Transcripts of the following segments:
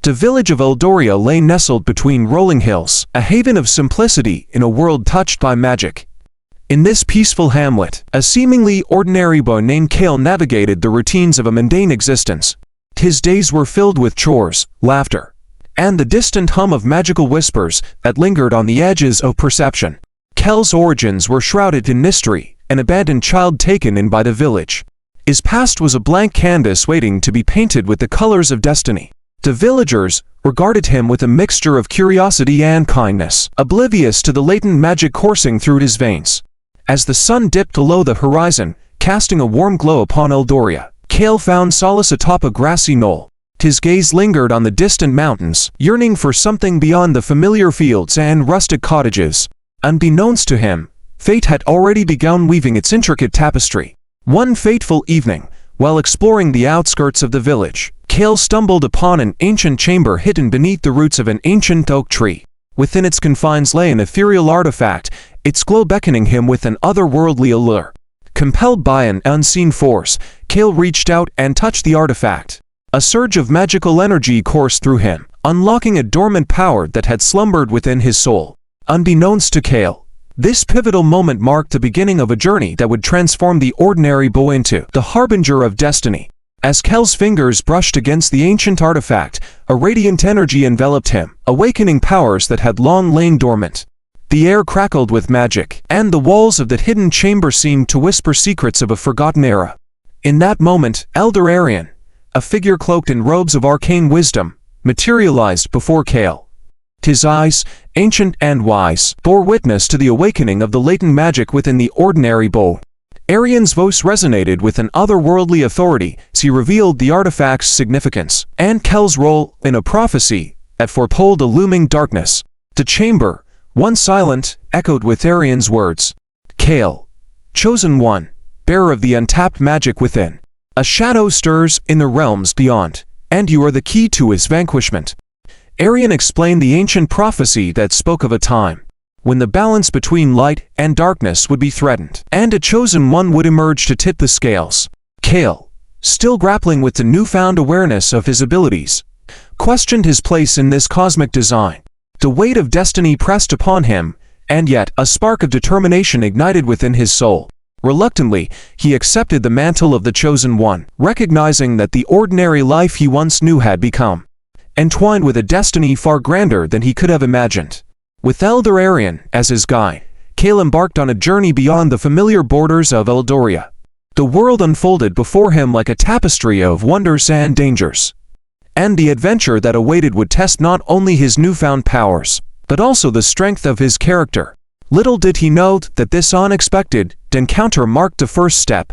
The village of Eldoria lay nestled between rolling hills, a haven of simplicity in a world touched by magic. In this peaceful hamlet, a seemingly ordinary boy named Kael navigated the routines of a mundane existence. His days were filled with chores, laughter, and the distant hum of magical whispers that lingered on the edges of perception. Kael's origins were shrouded in mystery, an abandoned child taken in by the village. His past was a blank canvas waiting to be painted with the colors of destiny. The villagers regarded him with a mixture of curiosity and kindness, oblivious to the latent magic coursing through his veins. As the sun dipped below the horizon, casting a warm glow upon Eldoria, Kael found solace atop a grassy knoll. His gaze lingered on the distant mountains, yearning for something beyond the familiar fields and rustic cottages. Unbeknownst to him, fate had already begun weaving its intricate tapestry. One fateful evening, while exploring the outskirts of the village, Kael stumbled upon an ancient chamber hidden beneath the roots of an ancient oak tree. Within its confines lay an ethereal artifact, its glow beckoning him with an otherworldly allure. Compelled by an unseen force, Kael reached out and touched the artifact. A surge of magical energy coursed through him, unlocking a dormant power that had slumbered within his soul. Unbeknownst to Kael, this pivotal moment marked the beginning of a journey that would transform the ordinary boy into the harbinger of destiny. As Kael's fingers brushed against the ancient artifact, a radiant energy enveloped him, awakening powers that had long lain dormant. The air crackled with magic, and the walls of that hidden chamber seemed to whisper secrets of a forgotten era. In that moment, Elder Arion, a figure cloaked in robes of arcane wisdom, materialized before Kael. His eyes, ancient and wise, bore witness to the awakening of the latent magic within the ordinary boy. Arion's voice resonated with an otherworldly authority as he revealed the artifact's significance, and Kael's role in a prophecy that foretold a looming darkness. The chamber, once silent, echoed with Arion's words. Kael, chosen one, bearer of the untapped magic within. A shadow stirs in the realms beyond, and you are the key to its vanquishment. Arion explained the ancient prophecy that spoke of a time when the balance between light and darkness would be threatened, and a chosen one would emerge to tip the scales. Kael, still grappling with the newfound awareness of his abilities, questioned his place in this cosmic design. The weight of destiny pressed upon him, and yet a spark of determination ignited within his soul. Reluctantly, he accepted the mantle of the chosen one, recognizing that the ordinary life he once knew had become entwined with a destiny far grander than he could have imagined. With Elder Arion as his guide, Kael embarked on a journey beyond the familiar borders of Eldoria. The world unfolded before him like a tapestry of wonders and dangers. And the adventure that awaited would test not only his newfound powers, but also the strength of his character. Little did he know that this unexpected encounter marked the first step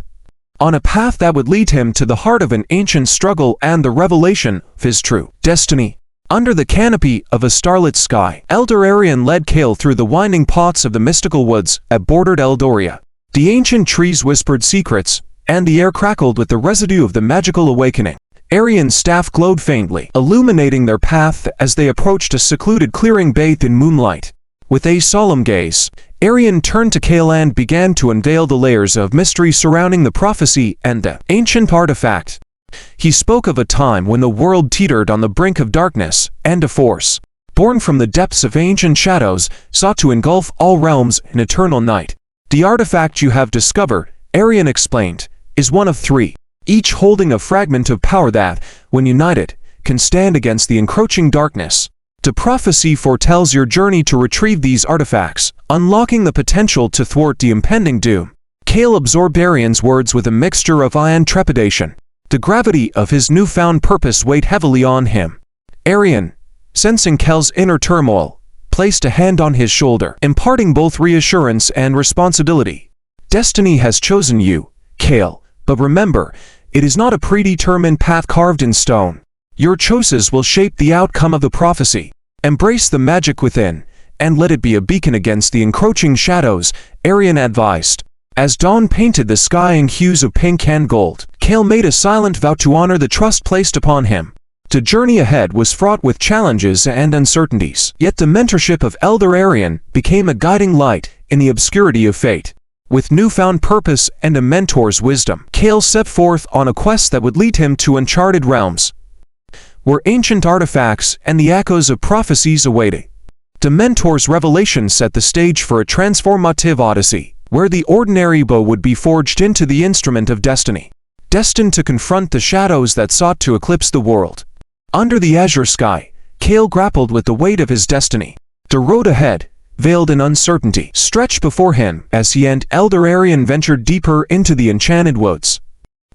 on a path that would lead him to the heart of an ancient struggle and the revelation of his true destiny. Under the canopy of a starlit sky, Elder Arion led Kael through the winding paths of the mystical woods that bordered Eldoria. The ancient trees whispered secrets, and the air crackled with the residue of the magical awakening. Arion's staff glowed faintly, illuminating their path as they approached a secluded clearing bathed in moonlight. With a solemn gaze, Arion turned to Kael and began to unveil the layers of mystery surrounding the prophecy and the ancient artifact. He spoke of a time when the world teetered on the brink of darkness, and a force, born from the depths of ancient shadows, sought to engulf all realms in eternal night. The artifact you have discovered, Arion explained, is one of three, each holding a fragment of power that, when united, can stand against the encroaching darkness. The prophecy foretells your journey to retrieve these artifacts, unlocking the potential to thwart the impending doom. Kael absorbed Arion's words with a mixture of awe and trepidation. The gravity of his newfound purpose weighed heavily on him. Arion, sensing Kael's inner turmoil, placed a hand on his shoulder, imparting both reassurance and responsibility. Destiny has chosen you, Kael, but remember, it is not a predetermined path carved in stone. Your choices will shape the outcome of the prophecy. Embrace the magic within, and let it be a beacon against the encroaching shadows, Arion advised. As dawn painted the sky in hues of pink and gold, Kael made a silent vow to honor the trust placed upon him. The journey ahead was fraught with challenges and uncertainties, yet the mentorship of Elder Arion became a guiding light in the obscurity of fate. With newfound purpose and a mentor's wisdom, Kael set forth on a quest that would lead him to uncharted realms. where ancient artifacts and the echoes of prophecies awaited. The mentor's revelation set the stage for a transformative odyssey, where the ordinary bow would be forged into the instrument of destiny, destined to confront the shadows that sought to eclipse the world. Under the azure sky, Kael grappled with the weight of his destiny. The road ahead, veiled in uncertainty, stretched before him as he and Elder Arion ventured deeper into the enchanted woods.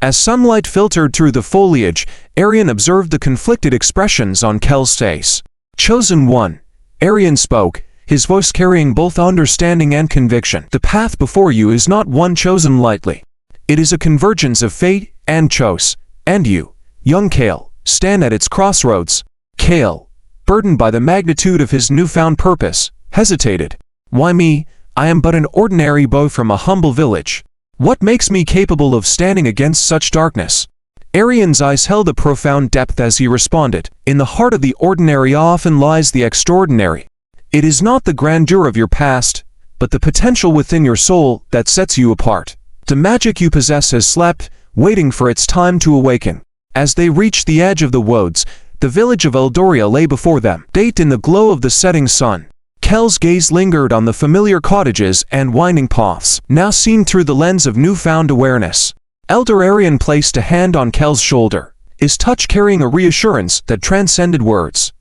As sunlight filtered through the foliage, Arion observed the conflicted expressions on Kael's face. "Chosen one," Arion spoke, his voice carrying both understanding and conviction. "The path before you is not one chosen lightly. It is a convergence of fate and choice, and you, young Kael, stand at its crossroads." Kael, burdened by the magnitude of his newfound purpose, hesitated. "Why me? I am but an ordinary boy from a humble village. What makes me capable of standing against such darkness?" Arion's eyes held a profound depth as he responded. "In the heart of the ordinary often lies the extraordinary. It is not the grandeur of your past, but the potential within your soul that sets you apart. The magic you possess has slept, waiting for its time to awaken." As they reached the edge of the woods, the village of Eldoria lay before them, bathed in the glow of the setting sun. Kael's gaze lingered on the familiar cottages and winding paths, now seen through the lens of newfound awareness. Elder Arion placed a hand on Kael's shoulder, his touch carrying a reassurance that transcended words.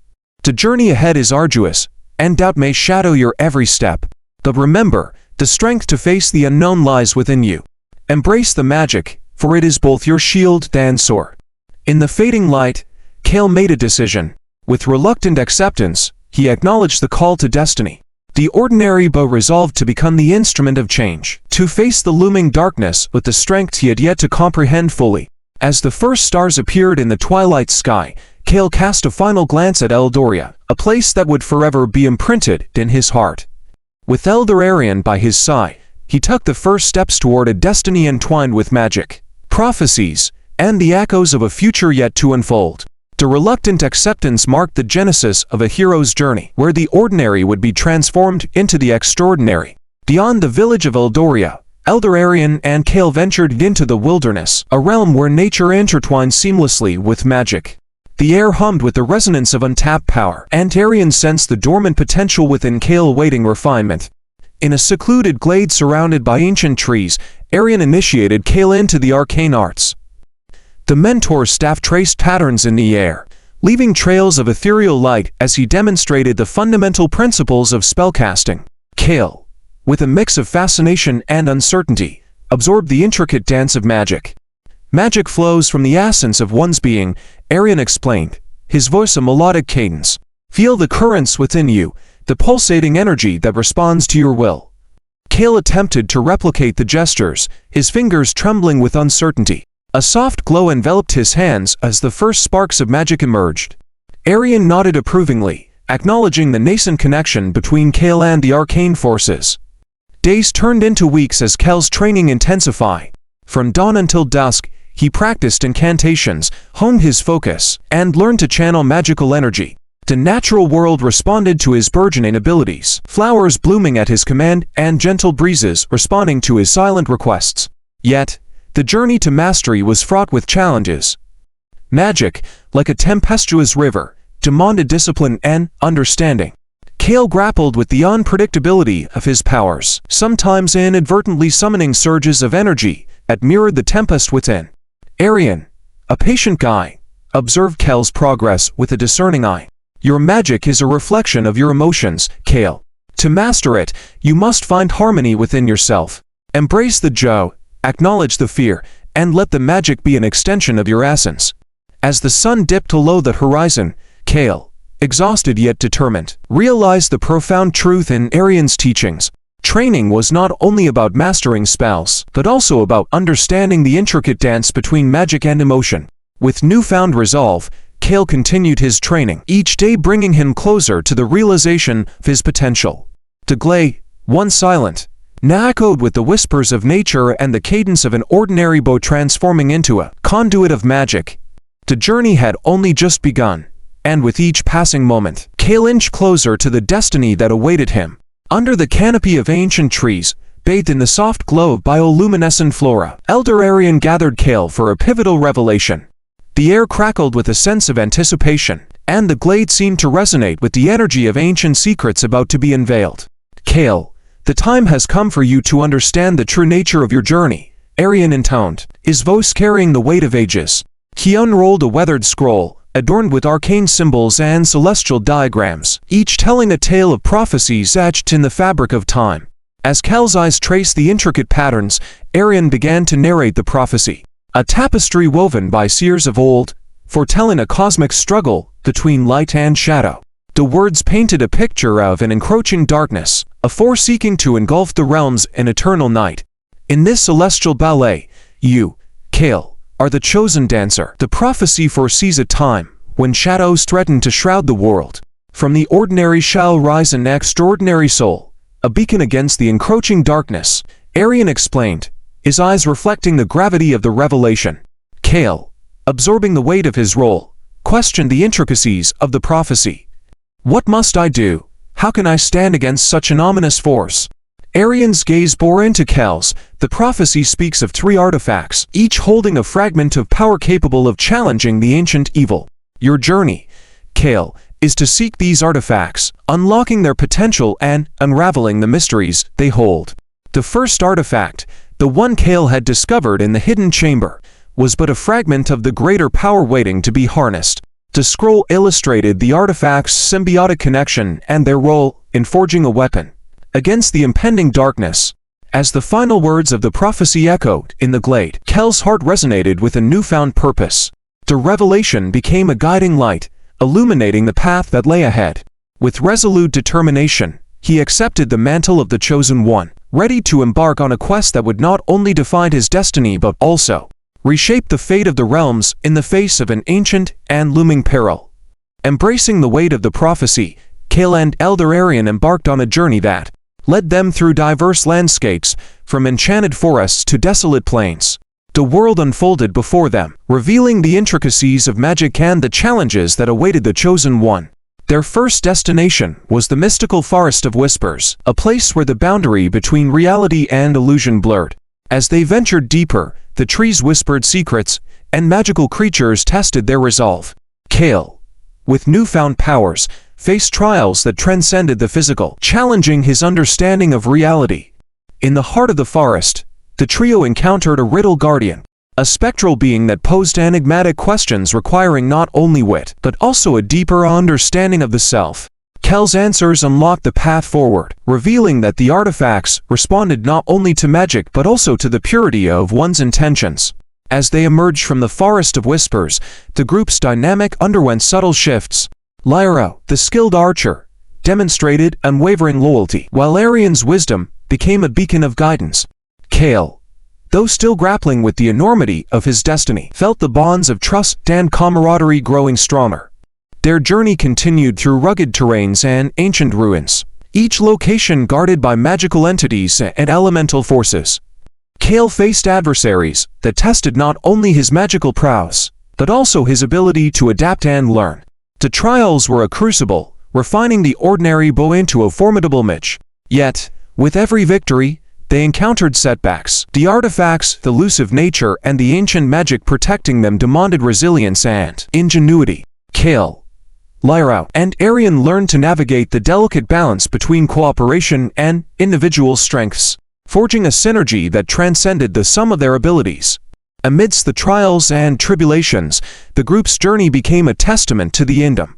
"The journey ahead is arduous, and doubt may shadow your every step. But remember, the strength to face the unknown lies within you. Embrace the magic, for it is both your shield and sword." In the fading light, Kael made a decision. With reluctant acceptance, he acknowledged the call to destiny. The ordinary bow resolved to become the instrument of change, to face the looming darkness with the strength he had yet to comprehend fully. As the first stars appeared in the twilight sky, Kael cast a final glance at Eldoria, a place that would forever be imprinted in his heart. With Elder Arion by his side, he took the first steps toward a destiny entwined with magic, prophecies, and the echoes of a future yet to unfold. The reluctant acceptance marked the genesis of a hero's journey, where the ordinary would be transformed into the extraordinary. Beyond the village of Eldoria, Elder Arion and Kael ventured into the wilderness, a realm where nature intertwined seamlessly with magic. The air hummed with the resonance of untapped power, and Arion sensed the dormant potential within Kael awaiting refinement. In a secluded glade surrounded by ancient trees, Arion initiated Kael into the arcane arts. The mentor's staff traced patterns in the air, leaving trails of ethereal light as he demonstrated the fundamental principles of spellcasting. Kael, with a mix of fascination and uncertainty, absorbed the intricate dance of magic. "Magic flows from the essence of one's being," Arion explained, his voice a melodic cadence. "Feel the currents within you, the pulsating energy that responds to your will." Kael attempted to replicate the gestures, his fingers trembling with uncertainty. A soft glow enveloped his hands as the first sparks of magic emerged. Arion nodded approvingly, acknowledging the nascent connection between Kael and the arcane forces. Days turned into weeks as Kael's training intensified. From dawn until dusk, he practiced incantations, honed his focus, and learned to channel magical energy. The natural world responded to his burgeoning abilities, flowers blooming at his command and gentle breezes responding to his silent requests. Yet, the journey to mastery was fraught with challenges. Magic, like a tempestuous river, demanded discipline and understanding. Kael grappled with the unpredictability of his powers, sometimes inadvertently summoning surges of energy that mirrored the tempest within. Arion, a patient guide, observed Kael's progress with a discerning eye. "Your magic is a reflection of your emotions, Kael. To master it, you must find harmony within yourself. Embrace the joy, acknowledge the fear, and let the magic be an extension of your essence." As the sun dipped below the horizon, Kael, exhausted yet determined, realized the profound truth in Arion's teachings. Training was not only about mastering spells, but also about understanding the intricate dance between magic and emotion. With newfound resolve, Kael continued his training, each day bringing him closer to the realization of his potential. The glade, once silent, now echoed with the whispers of nature and the cadence of an ordinary bow transforming into a conduit of magic. The journey had only just begun, and with each passing moment, Kael inched closer to the destiny that awaited him. Under the canopy of ancient trees, bathed in the soft glow of bioluminescent flora, Elder Arion gathered Kael for a pivotal revelation. The air crackled with a sense of anticipation, and the glade seemed to resonate with the energy of ancient secrets about to be unveiled. Kael, the time has come for you to understand the true nature of your journey, Arion intoned, his voice carrying the weight of ages. He unrolled a weathered scroll, adorned with arcane symbols and celestial diagrams, each telling a tale of prophecies etched in the fabric of time. As Kael's eyes traced the intricate patterns, Arion began to narrate the prophecy. A tapestry woven by seers of old, foretelling a cosmic struggle between light and shadow. The words painted a picture of an encroaching darkness, a force seeking to engulf the realms in eternal night. In this celestial ballet, you, Kael, are the chosen dancer. The prophecy foresees a time when shadows threaten to shroud the world. From the ordinary shall rise an extraordinary soul, a beacon against the encroaching darkness, Arion explained, his eyes reflecting the gravity of the revelation. Kael, absorbing the weight of his role, questioned the intricacies of the prophecy. What must I do? How can I stand against such an ominous force? Arion's gaze bore into Kael's. The prophecy speaks of 3 artifacts, each holding a fragment of power capable of challenging the ancient evil. Your journey, Kael, is to seek these artifacts, unlocking their potential and unraveling the mysteries they hold. The first artifact, the one Kael had discovered in the hidden chamber, was but a fragment of the greater power waiting to be harnessed. The scroll illustrated the artifact's symbiotic connection and their role in forging a weapon against the impending darkness. As the final words of the prophecy echoed in the glade, Kael's heart resonated with a newfound purpose. The revelation became a guiding light, illuminating the path that lay ahead. With resolute determination, he accepted the mantle of the Chosen One, ready to embark on a quest that would not only define his destiny but also reshape the fate of the realms in the face of an ancient and looming peril. Embracing the weight of the prophecy, Kael and Elder Arion embarked on a journey that led them through diverse landscapes, from enchanted forests to desolate plains. The world unfolded before them, revealing the intricacies of magic and the challenges that awaited the Chosen One. Their first destination was the mystical Forest of Whispers, a place where the boundary between reality and illusion blurred. As they ventured deeper, the trees whispered secrets, and magical creatures tested their resolve. Kael, with newfound powers, faced trials that transcended the physical, challenging his understanding of reality. In the heart of the forest, the trio encountered a riddle guardian, a spectral being that posed enigmatic questions requiring not only wit, but also a deeper understanding of the self. Kael's answers unlocked the path forward, revealing that the artifacts responded not only to magic but also to the purity of one's intentions. As they emerged from the Forest of Whispers, the group's dynamic underwent subtle shifts. Lyra, the skilled archer, demonstrated unwavering loyalty, while Arion's wisdom became a beacon of guidance. Kael, though still grappling with the enormity of his destiny, felt the bonds of trust and camaraderie growing stronger. Their journey continued through rugged terrains and ancient ruins, each location guarded by magical entities and elemental forces. Kael faced adversaries that tested not only his magical prowess, but also his ability to adapt and learn. The trials were a crucible, refining the ordinary bow into a formidable match. Yet, with every victory, they encountered setbacks. The artifacts, the elusive nature, and the ancient magic protecting them demanded resilience and ingenuity. Kael, Lyra, and Arion learned to navigate the delicate balance between cooperation and individual strengths, forging a synergy that transcended the sum of their abilities. Amidst the trials and tribulations, the group's journey became a testament to the endem.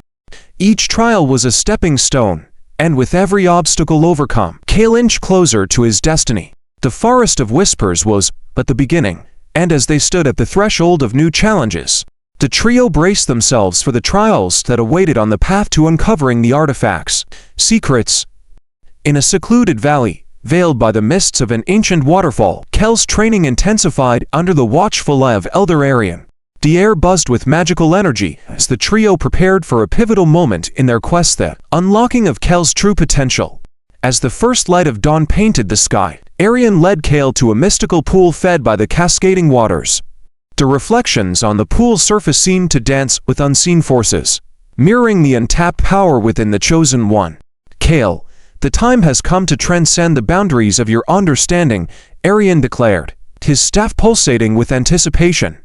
Each trial was a stepping stone, and with every obstacle overcome, Kael inched closer to his destiny. The Forest of Whispers was but the beginning, and as they stood at the threshold of new challenges, the trio braced themselves for the trials that awaited on the path to uncovering the artifacts, secrets. In a secluded valley, veiled by the mists of an ancient waterfall, Kael's training intensified under the watchful eye of Elder Arion. The air buzzed with magical energy as the trio prepared for a pivotal moment in their quest, the unlocking of Kael's true potential. As the first light of dawn painted the sky, Arion led Kael to a mystical pool fed by the cascading waters. The reflections on the pool's surface seemed to dance with unseen forces, mirroring the untapped power within the Chosen One. Kael, the time has come to transcend the boundaries of your understanding, Arion declared, his staff pulsating with anticipation.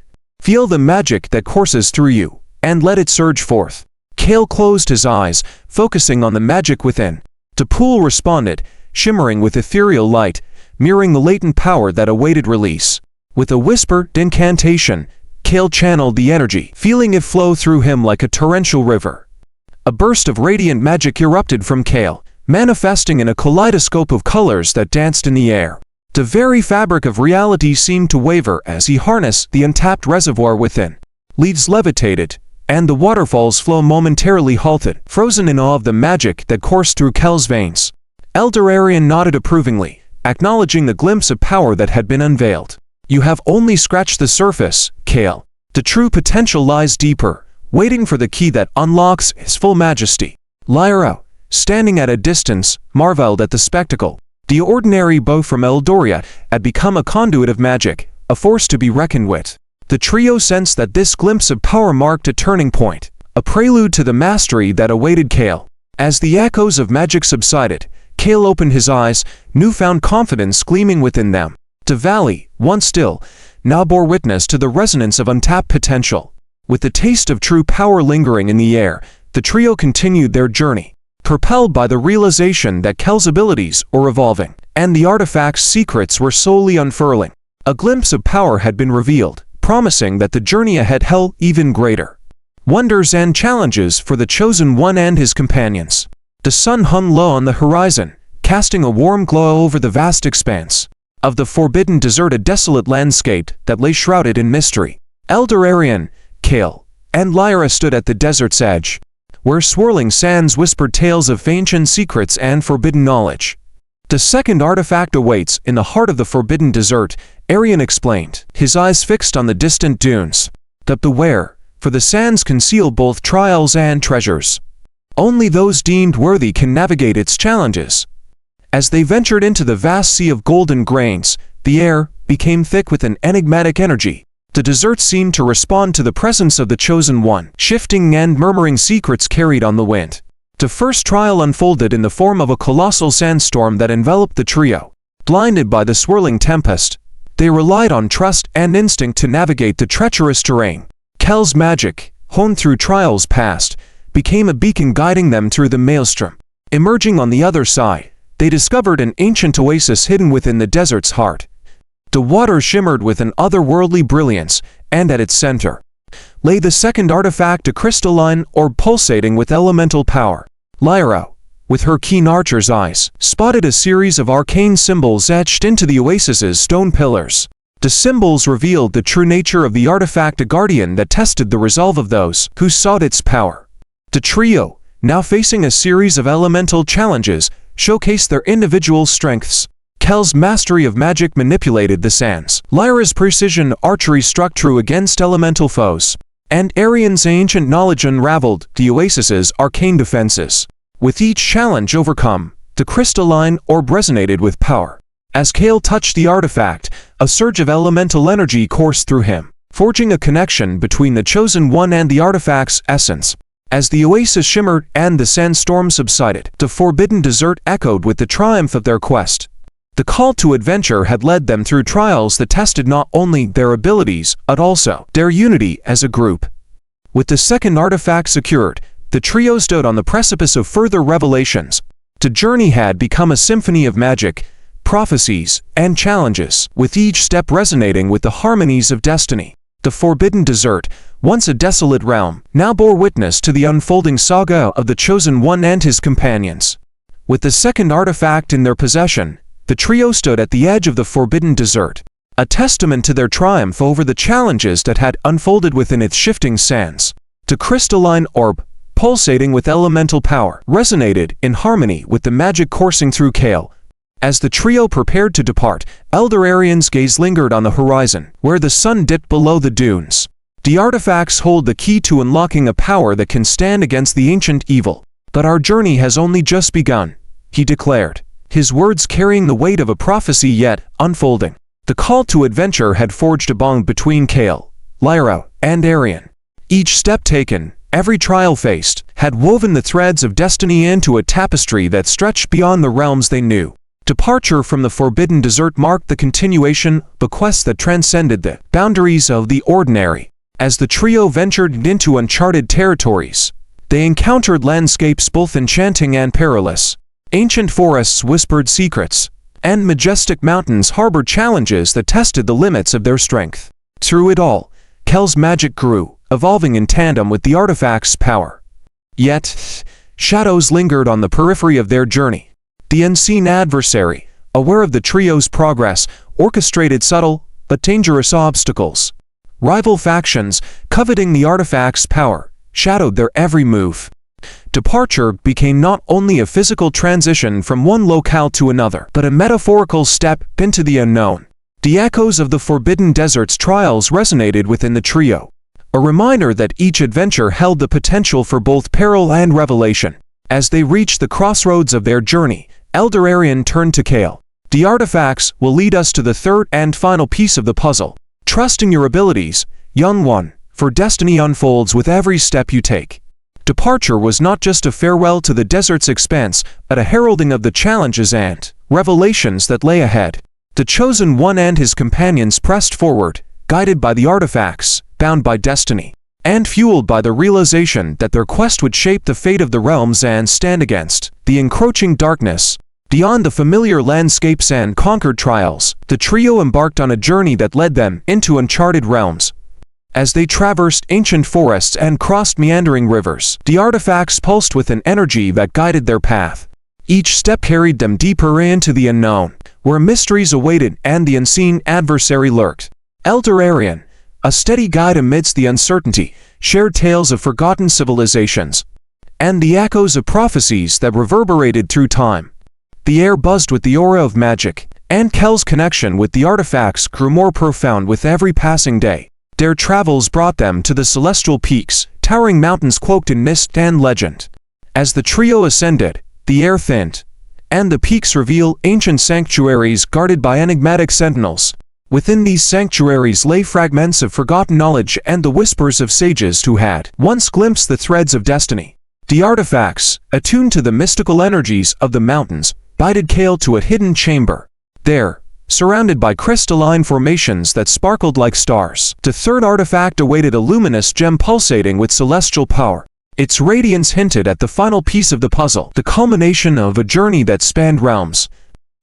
Feel the magic that courses through you, and let it surge forth. Kael closed his eyes, focusing on the magic within. The pool responded, shimmering with ethereal light, mirroring the latent power that awaited release. With a whispered incantation, Kael channeled the energy, feeling it flow through him like a torrential river. A burst of radiant magic erupted from Kael, manifesting in a kaleidoscope of colors that danced in the air. The very fabric of reality seemed to waver as he harnessed the untapped reservoir within. Leaves levitated, and the waterfall's flow momentarily halted, frozen in awe of the magic that coursed through Kael's veins. Elder Arion nodded approvingly, acknowledging the glimpse of power that had been unveiled. You have only scratched the surface, Kael. The true potential lies deeper, waiting for the key that unlocks his full majesty. Lyra, standing at a distance, marveled at the spectacle. The ordinary bow from Eldoria had become a conduit of magic, a force to be reckoned with. The trio sensed that this glimpse of power marked a turning point, a prelude to the mastery that awaited Kael. As the echoes of magic subsided, Kael opened his eyes, newfound confidence gleaming within them. The valley, once still, now bore witness to the resonance of untapped potential. With the taste of true power lingering in the air, the trio continued their journey, propelled by the realization that Kael's abilities were evolving, and the artifact's secrets were slowly unfurling. A glimpse of power had been revealed, promising that the journey ahead held even greater wonders and challenges for the Chosen One and his companions. The sun hung low on the horizon, casting a warm glow over the vast expanse of the forbidden desert, a desolate landscape that lay shrouded in mystery. Elder Arion, Kael, and Lyra stood at the desert's edge, where swirling sands whispered tales of ancient secrets and forbidden knowledge. The second artifact awaits in the heart of the forbidden desert, Arion explained, his eyes fixed on the distant dunes. But beware, for the sands conceal both trials and treasures. Only those deemed worthy can navigate its challenges. As they ventured into the vast sea of golden grains, the air became thick with an enigmatic energy. The desert seemed to respond to the presence of the Chosen One, shifting and murmuring secrets carried on the wind. The first trial unfolded in the form of a colossal sandstorm that enveloped the trio. Blinded by the swirling tempest, they relied on trust and instinct to navigate the treacherous terrain. Kael's magic, honed through trials past, became a beacon guiding them through the maelstrom. Emerging on the other side, they discovered an ancient oasis hidden within the desert's heart. The water shimmered with an otherworldly brilliance, and at its center lay the second artifact, a crystalline orb pulsating with elemental power. Lyra, with her keen archer's eyes, spotted a series of arcane symbols etched into the oasis's stone pillars. The symbols revealed the true nature of the artifact, a guardian that tested the resolve of those who sought its power. The trio, now facing a series of elemental challenges, showcased their individual strengths. Kael's mastery of magic manipulated the sands. Lyra's precision archery struck true against elemental foes, and Arion's ancient knowledge unraveled the oasis's arcane defenses. With each challenge overcome, the crystalline orb resonated with power. As Kael touched the artifact, a surge of elemental energy coursed through him, forging a connection between the Chosen One and the artifact's essence. As the oasis shimmered and the sandstorm subsided, the forbidden desert echoed with the triumph of their quest. The call to adventure had led them through trials that tested not only their abilities, but also their unity as a group. With the second artifact secured, the trio stood on the precipice of further revelations. The journey had become a symphony of magic, prophecies, and challenges, with each step resonating with the harmonies of destiny. The forbidden desert, once a desolate realm, now bore witness to the unfolding saga of the Chosen One and his companions. With the second artifact in their possession, the trio stood at the edge of the forbidden desert, a testament to their triumph over the challenges that had unfolded within its shifting sands. The crystalline orb, pulsating with elemental power, resonated in harmony with the magic coursing through Kael. As the trio prepared to depart, Elder Arion's gaze lingered on the horizon, where the sun dipped below the dunes. The artifacts hold the key to unlocking a power that can stand against the ancient evil. But our journey has only just begun, he declared, his words carrying the weight of a prophecy yet unfolding. The call to adventure had forged a bond between Kael, Lyra, and Arion. Each step taken, every trial faced, had woven the threads of destiny into a tapestry that stretched beyond the realms they knew. Departure from the forbidden desert marked the continuation of a quest that transcended the boundaries of the ordinary. As the trio ventured into uncharted territories, they encountered landscapes both enchanting and perilous. Ancient forests whispered secrets, and majestic mountains harbored challenges that tested the limits of their strength. Through it all, Kael's magic grew, evolving in tandem with the artifact's power. Yet, shadows lingered on the periphery of their journey. The unseen adversary, aware of the trio's progress, orchestrated subtle but dangerous obstacles. Rival factions, coveting the artifact's power, shadowed their every move. Departure became not only a physical transition from one locale to another, but a metaphorical step into the unknown. The echoes of the Forbidden Desert's trials resonated within the trio, a reminder that each adventure held the potential for both peril and revelation. As they reached the crossroads of their journey, Elder Arion turned to Kael. The artifacts will lead us to the third and final piece of the puzzle. Trust in your abilities, young one, for destiny unfolds with every step you take. Departure was not just a farewell to the desert's expanse, but a heralding of the challenges and revelations that lay ahead. The chosen one and his companions pressed forward, guided by the artifacts, bound by destiny, and fueled by the realization that their quest would shape the fate of the realms and stand against the encroaching darkness. Beyond the familiar landscapes and conquered trials, the trio embarked on a journey that led them into uncharted realms. As they traversed ancient forests and crossed meandering rivers, the artifacts pulsed with an energy that guided their path. Each step carried them deeper into the unknown, where mysteries awaited and the unseen adversary lurked. Elder Arion, a steady guide amidst the uncertainty, shared tales of forgotten civilizations and the echoes of prophecies that reverberated through time. The air buzzed with the aura of magic, and Kael's connection with the artifacts grew more profound with every passing day. Their travels brought them to the celestial peaks, towering mountains cloaked in mist and legend. As the trio ascended, the air thinned, and the peaks revealed ancient sanctuaries guarded by enigmatic sentinels. Within these sanctuaries lay fragments of forgotten knowledge and the whispers of sages who had once glimpsed the threads of destiny. The artifacts, attuned to the mystical energies of the mountains, guided Kael to a hidden chamber. There, surrounded by crystalline formations that sparkled like stars, the third artifact awaited, a luminous gem pulsating with celestial power. Its radiance hinted at the final piece of the puzzle, the culmination of a journey that spanned realms.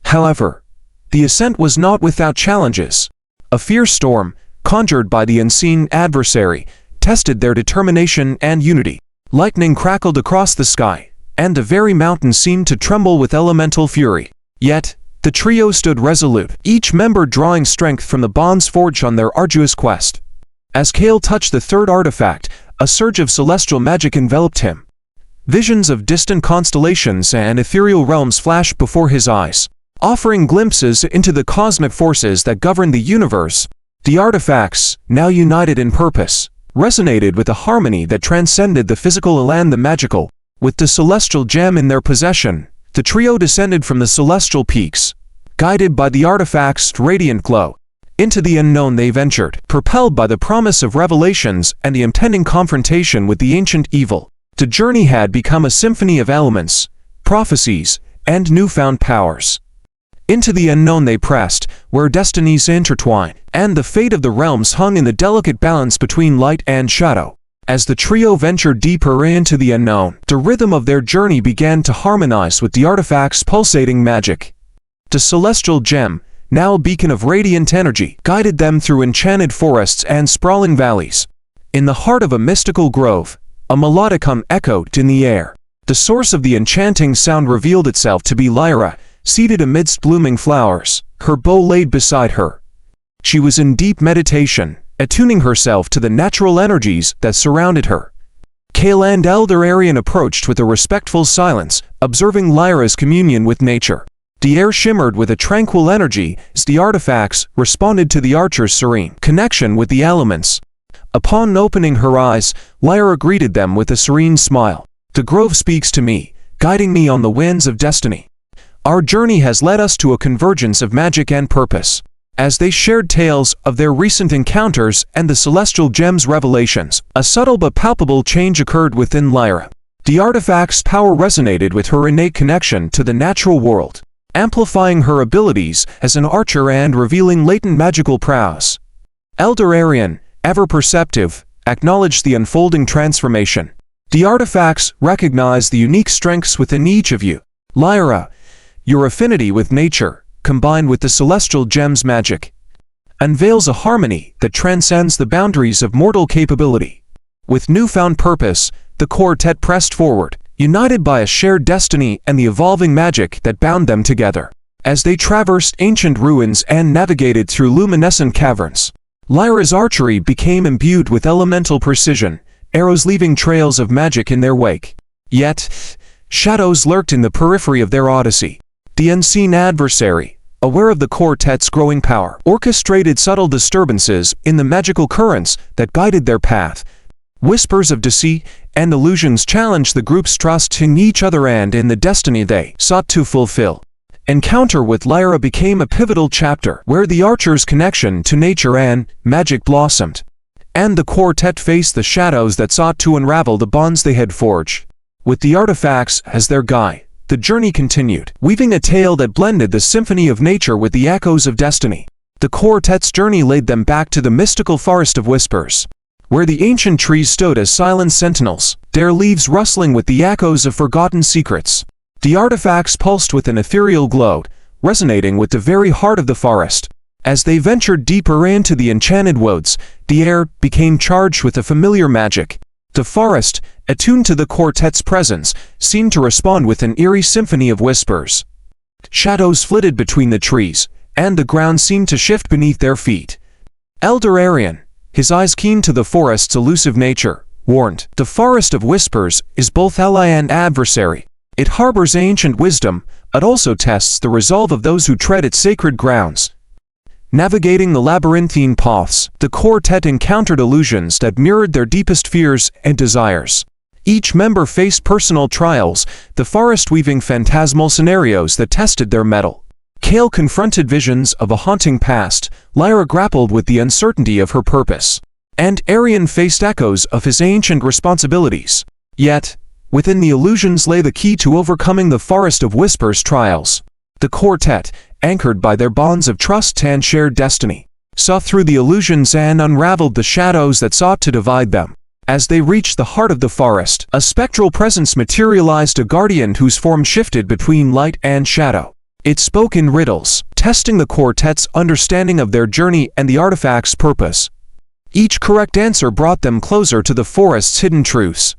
However, the ascent was not without challenges. A fierce storm, conjured by the unseen adversary, tested their determination and unity. Lightning crackled across the sky, and the very mountains seemed to tremble with elemental fury. Yet, the trio stood resolute, each member drawing strength from the bonds forged on their arduous quest. As Kael touched the third artifact, a surge of celestial magic enveloped him. Visions of distant constellations and ethereal realms flashed before his eyes, offering glimpses into the cosmic forces that govern the universe. The artifacts, now united in purpose, resonated with a harmony that transcended the physical and the magical. With the celestial gem in their possession, the trio descended from the celestial peaks, guided by the artifact's radiant glow. Into the unknown they ventured, propelled by the promise of revelations and the impending confrontation with the ancient evil. The journey had become a symphony of elements, prophecies, and newfound powers. Into the unknown they pressed, where destinies intertwine, and the fate of the realms hung in the delicate balance between light and shadow. As the trio ventured deeper into the unknown, the rhythm of their journey began to harmonize with the artifact's pulsating magic. The celestial gem, now a beacon of radiant energy, guided them through enchanted forests and sprawling valleys. In the heart of a mystical grove, a melodic hum echoed in the air. The source of the enchanting sound revealed itself to be Lyra, seated amidst blooming flowers, her bow laid beside her. She was in deep meditation, attuning herself to the natural energies that surrounded her. Kael and Elder Arion approached with a respectful silence, observing Lyra's communion with nature. The air shimmered with a tranquil energy as the artifacts responded to the archer's serene connection with the elements. Upon opening her eyes, Lyra greeted them with a serene smile. "The grove speaks to me, guiding me on the winds of destiny. Our journey has led us to a convergence of magic and purpose." As they shared tales of their recent encounters and the celestial gem's revelations, a subtle but palpable change occurred within Lyra. The artifact's power resonated with her innate connection to the natural world, amplifying her abilities as an archer and revealing latent magical prowess. Elder Arion, ever perceptive, acknowledged the unfolding transformation. The artifacts recognized the unique strengths within each of you. Lyra, your affinity with nature, combined with the celestial gem's magic, unveils a harmony that transcends the boundaries of mortal capability. With newfound purpose, the quartet pressed forward, united by a shared destiny and the evolving magic that bound them together. As they traversed ancient ruins and navigated through luminescent caverns, Lyra's archery became imbued with elemental precision, arrows leaving trails of magic in their wake. Yet, shadows lurked in the periphery of their odyssey. The unseen adversary, aware of the quartet's growing power, orchestrated subtle disturbances in the magical currents that guided their path. Whispers of deceit and illusions challenged the group's trust in each other and in the destiny they sought to fulfill. Encounter with Lyra became a pivotal chapter where the archer's connection to nature and magic blossomed, and the quartet faced the shadows that sought to unravel the bonds they had forged. With the artifacts as their guide, the journey continued, weaving a tale that blended the symphony of nature with the echoes of destiny. The quartet's journey led them back to the mystical Forest of Whispers, where the ancient trees stood as silent sentinels, their leaves rustling with the echoes of forgotten secrets. The artifacts pulsed with an ethereal glow, resonating with the very heart of the forest. As they ventured deeper into the enchanted woods, the air became charged with a familiar magic. The forest, attuned to the quartet's presence, seemed to respond with an eerie symphony of whispers. Shadows flitted between the trees, and the ground seemed to shift beneath their feet. Elder Arion, his eyes keen to the forest's elusive nature, warned, "The Forest of Whispers is both ally and adversary. It harbors ancient wisdom, but also tests the resolve of those who tread its sacred grounds." Navigating the labyrinthine paths, the quartet encountered illusions that mirrored their deepest fears and desires. Each member faced personal trials, the forest weaving phantasmal scenarios that tested their mettle. Kael confronted visions of a haunting past, Lyra grappled with the uncertainty of her purpose, and Arion faced echoes of his ancient responsibilities. Yet, within the illusions lay the key to overcoming the Forest of Whispers trials. The quartet, anchored by their bonds of trust and shared destiny, saw through the illusions and unraveled the shadows that sought to divide them. As they reached the heart of the forest, a spectral presence materialized, a guardian whose form shifted between light and shadow. It spoke in riddles, testing the quartet's understanding of their journey and the artifact's purpose. Each correct answer brought them closer to the forest's hidden truths.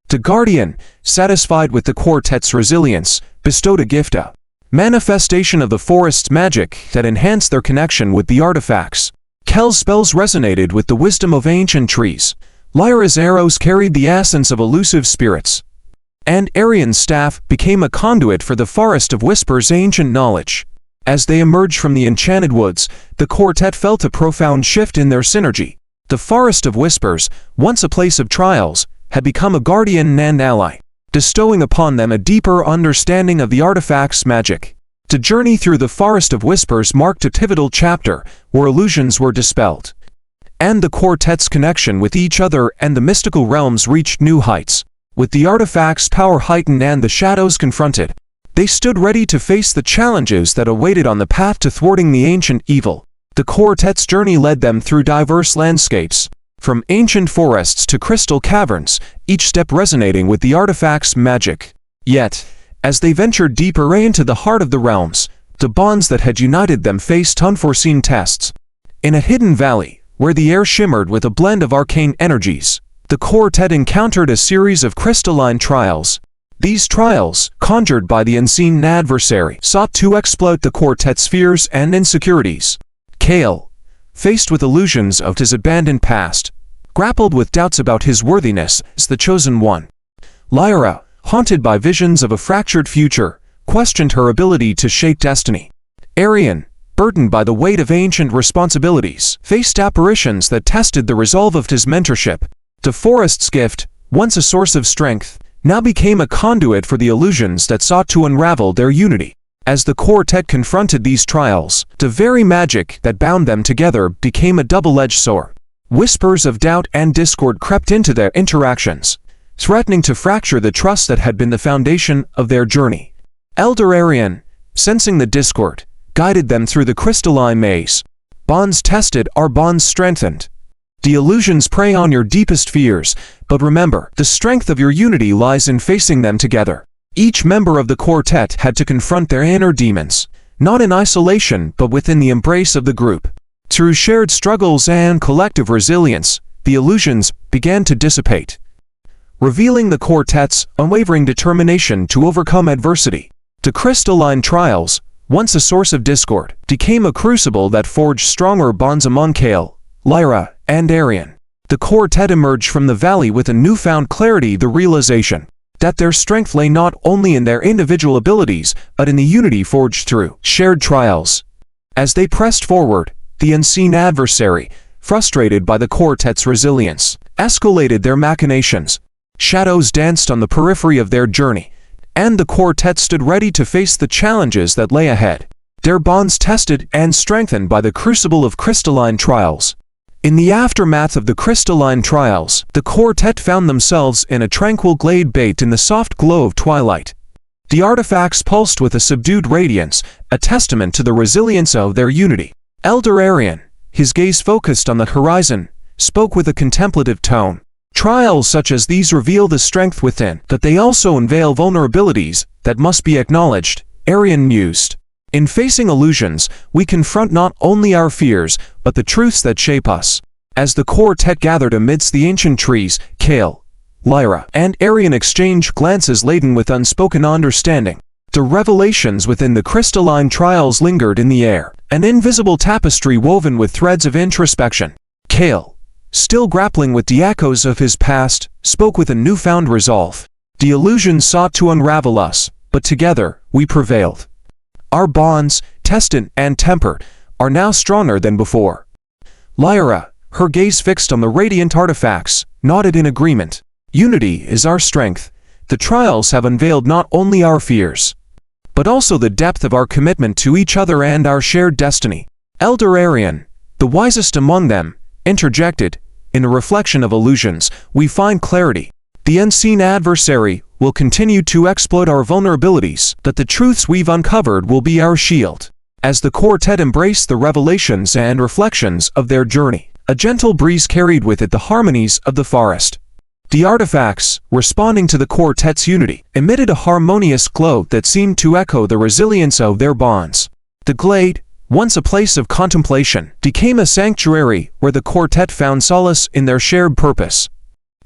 The guardian, satisfied with the quartet's resilience, bestowed a gift, a manifestation of the forest's magic that enhanced their connection with the artifacts. Kael's spells resonated with the wisdom of ancient trees. Lyra's arrows carried the essence of elusive spirits, and Arion's staff became a conduit for the Forest of Whispers' ancient knowledge. As they emerged from the enchanted woods, the quartet felt a profound shift in their synergy. The Forest of Whispers, once a place of trials, had become a guardian and ally, bestowing upon them a deeper understanding of the artifact's magic. The journey through the Forest of Whispers marked a pivotal chapter where illusions were dispelled, and the quartet's connection with each other and the mystical realms reached new heights. With the artifact's power heightened and the shadows confronted, they stood ready to face the challenges that awaited on the path to thwarting the ancient evil. The quartet's journey led them through diverse landscapes, from ancient forests to crystal caverns, each step resonating with the artifact's magic. Yet, as they ventured deeper into the heart of the realms, the bonds that had united them faced unforeseen tests. In a hidden valley, where the air shimmered with a blend of arcane energies, the quartet encountered a series of crystalline trials. These trials, conjured by the unseen adversary, sought to exploit the quartet's fears and insecurities. Kael, faced with illusions of his abandoned past, grappled with doubts about his worthiness as the chosen one. Lyra, haunted by visions of a fractured future, questioned her ability to shape destiny. Arion, burdened by the weight of ancient responsibilities, faced apparitions that tested the resolve of his mentorship. The forest's gift, once a source of strength, now became a conduit for the illusions that sought to unravel their unity. As the quartet confronted these trials, the very magic that bound them together became a double-edged sword. Whispers of doubt and discord crept into their interactions, threatening to fracture the trust that had been the foundation of their journey. Elder Arion, sensing the discord, guided them through the crystalline maze. Bonds tested are bonds strengthened. The illusions prey on your deepest fears, but remember, the strength of your unity lies in facing them together. Each member of the quartet had to confront their inner demons, not in isolation but within the embrace of the group. Through shared struggles and collective resilience, the illusions began to dissipate, revealing the quartet's unwavering determination to overcome adversity. The crystalline trials, once a source of discord, became a crucible that forged stronger bonds among Kael, Lyra, and Arion. The quartet emerged from the valley with a newfound clarity, the realization that their strength lay not only in their individual abilities, but in the unity forged through shared trials. As they pressed forward, the unseen adversary, frustrated by the quartet's resilience, escalated their machinations. Shadows danced on the periphery of their journey, and the quartet stood ready to face the challenges that lay ahead, their bonds tested and strengthened by the crucible of crystalline trials. In the aftermath of the crystalline trials, the quartet found themselves in a tranquil glade bathed in the soft glow of twilight. The artifacts pulsed with a subdued radiance, a testament to the resilience of their unity. Elder Arion, his gaze focused on the horizon, spoke with a contemplative tone. Trials such as these reveal the strength within, but they also unveil vulnerabilities that must be acknowledged, Arion mused. In facing illusions, we confront not only our fears, but the truths that shape us. As the quartet gathered amidst the ancient trees, Kael, Lyra, and Arion exchanged glances laden with unspoken understanding. The revelations within the crystalline trials lingered in the air, an invisible tapestry woven with threads of introspection. Kael, still grappling with the echoes of his past, spoke with a newfound resolve. The illusions sought to unravel us, but together, we prevailed. Our bonds, tested and tempered, are now stronger than before. Lyra, her gaze fixed on the radiant artifacts, nodded in agreement. Unity is our strength. The trials have unveiled not only our fears, but also the depth of our commitment to each other and our shared destiny. Elder Arion, the wisest among them, interjected, in a reflection of illusions, we find clarity. The unseen adversary will continue to exploit our vulnerabilities, but the truths we've uncovered will be our shield. As the quartet embraced the revelations and reflections of their journey, a gentle breeze carried with it the harmonies of the forest. The artifacts, responding to the quartet's unity, emitted a harmonious glow that seemed to echo the resilience of their bonds. The glade, once a place of contemplation, became a sanctuary where the quartet found solace in their shared purpose.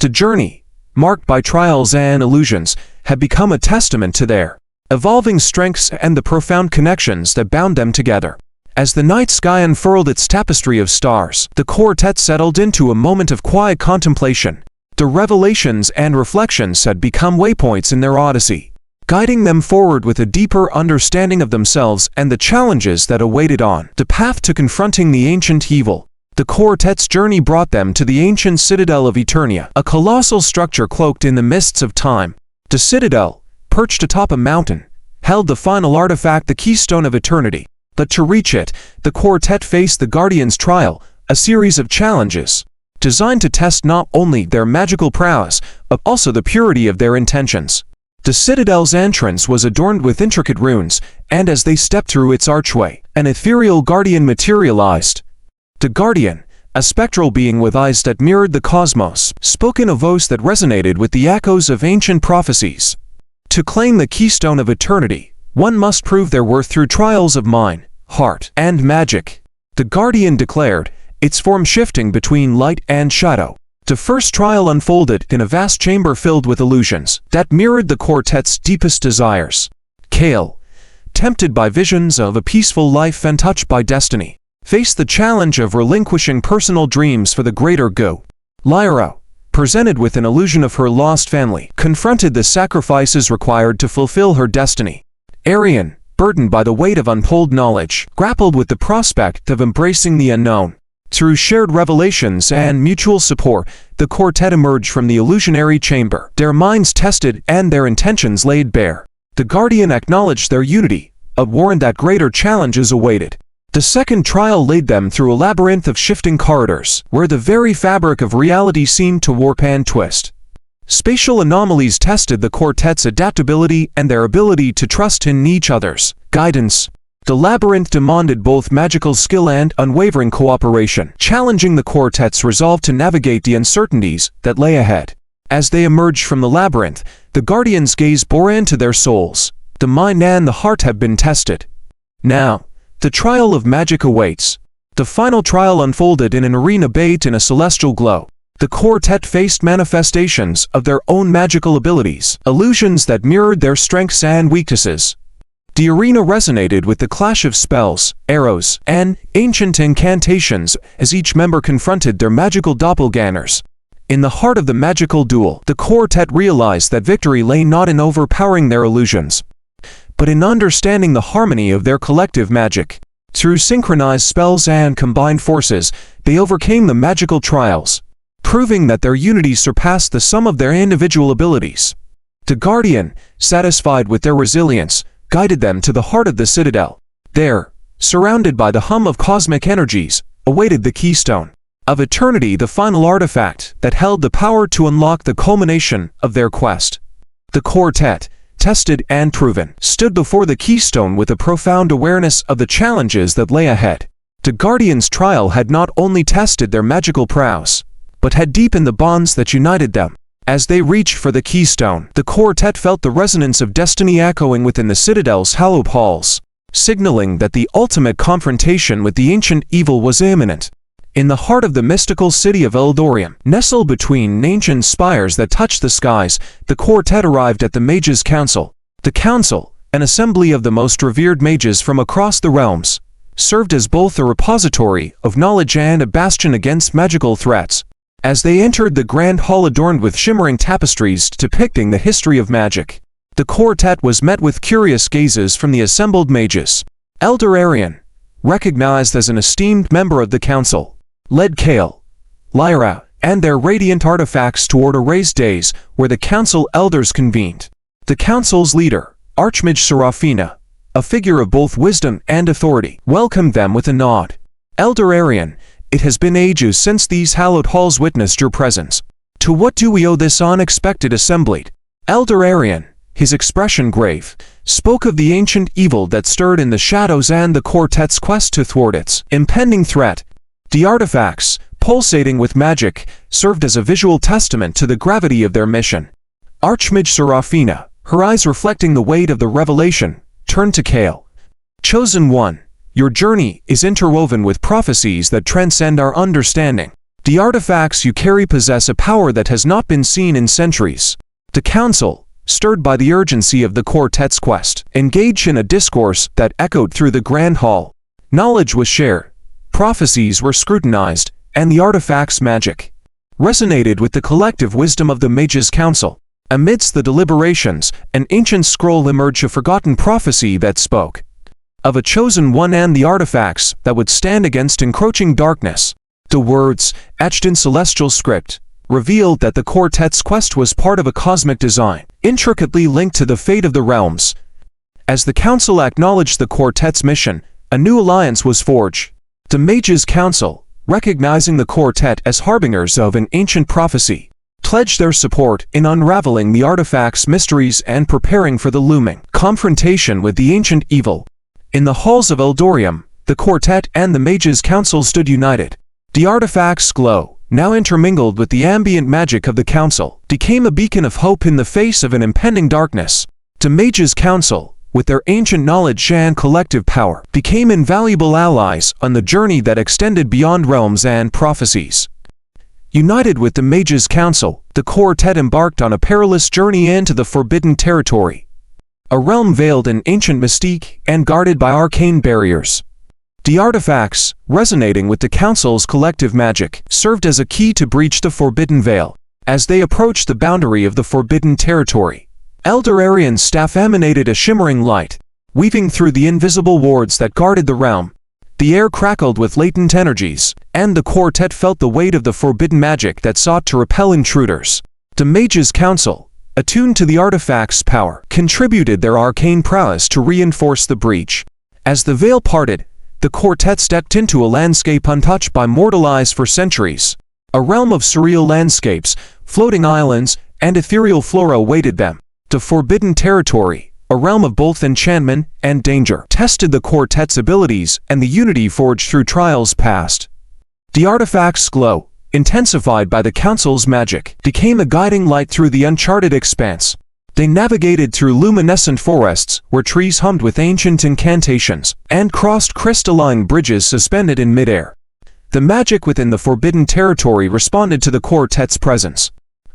The journey, marked by trials and illusions, had become a testament to their evolving strengths and the profound connections that bound them together. As the night sky unfurled its tapestry of stars, the quartet settled into a moment of quiet contemplation. The revelations and reflections had become waypoints in their odyssey, guiding them forward with a deeper understanding of themselves and the challenges that awaited on the path to confronting the ancient evil. The quartet's journey brought them to the ancient citadel of Eternia, a colossal structure cloaked in the mists of time. The citadel, perched atop a mountain, held the final artifact, the keystone of eternity. But to reach it, the quartet faced the Guardian's trial, a series of challenges designed to test not only their magical prowess, but also the purity of their intentions. The citadel's entrance was adorned with intricate runes, and as they stepped through its archway, an ethereal guardian materialized. The Guardian, a spectral being with eyes that mirrored the cosmos, spoke in a voice that resonated with the echoes of ancient prophecies. To claim the keystone of eternity, one must prove their worth through trials of mind, heart, and magic. The Guardian declared, its form shifting between light and shadow. The first trial unfolded in a vast chamber filled with illusions that mirrored the quartet's deepest desires. Kael, tempted by visions of a peaceful life and touched by destiny, faced the challenge of relinquishing personal dreams for the greater good. Lyra, presented with an illusion of her lost family, confronted the sacrifices required to fulfill her destiny. Arion, burdened by the weight of untold knowledge, grappled with the prospect of embracing the unknown. Through shared revelations and mutual support, the quartet emerged from the illusionary chamber, their minds tested and their intentions laid bare. The Guardian acknowledged their unity, but warned that greater challenges awaited. The second trial laid them through a labyrinth of shifting corridors, where the very fabric of reality seemed to warp and twist. Spatial anomalies tested the quartet's adaptability and their ability to trust in each other's guidance. The labyrinth demanded both magical skill and unwavering cooperation, challenging the quartet's resolve to navigate the uncertainties that lay ahead. As they emerged from the labyrinth, the Guardians' gaze bore into their souls. The mind and the heart have been tested. Now, the trial of magic awaits. The final trial unfolded in an arena bathed in a celestial glow. The quartet faced manifestations of their own magical abilities, illusions that mirrored their strengths and weaknesses. The arena resonated with the clash of spells, arrows, and ancient incantations as each member confronted their magical doppelgangers. In the heart of the magical duel, the quartet realized that victory lay not in overpowering their illusions, but in understanding the harmony of their collective magic. Through synchronized spells and combined forces, they overcame the magical trials, proving that their unity surpassed the sum of their individual abilities. The Guardian, satisfied with their resilience, guided them to the heart of the citadel. There, surrounded by the hum of cosmic energies, awaited the keystone of eternity, the final artifact that held the power to unlock the culmination of their quest. The quartet, tested and proven, stood before the keystone with a profound awareness of the challenges that lay ahead. The Guardians' trial had not only tested their magical prowess, but had deepened the bonds that united them. As they reached for the keystone, the quartet felt the resonance of destiny echoing within the citadel's hallowed halls, signaling that the ultimate confrontation with the ancient evil was imminent. In the heart of the mystical city of Eldoria, nestled between ancient spires that touched the skies, the quartet arrived at the Mages' Council. The council, an assembly of the most revered mages from across the realms, served as both a repository of knowledge and a bastion against magical threats. As they entered the grand hall adorned with shimmering tapestries depicting the history of magic, the quartet was met with curious gazes from the assembled mages. Elder Arion, recognized as an esteemed member of the council, led Kael, Lyra, and their radiant artifacts toward a raised dais where the council elders convened. The council's leader, Archmage Seraphina, a figure of both wisdom and authority, welcomed them with a nod. Elder Arion, it has been ages since these hallowed halls witnessed your presence. To what do we owe this unexpected assembly? Elder Arion, his expression grave, spoke of the ancient evil that stirred in the shadows and the quartet's quest to thwart its impending threat. The artifacts, pulsating with magic, served as a visual testament to the gravity of their mission. Archmage Seraphina, her eyes reflecting the weight of the revelation, turned to Kael. Chosen One, your journey is interwoven with prophecies that transcend our understanding. The artifacts you carry possess a power that has not been seen in centuries. The council, stirred by the urgency of the quartet's quest, engaged in a discourse that echoed through the grand hall. Knowledge was shared, prophecies were scrutinized, and the artifact's magic resonated with the collective wisdom of the Mages' Council. Amidst the deliberations, an ancient scroll emerged, a forgotten prophecy that spoke of a chosen one and the artifacts that would stand against encroaching darkness. The words, etched in celestial script, revealed that the quartet's quest was part of a cosmic design, intricately linked to the fate of the realms. As the council acknowledged the quartet's mission, a new alliance was forged. The Mages' Council, recognizing the quartet as harbingers of an ancient prophecy, pledged their support in unraveling the artifact's mysteries and preparing for the looming confrontation with the ancient evil. In the halls of Eldoria, the quartet and the Mages' Council stood united. The artifact's glow, now intermingled with the ambient magic of the council, became a beacon of hope in the face of an impending darkness. The Mages' Council, with their ancient knowledge and collective power, became invaluable allies on the journey that extended beyond realms and prophecies. United with the Mages' Council, the quartet embarked on a perilous journey into the Forbidden Territory, a realm veiled in ancient mystique and guarded by arcane barriers. The artifacts, resonating with the Council's collective magic, served as a key to breach the Forbidden Veil. As they approached the boundary of the Forbidden Territory, Elder Arion's staff emanated a shimmering light, weaving through the invisible wards that guarded the realm. The air crackled with latent energies, and the quartet felt the weight of the forbidden magic that sought to repel intruders. The Mages' Council, attuned to the artifact's power, contributed their arcane prowess to reinforce the breach. As the veil parted, the quartet stepped into a landscape untouched by mortal eyes for centuries. A realm of surreal landscapes, floating islands, and ethereal flora awaited them. The Forbidden Territory, a realm of both enchantment and danger, tested the quartet's abilities and the unity forged through trials past. The artifact's glow, intensified by the Council's magic, became a guiding light through the uncharted expanse. They navigated through luminescent forests where trees hummed with ancient incantations, and crossed crystalline bridges suspended in midair. The magic within the forbidden territory responded to the quartet's presence,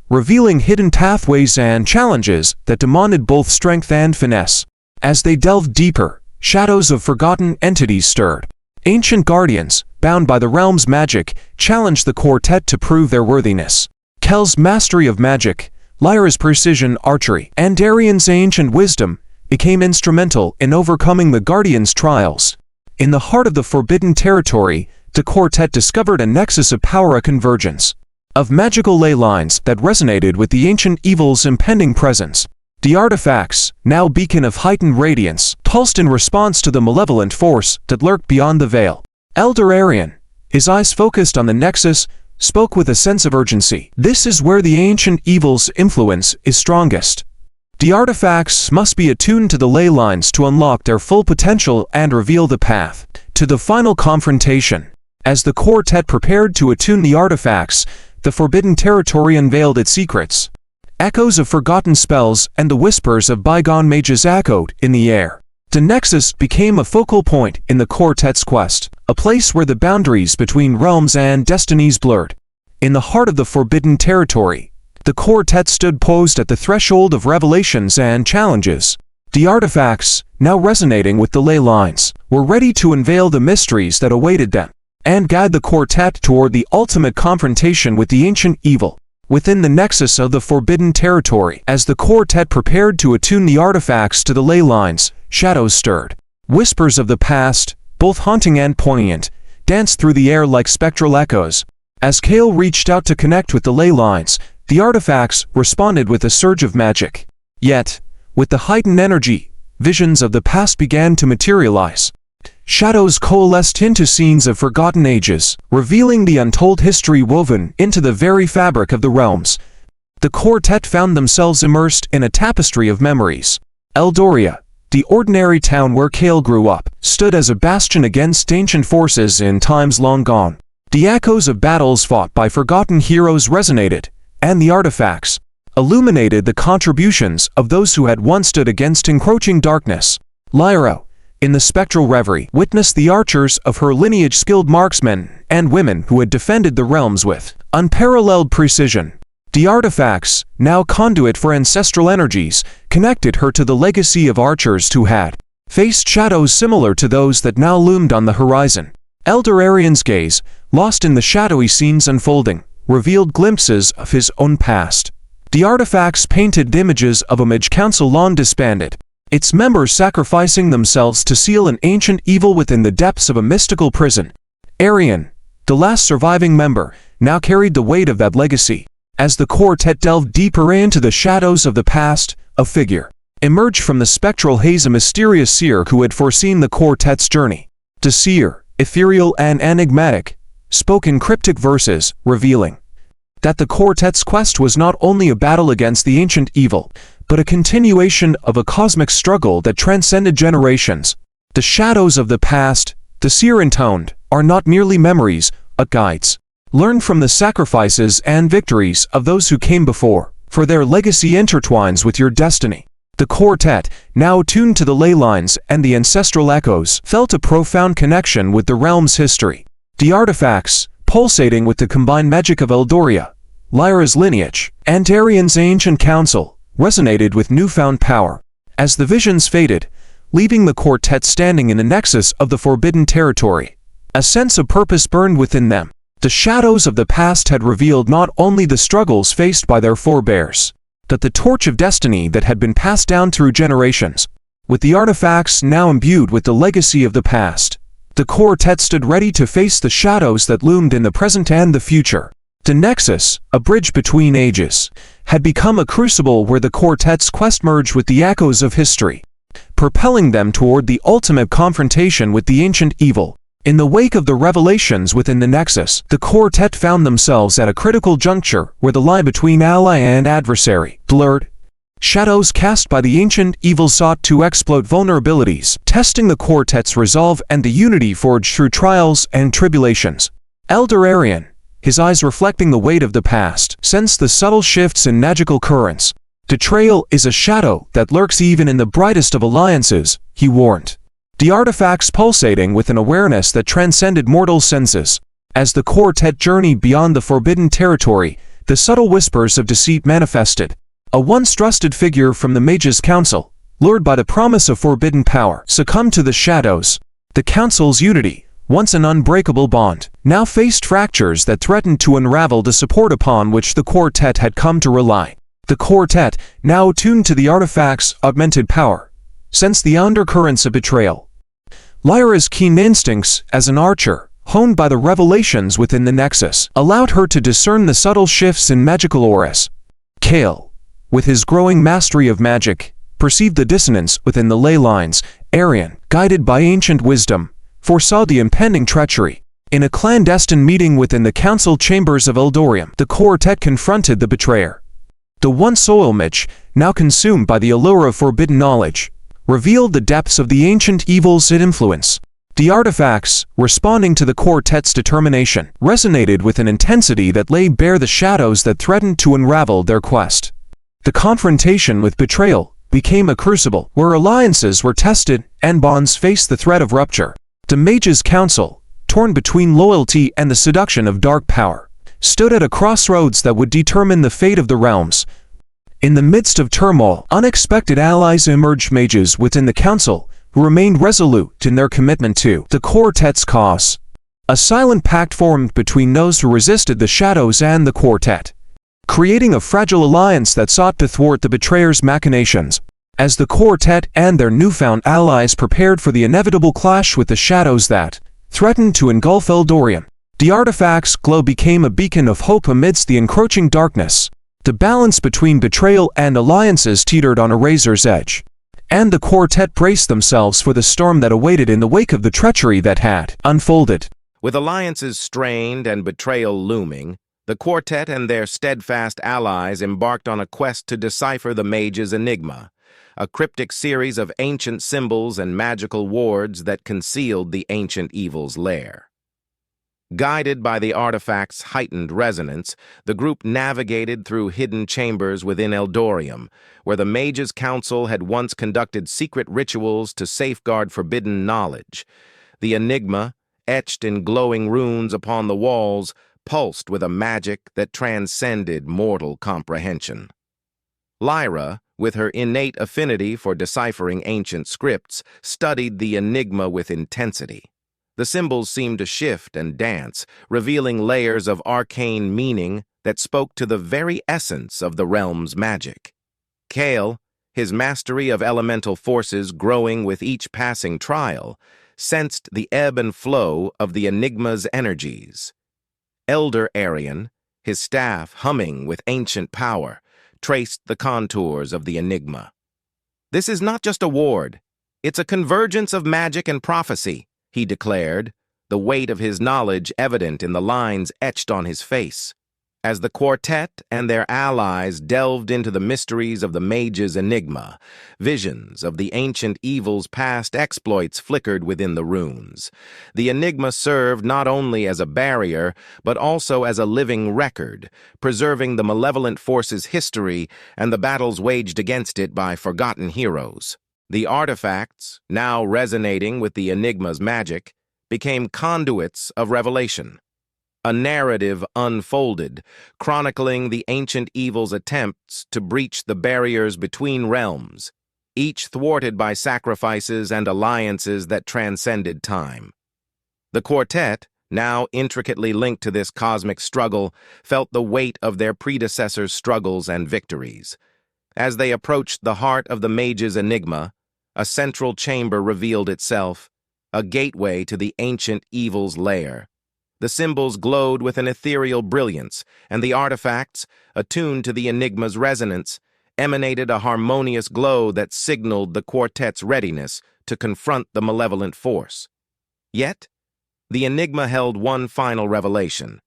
revealing hidden pathways and challenges that demanded both strength and finesse. As they delved deeper, shadows of forgotten entities stirred. Ancient guardians, bound by the realm's magic, challenged the quartet to prove their worthiness. Kael's mastery of magic, Lyra's precision archery, and Arion's ancient wisdom became instrumental in overcoming the Guardian's trials. In the heart of the forbidden territory, the quartet discovered a nexus of power, a convergence of magical ley lines that resonated with the ancient evil's impending presence. The artifacts, now beacon of heightened radiance, pulsed in response to the malevolent force that lurked beyond the veil. Elder Arion, his eyes focused on the nexus, spoke with a sense of urgency. This is where the ancient evil's influence is strongest. The artifacts must be attuned to the ley lines to unlock their full potential and reveal the path to the final confrontation. As the quartet prepared to attune the artifacts, the forbidden territory unveiled its secrets. Echoes of forgotten spells and the whispers of bygone mages echoed in the air. The Nexus became a focal point in the quartet's quest, a place where the boundaries between realms and destinies blurred. In the heart of the forbidden territory, the quartet stood posed at the threshold of revelations and challenges. The artifacts, now resonating with the ley lines, were ready to unveil the mysteries that awaited them, and guide the quartet toward the ultimate confrontation with the ancient evil. Within the nexus of the forbidden territory, as the quartet prepared to attune the artifacts to the ley lines, shadows stirred. Whispers of the past, both haunting and poignant, danced through the air like spectral echoes. As Kael reached out to connect with the ley lines, the artifacts responded with a surge of magic. Yet, with the heightened energy, visions of the past began to materialize. Shadows coalesced into scenes of forgotten ages, revealing the untold history woven into the very fabric of the realms. The quartet found themselves immersed in a tapestry of memories. Eldoria, the ordinary town where Kael grew up, stood as a bastion against ancient forces in times long gone. The echoes of battles fought by forgotten heroes resonated, and the artifacts illuminated the contributions of those who had once stood against encroaching darkness. Lyra, in the spectral reverie, witnessed the archers of her lineage, skilled marksmen and women who had defended the realms with unparalleled precision. The artifacts, now conduit for ancestral energies, connected her to the legacy of archers who had faced shadows similar to those that now loomed on the horizon. Elder Arion's gaze, lost in the shadowy scenes unfolding, revealed glimpses of his own past. The artifacts painted images of a mage council long disbanded, its members sacrificing themselves to seal an ancient evil within the depths of a mystical prison. Arion, the last surviving member, now carried the weight of that legacy. As the quartet delved deeper into the shadows of the past, a figure emerged from the spectral haze, a mysterious seer who had foreseen the quartet's journey. The seer, ethereal and enigmatic, spoke in cryptic verses, revealing that the quartet's quest was not only a battle against the ancient evil, but a continuation of a cosmic struggle that transcended generations. The shadows of the past, the seer intoned, are not merely memories, but guides. Learn from the sacrifices and victories of those who came before, for their legacy intertwines with your destiny. The quartet, now attuned to the ley lines and the ancestral echoes, felt a profound connection with the realm's history. The artifacts, pulsating with the combined magic of Eldoria, Lyra's lineage, and Arion's ancient council, resonated with newfound power. As the visions faded, leaving the quartet standing in the nexus of the forbidden territory, a sense of purpose burned within them. The shadows of the past had revealed not only the struggles faced by their forebears, but the torch of destiny that had been passed down through generations. With the artifacts now imbued with the legacy of the past, the quartet stood ready to face the shadows that loomed in the present and the future. The Nexus, a bridge between ages, had become a crucible where the quartet's quest merged with the echoes of history, propelling them toward the ultimate confrontation with the ancient evil. In the wake of the revelations within the Nexus, the quartet found themselves at a critical juncture where the line between ally and adversary blurred. Shadows cast by the ancient evil sought to exploit vulnerabilities, testing the quartet's resolve and the unity forged through trials and tribulations. Elder Arion, his eyes reflecting the weight of the past, sensed the subtle shifts in magical currents. Betrayal is a shadow that lurks even in the brightest of alliances, he warned. The artifacts pulsating with an awareness that transcended mortal senses. As the quartet journeyed beyond the forbidden territory, the subtle whispers of deceit manifested. A once trusted figure from the Mages' Council, lured by the promise of forbidden power, succumbed to the shadows. The Council's unity, once an unbreakable bond, now faced fractures that threatened to unravel the support upon which the quartet had come to rely. The quartet, now attuned to the artifact's augmented power, sensed the undercurrents of betrayal. Lyra's keen instincts as an archer, honed by the revelations within the Nexus, allowed her to discern the subtle shifts in magical auras. Kael, with his growing mastery of magic, perceived the dissonance within the ley lines. Arion, guided by ancient wisdom, foresaw the impending treachery. In a clandestine meeting within the council chambers of Eldoria, the quartet confronted the betrayer. The one soul Mitch, now consumed by the allure of forbidden knowledge, revealed the depths of the ancient evil's influence. The artifacts, responding to the quartet's determination, resonated with an intensity that laid bare the shadows that threatened to unravel their quest. The confrontation with betrayal became a crucible where alliances were tested and bonds faced the threat of rupture. The Mages' Council, torn between loyalty and the seduction of dark power, stood at a crossroads that would determine the fate of the realms. In the midst of turmoil, unexpected allies emerged. Mages within the council who remained resolute in their commitment to the quartet's cause. A silent pact formed between those who resisted the shadows and the quartet, creating a fragile alliance that sought to thwart the betrayer's machinations. As the quartet and their newfound allies prepared for the inevitable clash with the shadows that threatened to engulf Eldoria, the artifact's glow became a beacon of hope amidst the encroaching darkness. The balance between betrayal and alliances teetered on a razor's edge, and the quartet braced themselves for the storm that awaited in the wake of the treachery that had unfolded. With alliances strained and betrayal looming, the quartet and their steadfast allies embarked on a quest to decipher the Mage's enigma, a cryptic series of ancient symbols and magical wards that concealed the ancient evil's lair. Guided by the artifact's heightened resonance, the group navigated through hidden chambers within Eldorium, where the Mages' Council had once conducted secret rituals to safeguard forbidden knowledge. The enigma, etched in glowing runes upon the walls, pulsed with a magic that transcended mortal comprehension. Lyra, with her innate affinity for deciphering ancient scripts, studied the enigma with intensity. The symbols seemed to shift and dance, revealing layers of arcane meaning that spoke to the very essence of the realm's magic. Kael, his mastery of elemental forces growing with each passing trial, sensed the ebb and flow of the enigma's energies. Elder Arion, his staff humming with ancient power, traced the contours of the enigma. "This is not just a ward. It's a convergence of magic and prophecy," he declared, the weight of his knowledge evident in the lines etched on his face. As the quartet and their allies delved into the mysteries of the Mage's enigma, visions of the ancient evil's past exploits flickered within the runes. The enigma served not only as a barrier, but also as a living record, preserving the malevolent force's history and the battles waged against it by forgotten heroes. The artifacts, now resonating with the enigma's magic, became conduits of revelation. A narrative unfolded, chronicling the ancient evil's attempts to breach the barriers between realms, each thwarted by sacrifices and alliances that transcended time. The quartet, now intricately linked to this cosmic struggle, felt the weight of their predecessors' struggles and victories. As they approached the heart of the Mage's enigma, a central chamber revealed itself, a gateway to the ancient evil's lair. The symbols glowed with an ethereal brilliance, and the artifacts, attuned to the enigma's resonance, emanated a harmonious glow that signaled the quartet's readiness to confront the malevolent force. Yet, the enigma held one final revelation,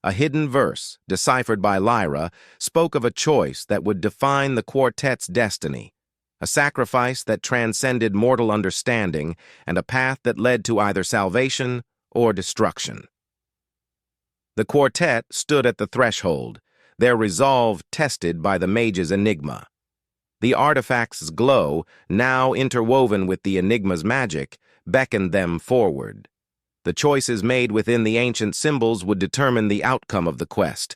A hidden verse, deciphered by Lyra, spoke of a choice that would define the quartet's destiny, a sacrifice that transcended mortal understanding and a path that led to either salvation or destruction. The quartet stood at the threshold, their resolve tested by the mage's enigma. The artifact's glow, now interwoven with the enigma's magic, beckoned them forward. The choices made within the ancient symbols would determine the outcome of the quest,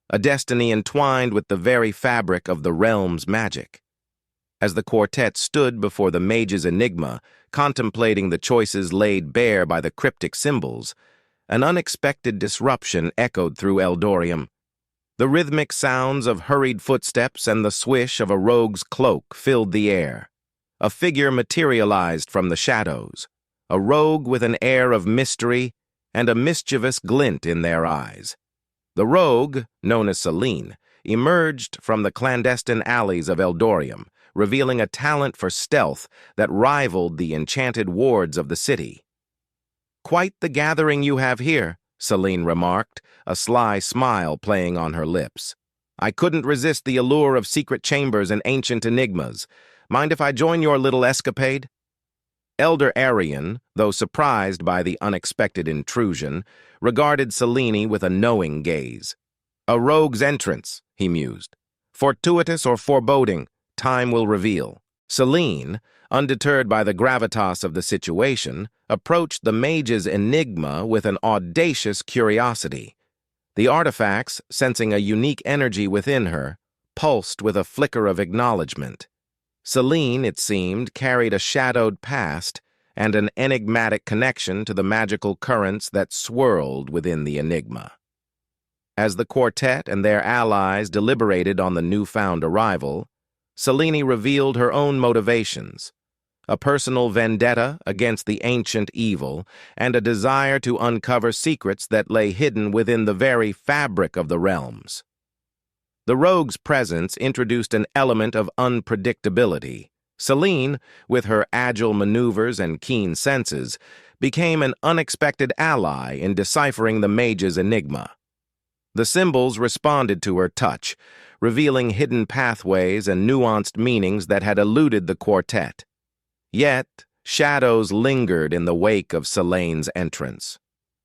a destiny entwined with the very fabric of the realm's magic. As the quartet stood before the mage's enigma, contemplating the choices laid bare by the cryptic symbols, an unexpected disruption echoed through Eldoria. The rhythmic sounds of hurried footsteps and the swish of a rogue's cloak filled the air. A figure materialized from the shadows, a rogue with an air of mystery and a mischievous glint in their eyes. The rogue, known as Selene, emerged from the clandestine alleys of Eldoria, revealing a talent for stealth that rivaled the enchanted wards of the city. "Quite the gathering you have here," Selene remarked, a sly smile playing on her lips. "I couldn't resist the allure of secret chambers and ancient enigmas. Mind if I join your little escapade?" Elder Arion, though surprised by the unexpected intrusion, regarded Selene with a knowing gaze. "A rogue's entrance," he mused. "Fortuitous or foreboding, time will reveal." Selene, undeterred by the gravitas of the situation, approached the mage's enigma with an audacious curiosity. The artifacts, sensing a unique energy within her, pulsed with a flicker of acknowledgement. Selene, it seemed, carried a shadowed past and an enigmatic connection to the magical currents that swirled within the enigma. As the quartet and their allies deliberated on the newfound arrival, Selene revealed her own motivations, a personal vendetta against the ancient evil and a desire to uncover secrets that lay hidden within the very fabric of the realms. The rogue's presence introduced an element of unpredictability. Selene, with her agile maneuvers and keen senses, became an unexpected ally in deciphering the mage's enigma. The symbols responded to her touch, revealing hidden pathways and nuanced meanings that had eluded the quartet. Yet, shadows lingered in the wake of Selene's entrance.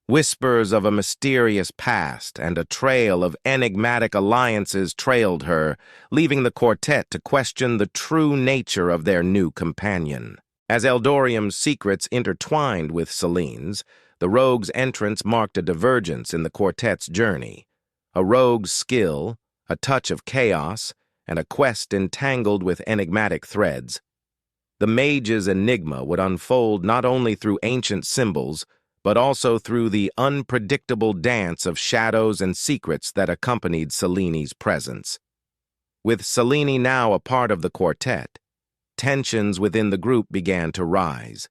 Whispers of a mysterious past and a trail of enigmatic alliances trailed her, leaving the quartet to question the true nature of their new companion. As Eldorium's secrets intertwined with Selene's, the rogue's entrance marked a divergence in the quartet's journey. A rogue's skill, a touch of chaos, and a quest entangled with enigmatic threads. The mage's enigma would unfold not only through ancient symbols, but also through the unpredictable dance of shadows and secrets that accompanied Selene's presence. With Selene now a part of the quartet, tensions within the group began to rise.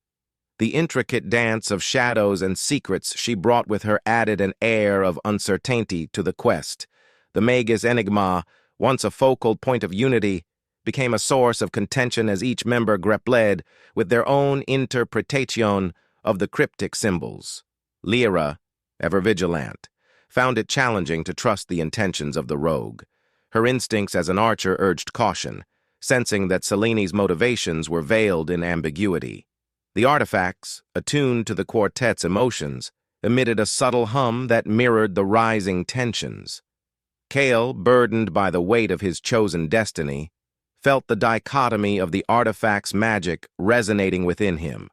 The intricate dance of shadows and secrets she brought with her added an air of uncertainty to the quest. The mage's enigma, once a focal point of unity, became a source of contention as each member grappled with their own interpretation of the cryptic symbols. Lyra, ever vigilant, found it challenging to trust the intentions of the rogue. Her instincts as an archer urged caution, sensing that Selene's motivations were veiled in ambiguity. The artifacts, attuned to the quartet's emotions, emitted a subtle hum that mirrored the rising tensions. Kael, burdened by the weight of his chosen destiny, felt the dichotomy of the artifact's magic resonating within him.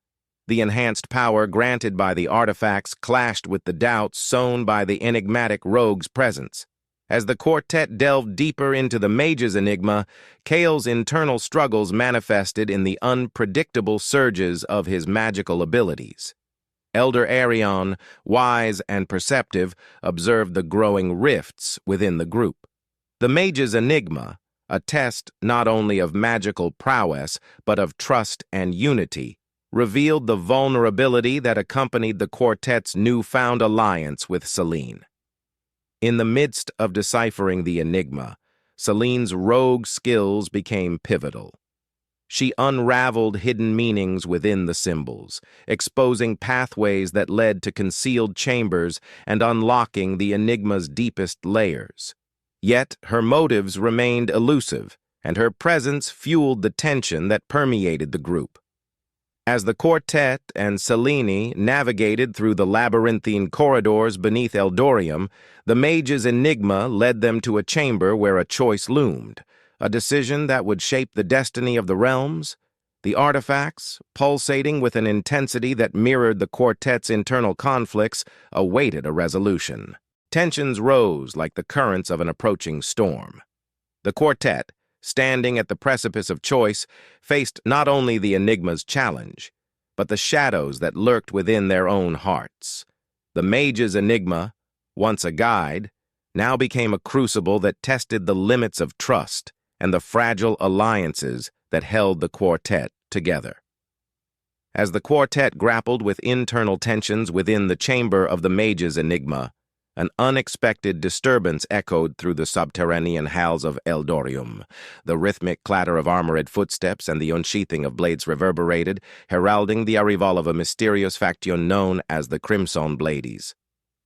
The enhanced power granted by the artifacts clashed with the doubts sown by the enigmatic rogue's presence. As the quartet delved deeper into the mage's enigma, Kael's internal struggles manifested in the unpredictable surges of his magical abilities. Elder Arion, wise and perceptive, observed the growing rifts within the group. The mage's enigma, a test not only of magical prowess but of trust and unity, revealed the vulnerability that accompanied the quartet's newfound alliance with Selene. In the midst of deciphering the enigma, Selene's rogue skills became pivotal. She unraveled hidden meanings within the symbols, exposing pathways that led to concealed chambers and unlocking the enigma's deepest layers. Yet her motives remained elusive, and her presence fueled the tension that permeated the group. As the quartet and Symphony navigated through the labyrinthine corridors beneath Eldoria, the mage's enigma led them to a chamber where a choice loomed, a decision that would shape the destiny of the realms. The artifacts, pulsating with an intensity that mirrored the quartet's internal conflicts, awaited a resolution. Tensions rose like the currents of an approaching storm. The quartet, standing at the precipice of choice, faced not only the enigma's challenge, but the shadows that lurked within their own hearts. The mage's enigma, once a guide, now became a crucible that tested the limits of trust and the fragile alliances that held the quartet together. As the quartet grappled with internal tensions within the chamber of the mage's enigma, an unexpected disturbance echoed through the subterranean halls of Eldoria. The rhythmic clatter of armored footsteps and the unsheathing of blades reverberated, heralding the arrival of a mysterious faction known as the Crimson Blades.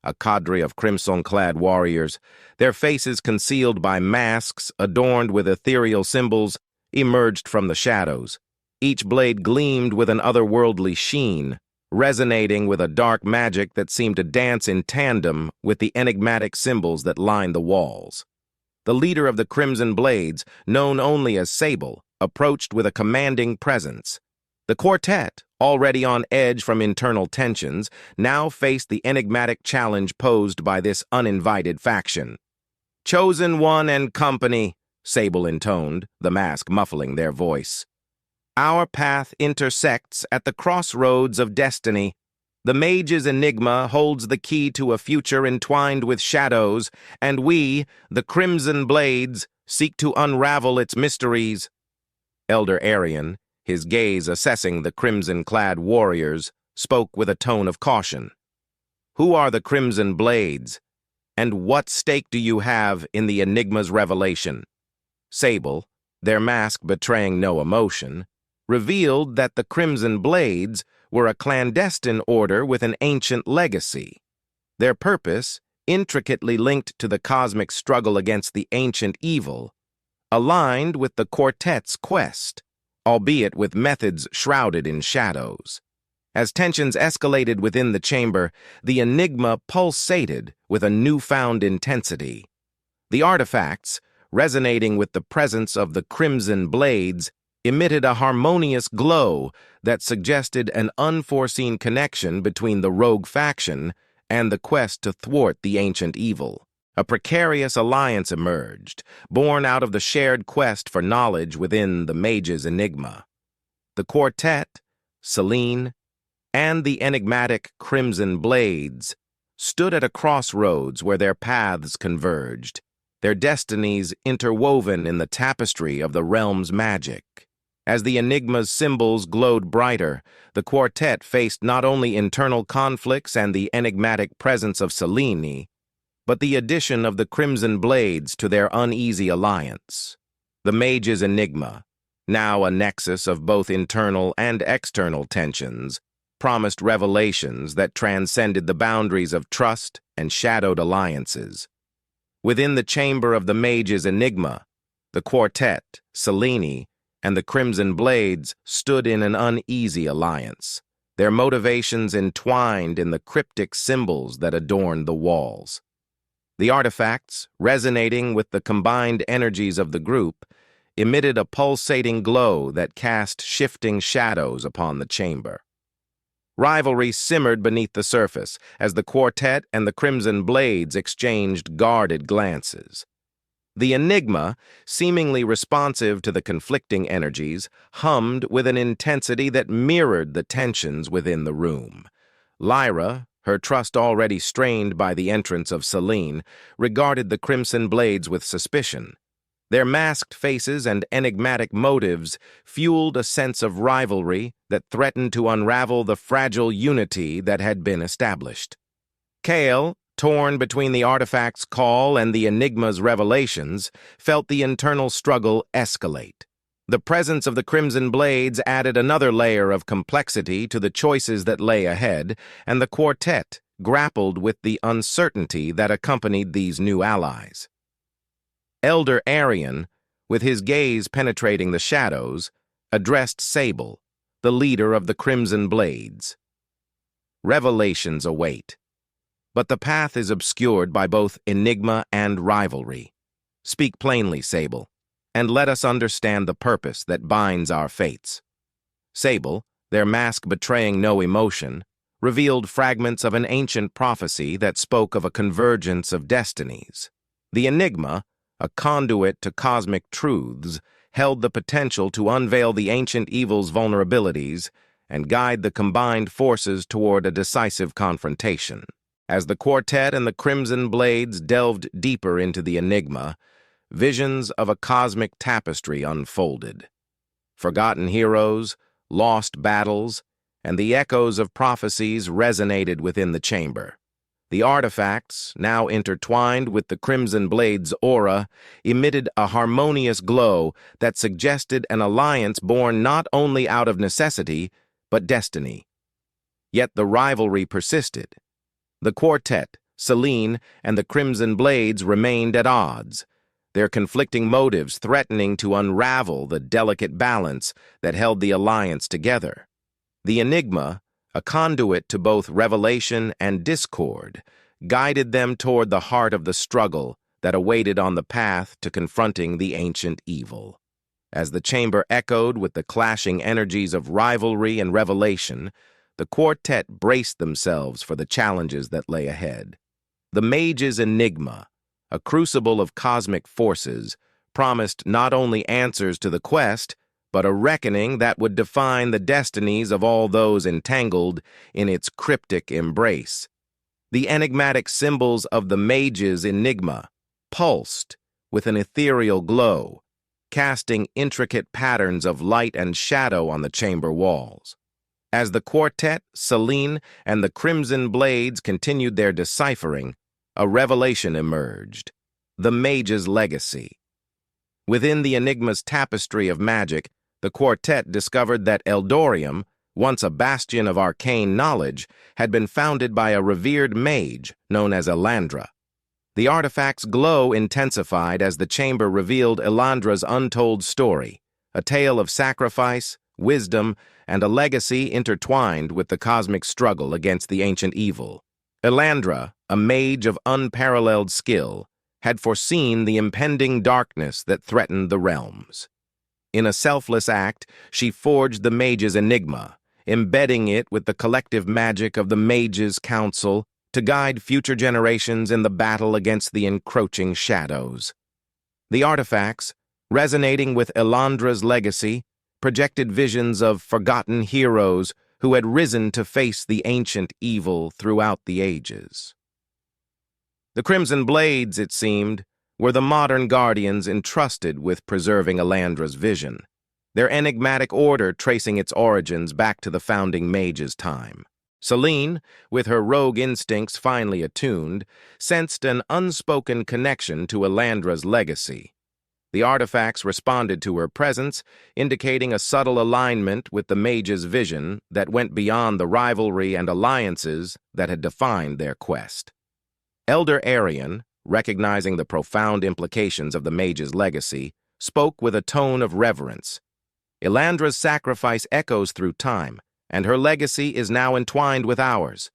A cadre of crimson-clad warriors, their faces concealed by masks adorned with ethereal symbols, emerged from the shadows. Each blade gleamed with an otherworldly sheen, resonating with a dark magic that seemed to dance in tandem with the enigmatic symbols that lined the walls. The leader of the Crimson Blades, known only as Sable, approached with a commanding presence. The quartet, already on edge from internal tensions, now faced the enigmatic challenge posed by this uninvited faction. "Chosen One and company," Sable intoned, the mask muffling their voice. "Our path intersects at the crossroads of destiny. The mage's enigma holds the key to a future entwined with shadows, and we, the Crimson Blades, seek to unravel its mysteries." Elder Arion, his gaze assessing the crimson-clad warriors, spoke with a tone of caution. "Who are the Crimson Blades, and what stake do you have in the enigma's revelation?" Sable, their mask betraying no emotion, revealed that the Crimson Blades were a clandestine order with an ancient legacy. Their purpose, intricately linked to the cosmic struggle against the ancient evil, aligned with the quartet's quest, albeit with methods shrouded in shadows. As tensions escalated within the chamber, the enigma pulsated with a newfound intensity. The artifacts, resonating with the presence of the Crimson Blades, emitted a harmonious glow that suggested an unforeseen connection between the rogue faction and the quest to thwart the ancient evil. A precarious alliance emerged, born out of the shared quest for knowledge within the mage's enigma. The quartet, Selene, and the enigmatic Crimson Blades stood at a crossroads where their paths converged, their destinies interwoven in the tapestry of the realm's magic. As the enigma's symbols glowed brighter, the quartet faced not only internal conflicts and the enigmatic presence of Selene, but the addition of the Crimson Blades to their uneasy alliance. The mage's enigma, now a nexus of both internal and external tensions, promised revelations that transcended the boundaries of trust and shadowed alliances. Within the chamber of the mage's enigma, the quartet, Selene, and the Crimson Blades stood in an uneasy alliance, their motivations entwined in the cryptic symbols that adorned the walls. The artifacts, resonating with the combined energies of the group, emitted a pulsating glow that cast shifting shadows upon the chamber. Rivalry simmered beneath the surface as the quartet and the Crimson Blades exchanged guarded glances. The enigma, seemingly responsive to the conflicting energies, hummed with an intensity that mirrored the tensions within the room. Lyra, her trust already strained by the entrance of Selene, regarded the Crimson Blades with suspicion. Their masked faces and enigmatic motives fueled a sense of rivalry that threatened to unravel the fragile unity that had been established. Kael, torn between the artifact's call and the enigma's revelations, felt the internal struggle escalate. The presence of the Crimson Blades added another layer of complexity to the choices that lay ahead, and the quartet grappled with the uncertainty that accompanied these new allies. Elder Arion, with his gaze penetrating the shadows, addressed Sable, the leader of the Crimson Blades. Revelations await, but the path is obscured by both enigma and rivalry. Speak plainly, Sable, and let us understand the purpose that binds our fates. Sable, their mask betraying no emotion, revealed fragments of an ancient prophecy that spoke of a convergence of destinies. The enigma, a conduit to cosmic truths, held the potential to unveil the ancient evil's vulnerabilities and guide the combined forces toward a decisive confrontation. As the quartet and the Crimson Blades delved deeper into the enigma, visions of a cosmic tapestry unfolded. Forgotten heroes, lost battles, and the echoes of prophecies resonated within the chamber. The artifacts, now intertwined with the Crimson Blade's aura, emitted a harmonious glow that suggested an alliance born not only out of necessity, but destiny. Yet the rivalry persisted. The quartet, Selene, and the Crimson Blades remained at odds, their conflicting motives threatening to unravel the delicate balance that held the alliance together. The enigma, a conduit to both revelation and discord, guided them toward the heart of the struggle that awaited on the path to confronting the ancient evil. As the chamber echoed with the clashing energies of rivalry and revelation, the quartet braced themselves for the challenges that lay ahead. The mage's enigma, a crucible of cosmic forces, promised not only answers to the quest, but a reckoning that would define the destinies of all those entangled in its cryptic embrace. The enigmatic symbols of the mage's enigma pulsed with an ethereal glow, casting intricate patterns of light and shadow on the chamber walls. As the quartet, Selene, and the Crimson Blades continued their deciphering, a revelation emerged: the mage's legacy. Within the enigma's tapestry of magic, the quartet discovered that Eldoria, once a bastion of arcane knowledge, had been founded by a revered mage known as Elandra. The artifact's glow intensified as the chamber revealed Elandra's untold story, a tale of sacrifice, wisdom, and a legacy intertwined with the cosmic struggle against the ancient evil. Elandra, a mage of unparalleled skill, had foreseen the impending darkness that threatened the realms. In a selfless act, she forged the mage's enigma, embedding it with the collective magic of the Mages' Council to guide future generations in the battle against the encroaching shadows. The artifacts, resonating with Elandra's legacy, projected visions of forgotten heroes who had risen to face the ancient evil throughout the ages. The Crimson Blades, it seemed, were the modern guardians entrusted with preserving Elandra's vision, their enigmatic order tracing its origins back to the founding mage's time. Selene, with her rogue instincts finely attuned, sensed an unspoken connection to Elandra's legacy. The artifacts responded to her presence, indicating a subtle alignment with the mage's vision that went beyond the rivalry and alliances that had defined their quest. Elder Arion, recognizing the profound implications of the mage's legacy, spoke with a tone of reverence. Elandra's sacrifice echoes through time, and her legacy is now entwined with ours.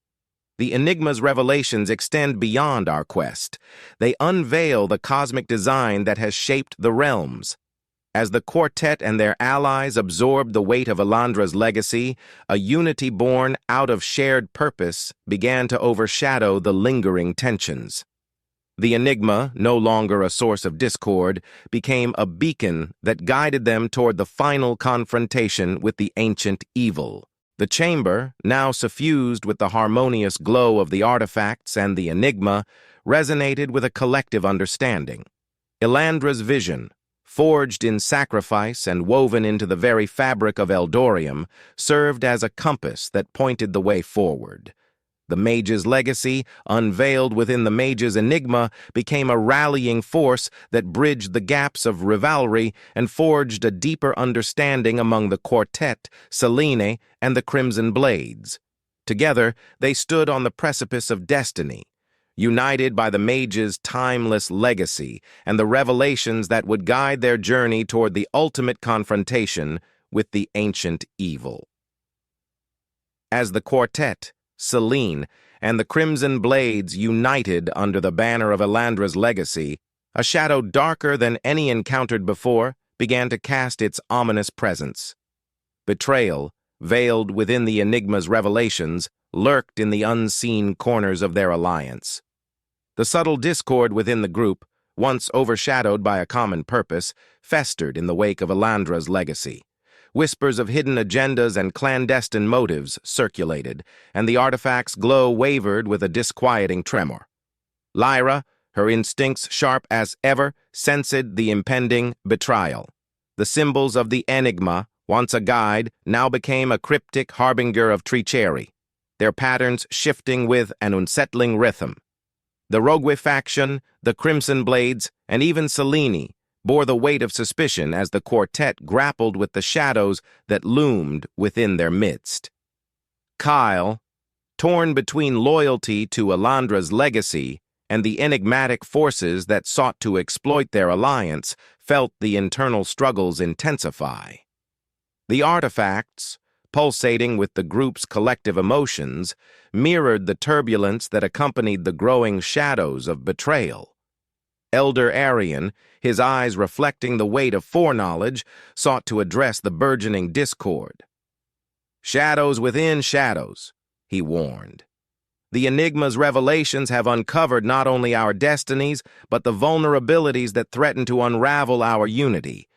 The enigma's revelations extend beyond our quest. They unveil the cosmic design that has shaped the realms. As the quartet and their allies absorbed the weight of Elandra's legacy, a unity born out of shared purpose began to overshadow the lingering tensions. The enigma, no longer a source of discord, became a beacon that guided them toward the final confrontation with the ancient evil. The chamber, now suffused with the harmonious glow of the artifacts and the enigma, resonated with a collective understanding. Elandra's vision, forged in sacrifice and woven into the very fabric of Eldoria, served as a compass that pointed the way forward. The mage's legacy, unveiled within the mage's enigma, became a rallying force that bridged the gaps of rivalry and forged a deeper understanding among the quartet, Selene, and the Crimson Blades. Together, they stood on the precipice of destiny, united by the mage's timeless legacy and the revelations that would guide their journey toward the ultimate confrontation with the ancient evil. As the quartet, Selene, and the Crimson Blades united under the banner of Elandra's legacy, a shadow darker than any encountered before began to cast its ominous presence. Betrayal, veiled within the enigma's revelations, lurked in the unseen corners of their alliance. The subtle discord within the group, once overshadowed by a common purpose, festered in the wake of Elandra's legacy. Whispers of hidden agendas and clandestine motives circulated, and the artifact's glow wavered with a disquieting tremor. Lyra, her instincts sharp as ever, sensed the impending betrayal. The symbols of the enigma, once a guide, now became a cryptic harbinger of treachery, their patterns shifting with an unsettling rhythm. The Rogue faction, the Crimson Blades, and even Selene bore the weight of suspicion as the quartet grappled with the shadows that loomed within their midst. Kael, torn between loyalty to Elandra's legacy and the enigmatic forces that sought to exploit their alliance, felt the internal struggles intensify. The artifacts, pulsating with the group's collective emotions, mirrored the turbulence that accompanied the growing shadows of betrayal. Elder Arion, his eyes reflecting the weight of foreknowledge, sought to address the burgeoning discord. "Shadows within shadows," he warned. "The Enigma's revelations have uncovered not only our destinies, but the vulnerabilities that threaten to unravel our unity.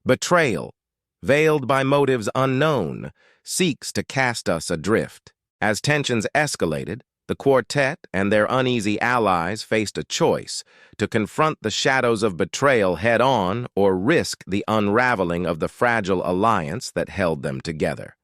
Betrayal, veiled by motives unknown, seeks to cast us adrift." As tensions escalated, the quartet and their uneasy allies faced a choice: to confront the shadows of betrayal head-on or risk the unraveling of the fragile alliance that held them together.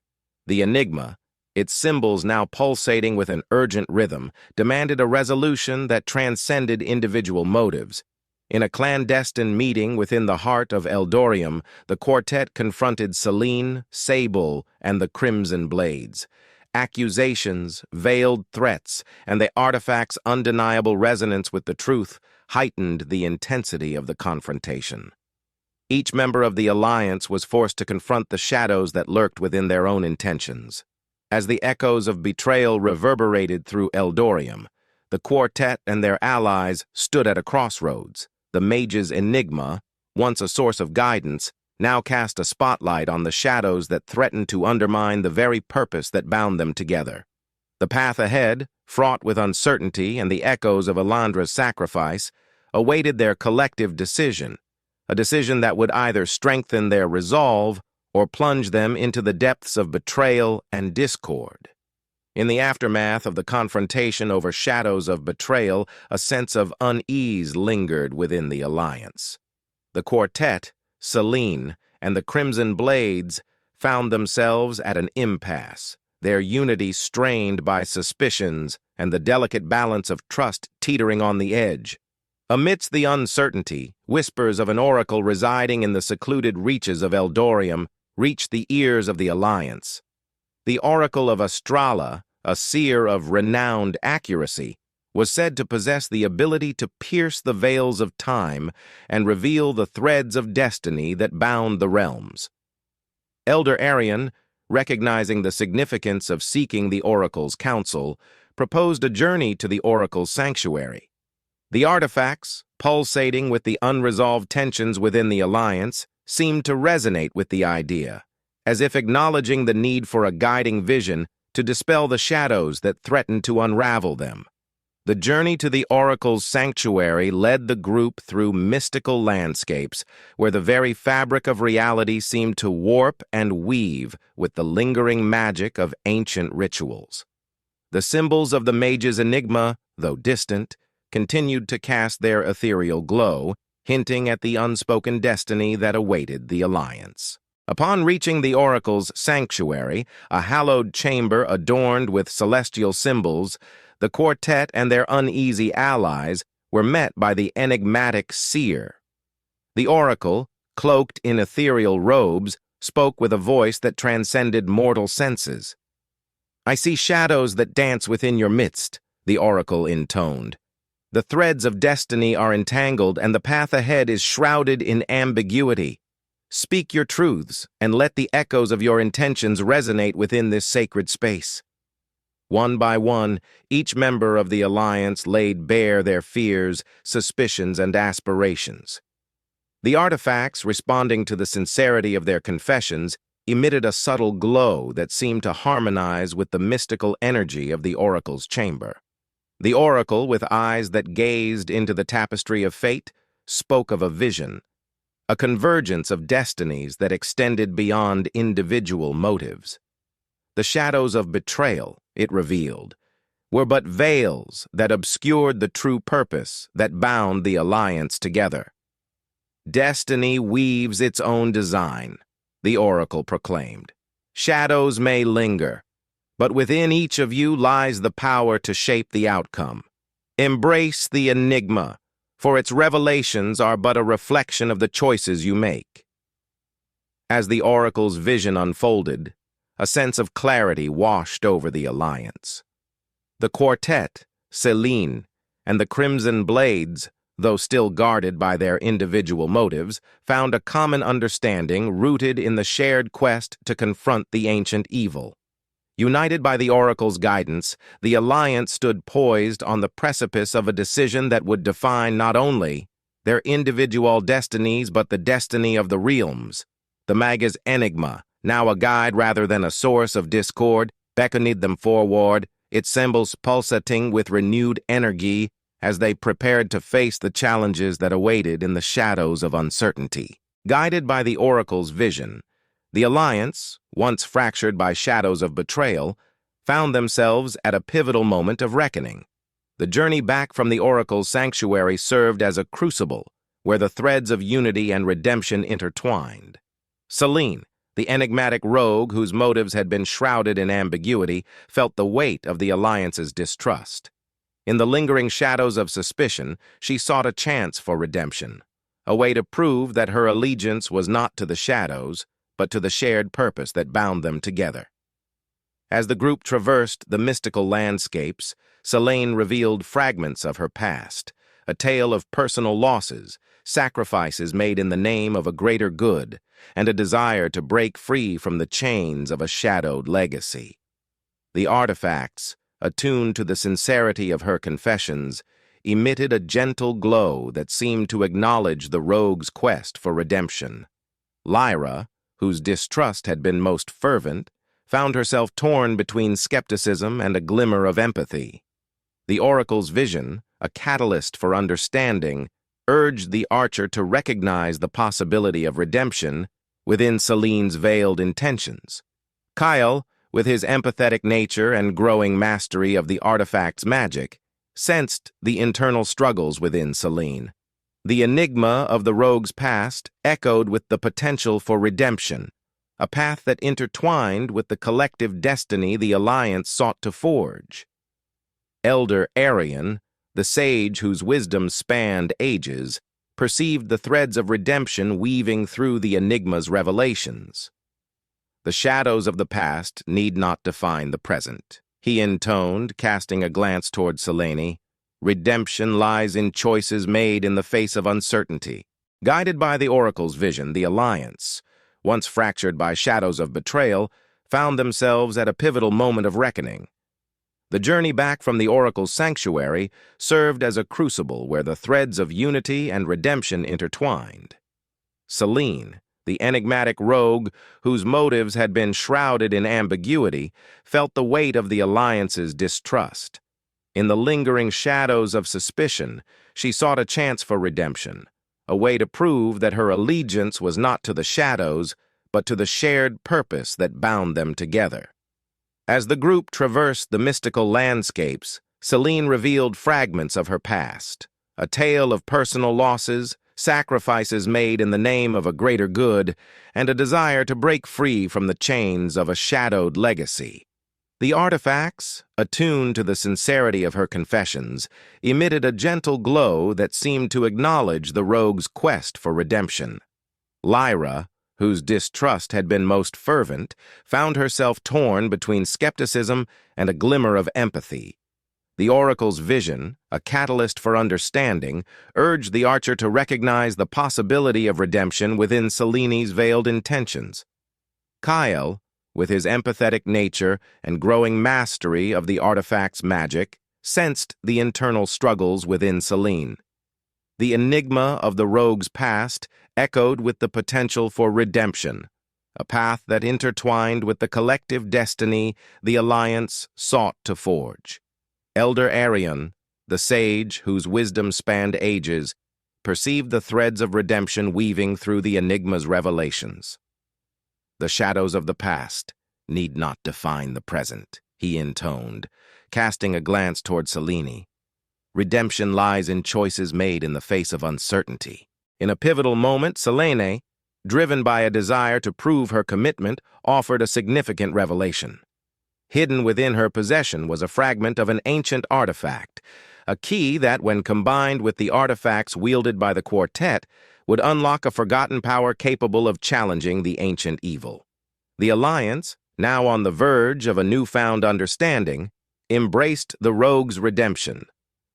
The enigma, its symbols now pulsating with an urgent rhythm, demanded a resolution that transcended individual motives. In a clandestine meeting within the heart of Eldoria, the quartet confronted Selene, Sable, and the Crimson Blades. Accusations, veiled threats, and the artifact's undeniable resonance with the truth heightened the intensity of the confrontation. Each member of the alliance was forced to confront the shadows that lurked within their own intentions. As the echoes of betrayal reverberated through Eldoria, the quartet and their allies stood at a crossroads. The mage's enigma, once a source of guidance, now cast a spotlight on the shadows that threatened to undermine the very purpose that bound them together. The path ahead, fraught with uncertainty and the echoes of Elandra's sacrifice, awaited their collective decision, a decision that would either strengthen their resolve or plunge them into the depths of betrayal and discord. In the aftermath of the confrontation over shadows of betrayal, a sense of unease lingered within the alliance. The quartet, Selene, and the Crimson Blades found themselves at an impasse, their unity strained by suspicions and the delicate balance of trust teetering on the edge. Amidst the uncertainty, whispers of an oracle residing in the secluded reaches of Eldoria reached the ears of the alliance. The oracle of Astrala, a seer of renowned accuracy, was said to possess the ability to pierce the veils of time and reveal the threads of destiny that bound the realms. Elder Arion, recognizing the significance of seeking the oracle's counsel, proposed a journey to the oracle's sanctuary. The artifacts, pulsating with the unresolved tensions within the alliance, seemed to resonate with the idea, as if acknowledging the need for a guiding vision to dispel the shadows that threatened to unravel them. The journey to the oracle's sanctuary led the group through mystical landscapes where the very fabric of reality seemed to warp and weave with the lingering magic of ancient rituals. The symbols of the mage's enigma, though distant, continued to cast their ethereal glow, hinting at the unspoken destiny that awaited the alliance. Upon reaching the oracle's sanctuary, a hallowed chamber adorned with celestial symbols, the quartet and their uneasy allies were met by the enigmatic seer. The oracle, cloaked in ethereal robes, spoke with a voice that transcended mortal senses. "I see shadows that dance within your midst," the oracle intoned. "The threads of destiny are entangled, and the path ahead is shrouded in ambiguity. Speak your truths, and let the echoes of your intentions resonate within this sacred space." One by one, each member of the alliance laid bare their fears, suspicions, and aspirations. The artifacts, responding to the sincerity of their confessions, emitted a subtle glow that seemed to harmonize with the mystical energy of the oracle's chamber. The oracle, with eyes that gazed into the tapestry of fate, spoke of a vision, a convergence of destinies that extended beyond individual motives. The shadows of betrayal, it revealed, were but veils that obscured the true purpose that bound the alliance together. "Destiny weaves its own design," the oracle proclaimed. "Shadows may linger, but within each of you lies the power to shape the outcome. Embrace the enigma, for its revelations are but a reflection of the choices you make." As the oracle's vision unfolded, a sense of clarity washed over the alliance. The quartet, Selene, and the Crimson Blades, though still guarded by their individual motives, found a common understanding rooted in the shared quest to confront the ancient evil. United by the oracle's guidance, the alliance stood poised on the precipice of a decision that would define not only their individual destinies but the destiny of the realms. The Manga's enigma, now a guide rather than a source of discord, beckoned them forward, its symbols pulsating with renewed energy as they prepared to face the challenges that awaited in the shadows of uncertainty. Guided by the oracle's vision, the alliance, once fractured by shadows of betrayal, found themselves at a pivotal moment of reckoning. The journey back from the oracle's sanctuary served as a crucible where the threads of unity and redemption intertwined. Selene, the enigmatic rogue whose motives had been shrouded in ambiguity, felt the weight of the alliance's distrust. In the lingering shadows of suspicion, she sought a chance for redemption, a way to prove that her allegiance was not to the shadows, but to the shared purpose that bound them together. As the group traversed the mystical landscapes, Selene revealed fragments of her past, a tale of personal losses, sacrifices made in the name of a greater good, and a desire to break free from the chains of a shadowed legacy. The artifacts, attuned to the sincerity of her confessions, emitted a gentle glow that seemed to acknowledge the rogue's quest for redemption. Lyra, whose distrust had been most fervent, found herself torn between skepticism and a glimmer of empathy. The oracle's vision, a catalyst for understanding, urged the archer to recognize the possibility of redemption within Selene's veiled intentions. Kael, with his empathetic nature and growing mastery of the artifact's magic, sensed the internal struggles within Selene. The enigma of the rogue's past echoed with the potential for redemption, a path that intertwined with the collective destiny the alliance sought to forge. Elder Arion, the sage whose wisdom spanned ages, perceived the threads of redemption weaving through the enigma's revelations. "The shadows of the past need not define the present," he intoned, casting a glance toward Selene. "Redemption lies in choices made in the face of uncertainty." Guided by the oracle's vision, the alliance, once fractured by shadows of betrayal, found themselves at a pivotal moment of reckoning. The journey back from the oracle's sanctuary served as a crucible where the threads of unity and redemption intertwined. Selene, the enigmatic rogue whose motives had been shrouded in ambiguity, felt the weight of the alliance's distrust. In the lingering shadows of suspicion, she sought a chance for redemption, a way to prove that her allegiance was not to the shadows, but to the shared purpose that bound them together. As the group traversed the mystical landscapes, Selene revealed fragments of her past, a tale of personal losses, sacrifices made in the name of a greater good, and a desire to break free from the chains of a shadowed legacy. The artifacts, attuned to the sincerity of her confessions, emitted a gentle glow that seemed to acknowledge the rogue's quest for redemption. Lyra, whose distrust had been most fervent, found herself torn between skepticism and a glimmer of empathy. The oracle's vision, a catalyst for understanding, urged the archer to recognize the possibility of redemption within Seleni's veiled intentions. Kael, with his empathetic nature and growing mastery of the artifact's magic, sensed the internal struggles within Selene. The enigma of the rogue's past echoed with the potential for redemption, a path that intertwined with the collective destiny the Alliance sought to forge. Elder Arion, the sage whose wisdom spanned ages, perceived the threads of redemption weaving through the enigma's revelations. The shadows of the past need not define the present, he intoned, casting a glance toward Selene. Redemption lies in choices made in the face of uncertainty. In a pivotal moment, Selene, driven by a desire to prove her commitment, offered a significant revelation. Hidden within her possession was a fragment of an ancient artifact, a key that, when combined with the artifacts wielded by the quartet, would unlock a forgotten power capable of challenging the ancient evil. The Alliance, now on the verge of a newfound understanding, embraced the rogue's redemption.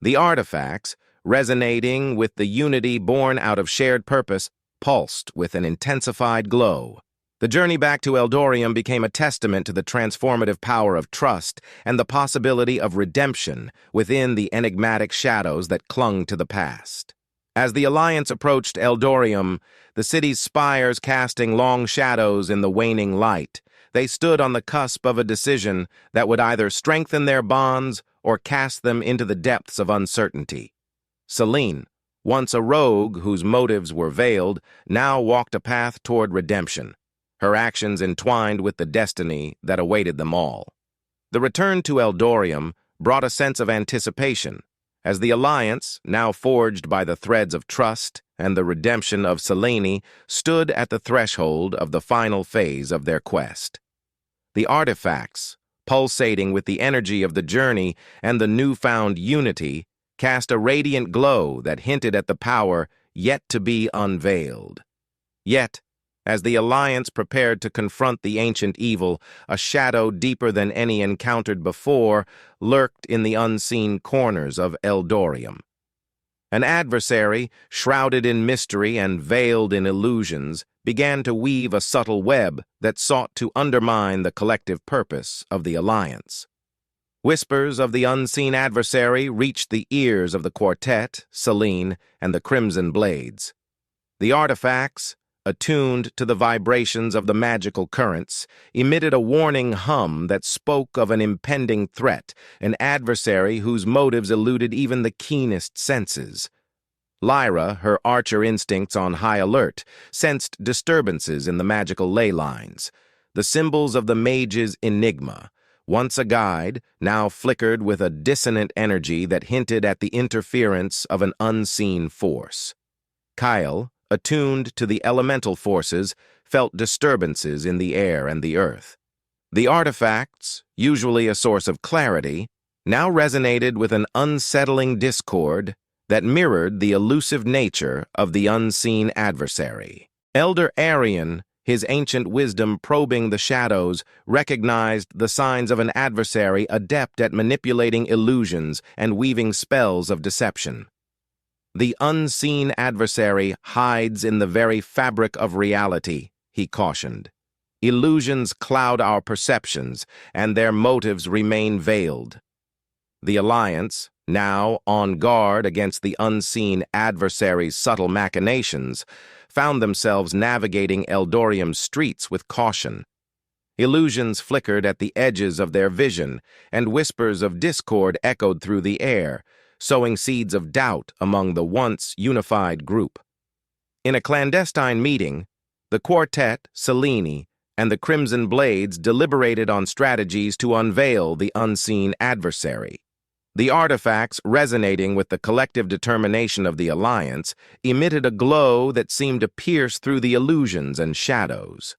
The artifacts, resonating with the unity born out of shared purpose, pulsed with an intensified glow. The journey back to Eldoria became a testament to the transformative power of trust and the possibility of redemption within the enigmatic shadows that clung to the past. As the Alliance approached Eldoria, the city's spires casting long shadows in the waning light, they stood on the cusp of a decision that would either strengthen their bonds or cast them into the depths of uncertainty. Selene, once a rogue whose motives were veiled, now walked a path toward redemption, her actions entwined with the destiny that awaited them all. The return to Eldoria brought a sense of anticipation, as the Alliance, now forged by the threads of trust and the redemption of Selene, stood at the threshold of the final phase of their quest. The artifacts, pulsating with the energy of the journey and the newfound unity, cast a radiant glow that hinted at the power yet to be unveiled. Yet, as the Alliance prepared to confront the ancient evil, a shadow deeper than any encountered before lurked in the unseen corners of Eldoria. An adversary, shrouded in mystery and veiled in illusions, began to weave a subtle web that sought to undermine the collective purpose of the Alliance. Whispers of the unseen adversary reached the ears of the quartet, Selene, and the Crimson Blades. The artifacts, attuned to the vibrations of the magical currents, emitted a warning hum that spoke of an impending threat, an adversary whose motives eluded even the keenest senses. Lyra, her archer instincts on high alert, sensed disturbances in the magical ley lines. The symbols of the mage's enigma, once a guide, now flickered with a dissonant energy that hinted at the interference of an unseen force. Kael, attuned to the elemental forces, felt disturbances in the air and the earth. The artifacts, usually a source of clarity, now resonated with an unsettling discord that mirrored the elusive nature of the unseen adversary. Elder Arion, his ancient wisdom probing the shadows, recognized the signs of an adversary adept at manipulating illusions and weaving spells of deception. The unseen adversary hides in the very fabric of reality, he cautioned. Illusions cloud our perceptions, and their motives remain veiled. The Alliance, now on guard against the unseen adversary's subtle machinations, found themselves navigating Eldorium's streets with caution. Illusions flickered at the edges of their vision, and whispers of discord echoed through the air, sowing seeds of doubt among the once unified group. In a clandestine meeting, the quartet, Selene, and the Crimson Blades deliberated on strategies to unveil the unseen adversary. The artifacts, resonating with the collective determination of the Alliance, emitted a glow that seemed to pierce through the illusions and shadows.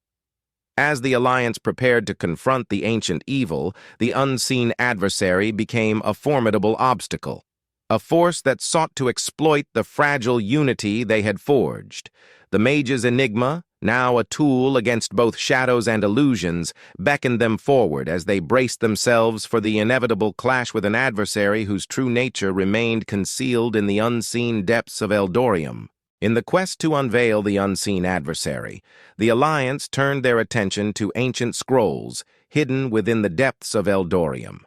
As the Alliance prepared to confront the ancient evil, the unseen adversary became a formidable obstacle, a force that sought to exploit the fragile unity they had forged. The mage's enigma, now a tool against both shadows and illusions, beckoned them forward as they braced themselves for the inevitable clash with an adversary whose true nature remained concealed in the unseen depths of Eldorium. In the quest to unveil the unseen adversary, the Alliance turned their attention to ancient scrolls hidden within the depths of Eldorium.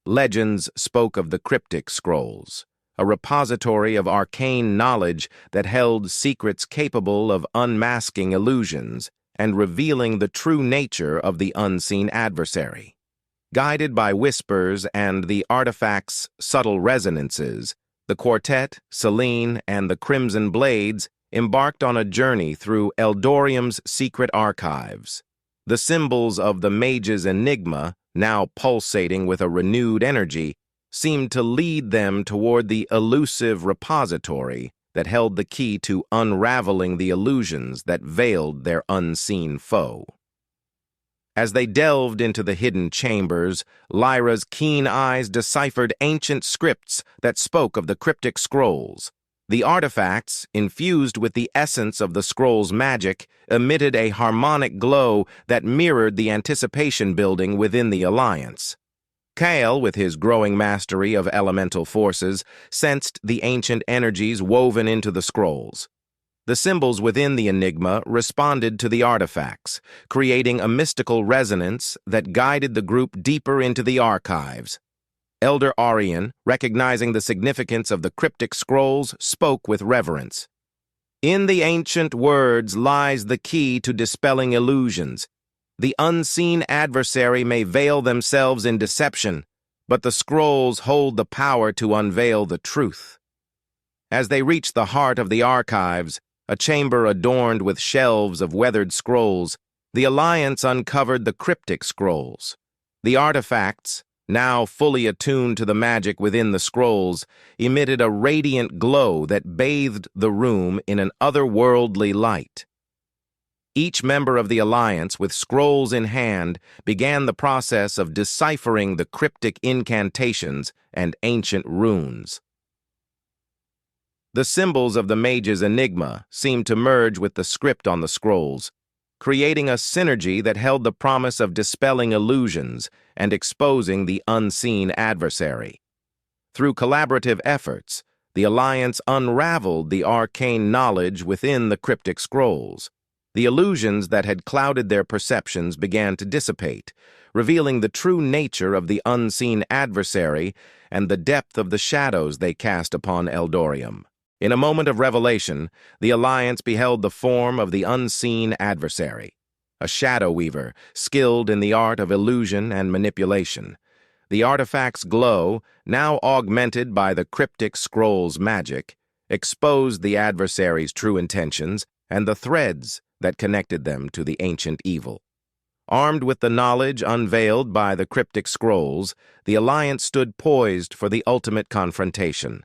Legends spoke of the cryptic scrolls, a repository of arcane knowledge that held secrets capable of unmasking illusions and revealing the true nature of the unseen adversary. Guided by whispers and the artifact's subtle resonances, the quartet, Selene, and the Crimson Blades embarked on a journey through Eldorium's secret archives. The symbols of the mage's enigma, now pulsating with a renewed energy, seemed to lead them toward the elusive repository that held the key to unraveling the illusions that veiled their unseen foe. As they delved into the hidden chambers, Lyra's keen eyes deciphered ancient scripts that spoke of the cryptic scrolls. The artifacts, infused with the essence of the scroll's magic, emitted a harmonic glow that mirrored the anticipation building within the Alliance. Kael, with his growing mastery of elemental forces, sensed the ancient energies woven into the scrolls. The symbols within the enigma responded to the artifacts, creating a mystical resonance that guided the group deeper into the archives. Elder Arion, recognizing the significance of the cryptic scrolls, spoke with reverence. "In the ancient words lies the key to dispelling illusions. The unseen adversary may veil themselves in deception, but the scrolls hold the power to unveil the truth." As they reached the heart of the archives, a chamber adorned with shelves of weathered scrolls, the Alliance uncovered the cryptic scrolls. The artifacts, now fully attuned to the magic within the scrolls, emitted a radiant glow that bathed the room in an otherworldly light. Each member of the Alliance, with scrolls in hand, began the process of deciphering the cryptic incantations and ancient runes. The symbols of the mage's enigma seemed to merge with the script on the scrolls, creating a synergy that held the promise of dispelling illusions and exposing the unseen adversary. Through collaborative efforts, the Alliance unraveled the arcane knowledge within the cryptic scrolls. The illusions that had clouded their perceptions began to dissipate, revealing the true nature of the unseen adversary and the depth of the shadows they cast upon Eldorium. In a moment of revelation, the Alliance beheld the form of the unseen adversary, a shadow weaver skilled in the art of illusion and manipulation. The artifact's glow, now augmented by the cryptic scroll's magic, exposed the adversary's true intentions and the threads that connected them to the ancient evil. Armed with the knowledge unveiled by the cryptic scrolls, the Alliance stood poised for the ultimate confrontation.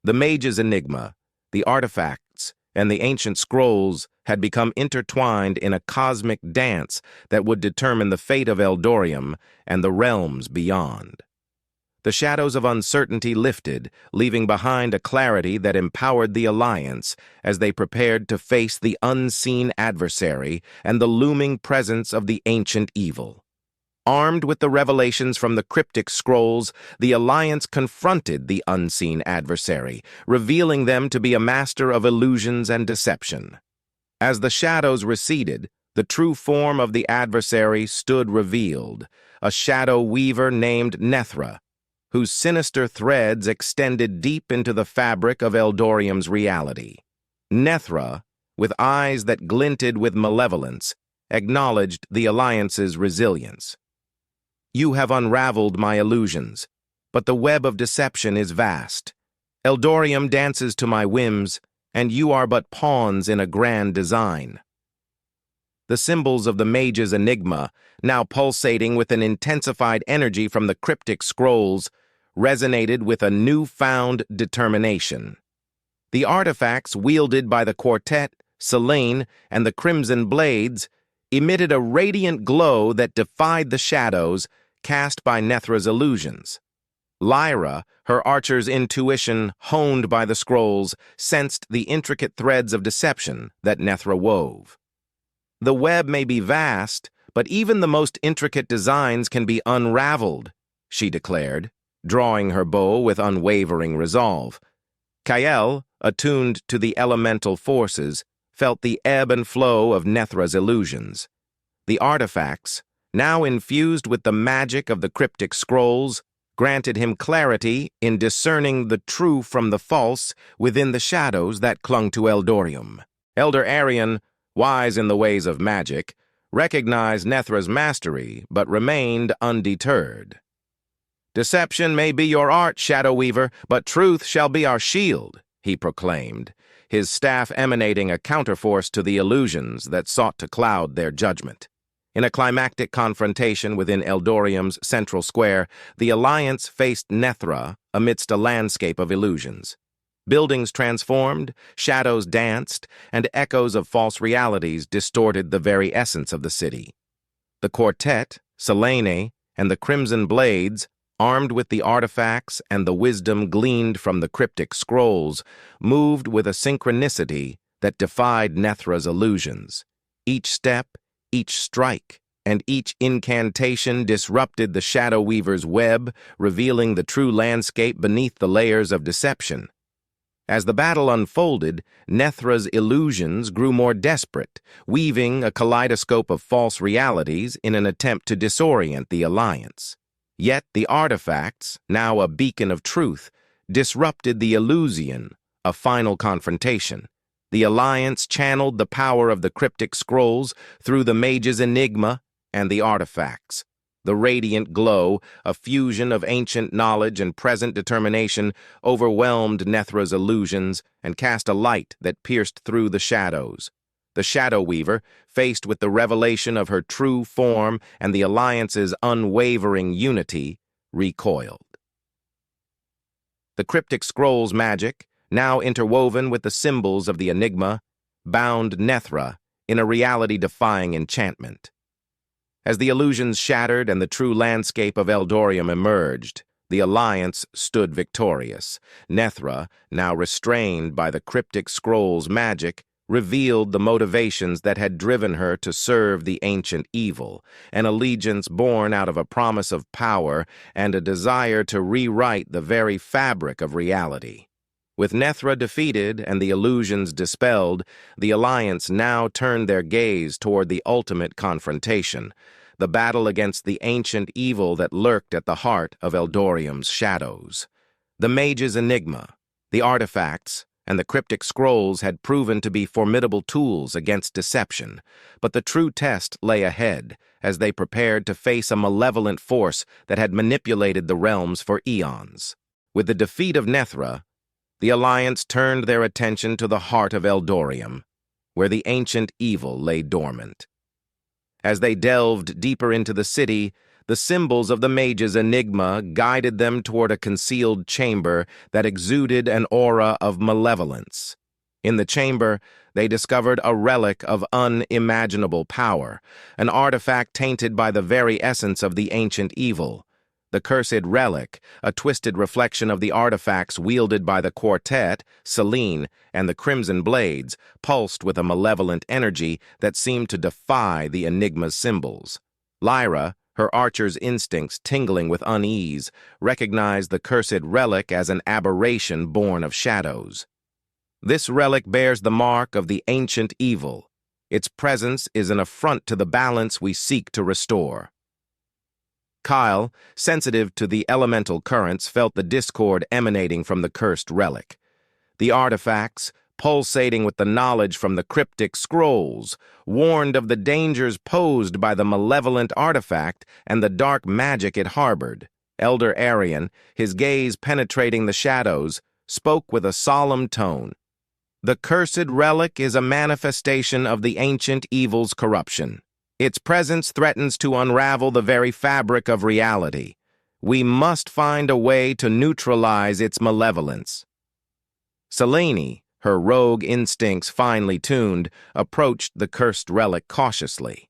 The mage's enigma, the artifacts, and the ancient scrolls had become intertwined in a cosmic dance that would determine the fate of Eldorium and the realms beyond. The shadows of uncertainty lifted, leaving behind a clarity that empowered the Alliance as they prepared to face the unseen adversary and the looming presence of the ancient evil. Armed with the revelations from the cryptic scrolls, the Alliance confronted the unseen adversary, revealing them to be a master of illusions and deception. As the shadows receded, the true form of the adversary stood revealed, a shadow weaver named Nethra, whose sinister threads extended deep into the fabric of Eldorium's reality. Nethra, with eyes that glinted with malevolence, acknowledged the Alliance's resilience. "You have unraveled my illusions, but the web of deception is vast. Eldorium dances to my whims, and you are but pawns in a grand design." The symbols of the mage's enigma, now pulsating with an intensified energy from the cryptic scrolls, resonated with a newfound determination. The artifacts wielded by the quartet, Selene, and the Crimson Blades emitted a radiant glow that defied the shadows cast by Nethra's illusions. Lyra, her archer's intuition honed by the scrolls, sensed the intricate threads of deception that Nethra wove. The web may be vast, but even the most intricate designs can be unraveled, she declared, drawing her bow with unwavering resolve. Kael, attuned to the elemental forces, felt the ebb and flow of Nethra's illusions. The artifacts, now infused with the magic of the cryptic scrolls, granted him clarity in discerning the true from the false within the shadows that clung to Eldorium. Elder Arion, wise in the ways of magic, recognized Nethra's mastery, but remained undeterred. "Deception may be your art, Shadow Weaver, but truth shall be our shield," he proclaimed, his staff emanating a counterforce to the illusions that sought to cloud their judgment. In a climactic confrontation within Eldorium's central square, the Alliance faced Nethra amidst a landscape of illusions. Buildings transformed, shadows danced, and echoes of false realities distorted the very essence of the city. The quartet, Selene, and the Crimson Blades, armed with the artifacts and the wisdom gleaned from the cryptic scrolls, moved with a synchronicity that defied Nethra's illusions. Each step, each strike, and each incantation disrupted the Shadow Weaver's web, revealing the true landscape beneath the layers of deception. As the battle unfolded, Nethra's illusions grew more desperate, weaving a kaleidoscope of false realities in an attempt to disorient the Alliance. Yet the artifacts, now a beacon of truth, disrupted the illusion, a final confrontation. The Alliance channeled the power of the cryptic scrolls through the mage's enigma and the artifacts. The radiant glow, a fusion of ancient knowledge and present determination, overwhelmed Nethra's illusions and cast a light that pierced through the shadows. The Shadow Weaver, faced with the revelation of her true form and the Alliance's unwavering unity, recoiled. The cryptic scroll's magic, now interwoven with the symbols of the enigma, bound Nethra in a reality-defying enchantment. As the illusions shattered and the true landscape of Eldorium emerged, the Alliance stood victorious. Nethra, now restrained by the cryptic scroll's magic, revealed the motivations that had driven her to serve the ancient evil, an allegiance born out of a promise of power and a desire to rewrite the very fabric of reality. With Nethra defeated and the illusions dispelled, the Alliance now turned their gaze toward the ultimate confrontation, the battle against the ancient evil that lurked at the heart of Eldorium's shadows. The mage's enigma, the artifacts, and the cryptic scrolls had proven to be formidable tools against deception, but the true test lay ahead as they prepared to face a malevolent force that had manipulated the realms for eons. With the defeat of Nethra, the Alliance turned their attention to the heart of Eldorium, where the ancient evil lay dormant. As they delved deeper into the city, the symbols of the mage's enigma guided them toward a concealed chamber that exuded an aura of malevolence. In the chamber, they discovered a relic of unimaginable power, an artifact tainted by the very essence of the ancient evil. The cursed relic, a twisted reflection of the artifacts wielded by the quartet, Selene, and the Crimson Blades, pulsed with a malevolent energy that seemed to defy the enigma's symbols. Lyra, her archer's instincts tingling with unease, recognized the cursed relic as an aberration born of shadows. This relic bears the mark of the ancient evil. Its presence is an affront to the balance we seek to restore. Kael, sensitive to the elemental currents, felt the discord emanating from the cursed relic. The artifacts, pulsating with the knowledge from the cryptic scrolls, warned of the dangers posed by the malevolent artifact and the dark magic it harbored. Elder Arion, his gaze penetrating the shadows, spoke with a solemn tone. "The cursed relic is a manifestation of the ancient evil's corruption. Its presence threatens to unravel the very fabric of reality. We must find a way to neutralize its malevolence. Symphony, her rogue instincts finely tuned, approached the cursed relic cautiously.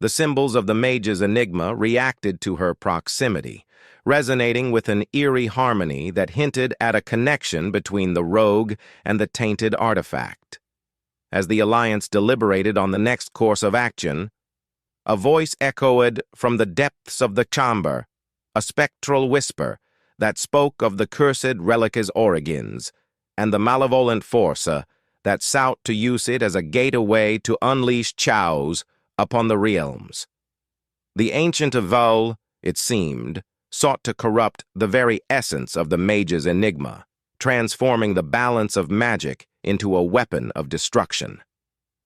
The symbols of the mage's enigma reacted to her proximity, resonating with an eerie harmony that hinted at a connection between the rogue and the tainted artifact. As the Alliance deliberated on the next course of action, a voice echoed from the depths of the chamber, a spectral whisper that spoke of the cursed relic's origins and the malevolent force that sought to use it as a gateway to unleash chaos upon the realms. The ancient avowal, it seemed, sought to corrupt the very essence of the mage's enigma, transforming the balance of magic into a weapon of destruction.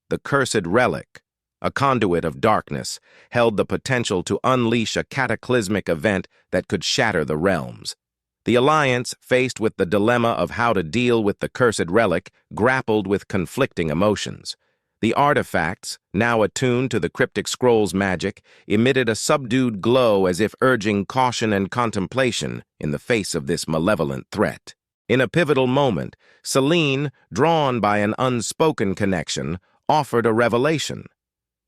The cursed relic, a conduit of darkness, held the potential to unleash a cataclysmic event that could shatter the realms. The Alliance, faced with the dilemma of how to deal with the cursed relic, grappled with conflicting emotions. The artifacts, now attuned to the cryptic scroll's magic, emitted a subdued glow as if urging caution and contemplation in the face of this malevolent threat. In a pivotal moment, Celine, drawn by an unspoken connection, offered a revelation.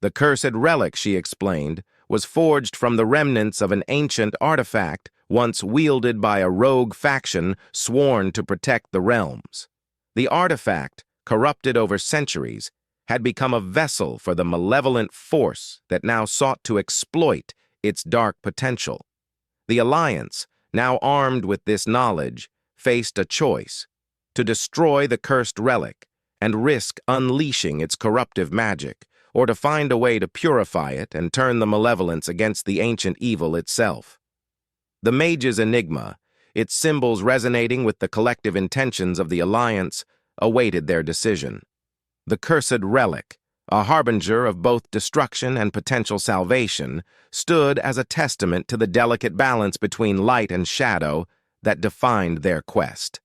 The cursed relic, she explained, was forged from the remnants of an ancient artifact once wielded by a rogue faction sworn to protect the realms. The artifact, corrupted over centuries, had become a vessel for the malevolent force that now sought to exploit its dark potential. The Alliance, now armed with this knowledge, faced a choice: to destroy the cursed relic and risk unleashing its corruptive magic, or to find a way to purify it and turn the malevolence against the ancient evil itself. The mage's enigma, its symbols resonating with the collective intentions of the Alliance, awaited their decision. The cursed relic, a harbinger of both destruction and potential salvation, stood as a testament to the delicate balance between light and shadow that defined their quest.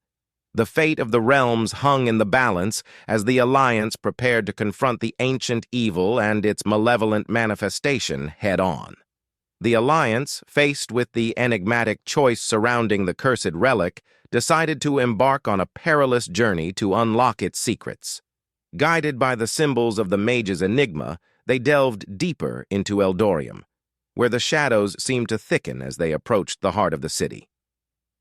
The fate of the realms hung in the balance as the Alliance prepared to confront the ancient evil and its malevolent manifestation head-on. The Alliance, faced with the enigmatic choice surrounding the cursed relic, decided to embark on a perilous journey to unlock its secrets. Guided by the symbols of the mage's enigma, they delved deeper into Eldoria, where the shadows seemed to thicken as they approached the heart of the city.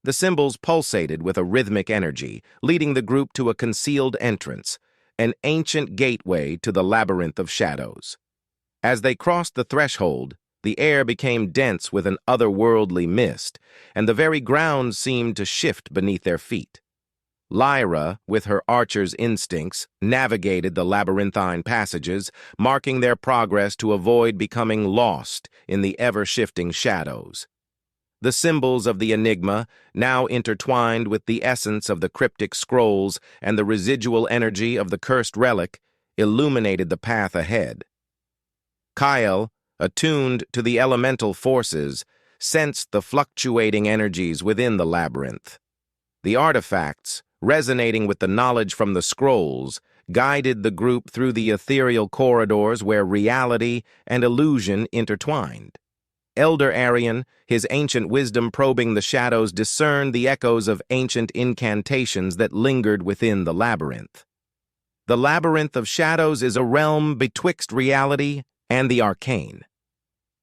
The symbols pulsated with a rhythmic energy, leading the group to a concealed entrance, an ancient gateway to the labyrinth of shadows. As they crossed the threshold, the air became dense with an otherworldly mist, and the very ground seemed to shift beneath their feet. Lyra, with her archer's instincts, navigated the labyrinthine passages, marking their progress to avoid becoming lost in the ever-shifting shadows. The symbols of the enigma, now intertwined with the essence of the cryptic scrolls and the residual energy of the cursed relic, illuminated the path ahead. Kael, attuned to the elemental forces, sensed the fluctuating energies within the labyrinth. The artifacts, resonating with the knowledge from the scrolls, guided the group through the ethereal corridors where reality and illusion intertwined. Elder Arion, his ancient wisdom probing the shadows, discerned the echoes of ancient incantations that lingered within the labyrinth. The labyrinth of shadows is a realm betwixt reality and the arcane.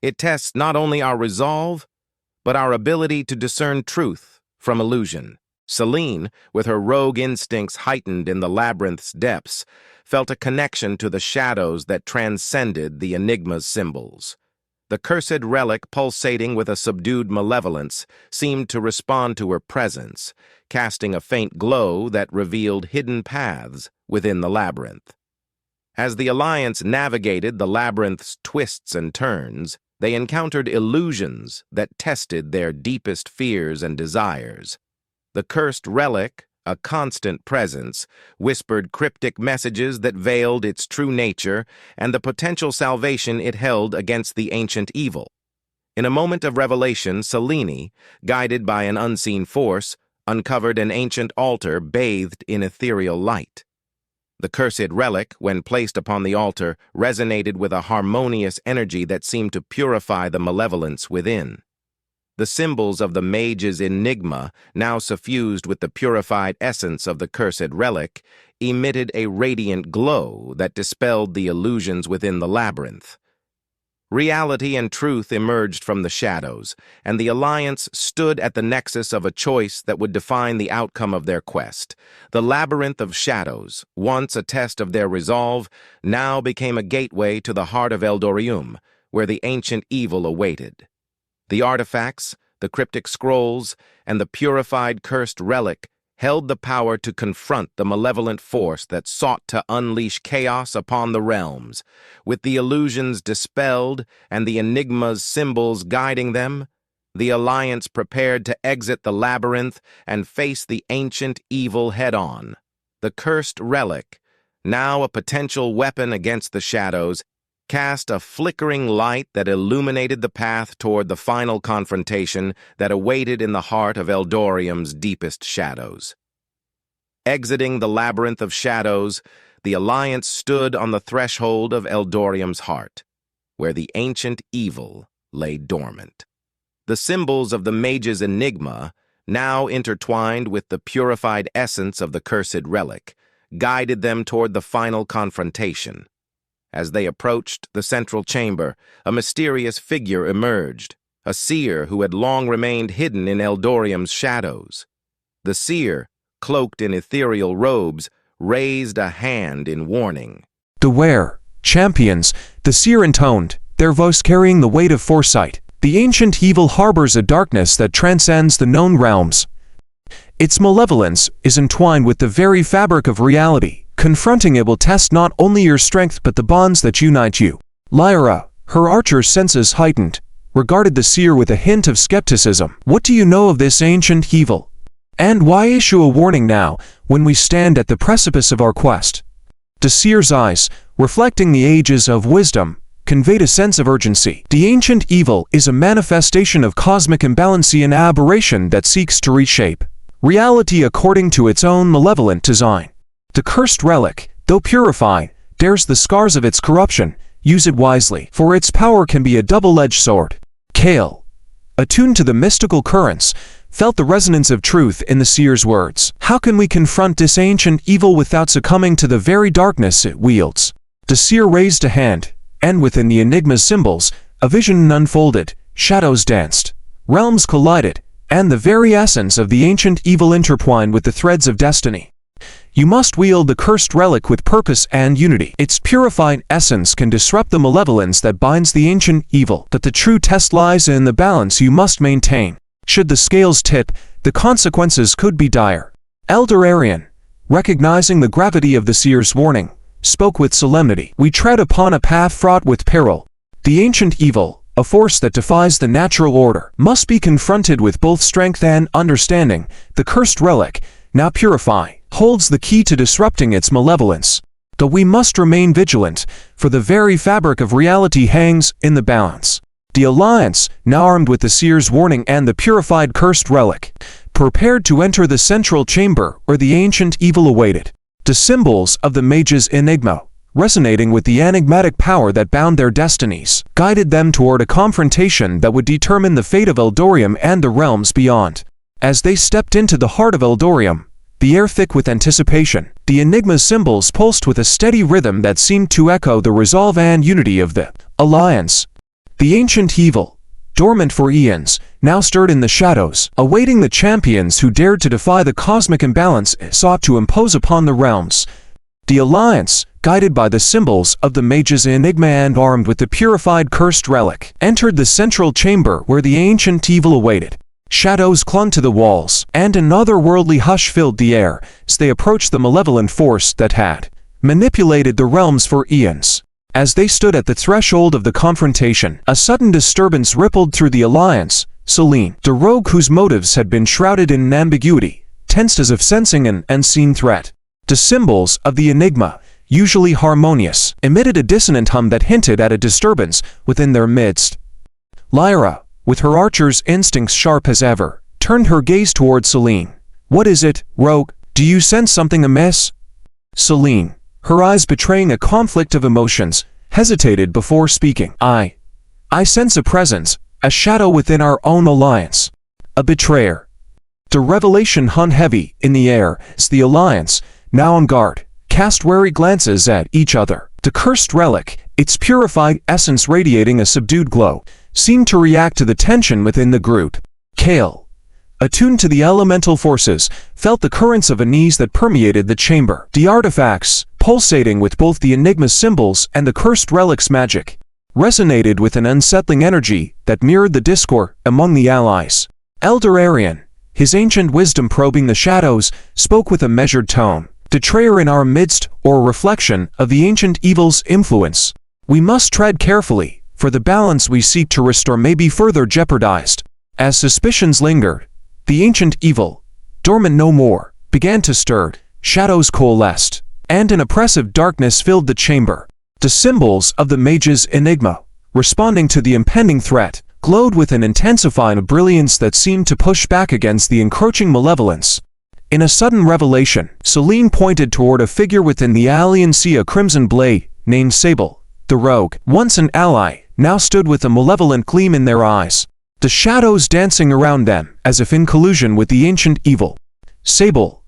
It tests not only our resolve, but our ability to discern truth from illusion. Celine, with her rogue instincts heightened in the labyrinth's depths, felt a connection to the shadows that transcended the enigma's symbols. The cursed relic, pulsating with a subdued malevolence, seemed to respond to her presence, casting a faint glow that revealed hidden paths within the labyrinth. As the Alliance navigated the labyrinth's twists and turns, they encountered illusions that tested their deepest fears and desires. The cursed relic, a constant presence, whispered cryptic messages that veiled its true nature and the potential salvation it held against the ancient evil. In a moment of revelation, Celine, guided by an unseen force, uncovered an ancient altar bathed in ethereal light. The cursed relic, when placed upon the altar, resonated with a harmonious energy that seemed to purify the malevolence within. The symbols of the mage's enigma, now suffused with the purified essence of the cursed relic, emitted a radiant glow that dispelled the illusions within the labyrinth. Reality and truth emerged from the shadows, and the Alliance stood at the nexus of a choice that would define the outcome of their quest. The labyrinth of shadows, once a test of their resolve, now became a gateway to the heart of Eldorium, where the ancient evil awaited. The artifacts, the cryptic scrolls, and the purified cursed relic held the power to confront the malevolent force that sought to unleash chaos upon the realms. With the illusions dispelled and the enigma's symbols guiding them, the Alliance prepared to exit the labyrinth and face the ancient evil head-on. The cursed relic, now a potential weapon against the shadows, cast a flickering light that illuminated the path toward the final confrontation that awaited in the heart of Eldorium's deepest shadows. Exiting the labyrinth of shadows, the Alliance stood on the threshold of Eldorium's heart, where the ancient evil lay dormant. The symbols of the mage's enigma, now intertwined with the purified essence of the cursed relic, guided them toward the final confrontation. As they approached the central chamber, a mysterious figure emerged, a seer who had long remained hidden in Eldorium's shadows. The seer, cloaked in ethereal robes, raised a hand in warning. Beware, champions, the seer intoned, their voice carrying the weight of foresight. The ancient evil harbors a darkness that transcends the known realms. Its malevolence is entwined with the very fabric of reality. Confronting it will test not only your strength but the bonds that unite you. Lyra, her archer's senses heightened, regarded the seer with a hint of skepticism. What do you know of this ancient evil? And why issue a warning now, when we stand at the precipice of our quest? The seer's eyes, reflecting the ages of wisdom, conveyed a sense of urgency. The ancient evil is a manifestation of cosmic imbalance and aberration that seeks to reshape reality according to its own malevolent design. The cursed relic, though purifying, dares the scars of its corruption. Use it wisely, for its power can be a double-edged sword. Kael, attuned to the mystical currents, felt the resonance of truth in the seer's words. How can we confront this ancient evil without succumbing to the very darkness it wields? The seer raised a hand, and within the enigma's symbols, a vision unfolded, shadows danced, realms collided, and the very essence of the ancient evil intertwined with the threads of destiny. You must wield the cursed relic with purpose and unity. Its purified essence can disrupt the malevolence that binds the ancient evil, but the true test lies in the balance you must maintain. Should the scales tip, the consequences could be dire. Elder Arion, recognizing the gravity of the seer's warning, spoke with solemnity. We tread upon a path fraught with peril. The ancient evil, a force that defies the natural order, must be confronted with both strength and understanding. The cursed relic, now purify, holds the key to disrupting its malevolence. But we must remain vigilant, for the very fabric of reality hangs in the balance. The Alliance, now armed with the seer's warning and the purified cursed relic, prepared to enter the central chamber where the ancient evil awaited. The symbols of the mage's enigma, resonating with the enigmatic power that bound their destinies, guided them toward a confrontation that would determine the fate of Eldorium and the realms beyond. As they stepped into the heart of Eldorium, the air thick with anticipation, the enigma's symbols pulsed with a steady rhythm that seemed to echo the resolve and unity of the Alliance. The ancient evil, dormant for eons, now stirred in the shadows, awaiting the champions who dared to defy the cosmic imbalance it sought to impose upon the realms. The Alliance, guided by the symbols of the mage's enigma and armed with the purified cursed relic, entered the central chamber where the ancient evil awaited. Shadows clung to the walls, and an otherworldly hush filled the air as they approached the malevolent force that had manipulated the realms for eons. As they stood at the threshold of the confrontation, a sudden disturbance rippled through the Alliance. Selene, the rogue whose motives had been shrouded in ambiguity, tensed as if sensing an unseen threat. The symbols of the enigma, usually harmonious, emitted a dissonant hum that hinted at a disturbance within their midst. Lyra, with her archer's instincts sharp as ever, turned her gaze toward Selene. What is it, rogue? Do you sense something amiss? Selene, her eyes betraying a conflict of emotions, hesitated before speaking. I sense a presence, A shadow within our own alliance. A betrayer. The revelation hung heavy in the air as the alliance, now on guard, cast wary glances at each other. The cursed relic, its purified essence radiating a subdued glow, seemed to react to the tension within the group. Kael, attuned to the elemental forces, felt the currents of unease that permeated the chamber. The artifacts, pulsating with both the enigma symbols and the cursed relic's magic, resonated with an unsettling energy that mirrored the discord among the allies. Elder Arion, his ancient wisdom probing the shadows, spoke with a measured tone. Betrayer in our midst, or reflection of the ancient evil's influence. We must tread carefully, for the balance we seek to restore may be further jeopardized. As suspicions lingered, the ancient evil, dormant no more, began to stir, shadows coalesced, and an oppressive darkness filled the chamber. The symbols of the mage's enigma, responding to the impending threat, glowed with an intensifying brilliance that seemed to push back against the encroaching malevolence. In a sudden revelation, Celine pointed toward a figure within the alliance, a crimson blade, named Sable. The rogue, once an ally, now stood with a malevolent gleam in their eyes, the shadows dancing around them, as if in collusion with the ancient evil. Sable,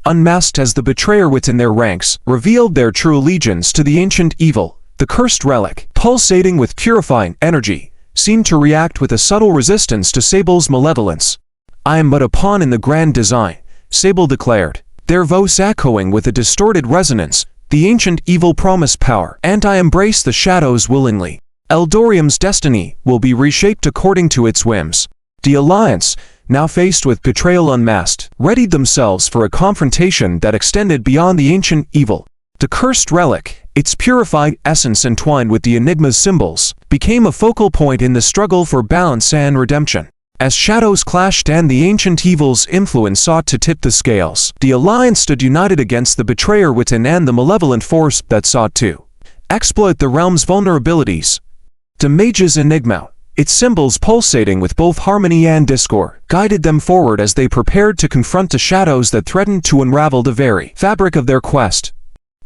unmasked as the betrayer within their ranks, revealed their true allegiance to the ancient evil. The cursed relic, pulsating with purifying energy, seemed to react with a subtle resistance to Sable's malevolence. I am but a pawn in the grand design, Sable declared, their voice echoing with a distorted resonance. The ancient evil promised power, and I embrace the shadows willingly. Eldorium's destiny will be reshaped according to its whims. The alliance, now faced with betrayal unmasked, readied themselves for a confrontation that extended beyond the ancient evil. The cursed relic, its purified essence entwined with the enigma's symbols, became a focal point in the struggle for balance and redemption. As shadows clashed and the ancient evil's influence sought to tip the scales, the alliance stood united against the betrayer within and the malevolent force that sought to exploit the realm's vulnerabilities. The mage's enigma, its symbols pulsating with both harmony and discord, guided them forward as they prepared to confront the shadows that threatened to unravel the very fabric of their quest.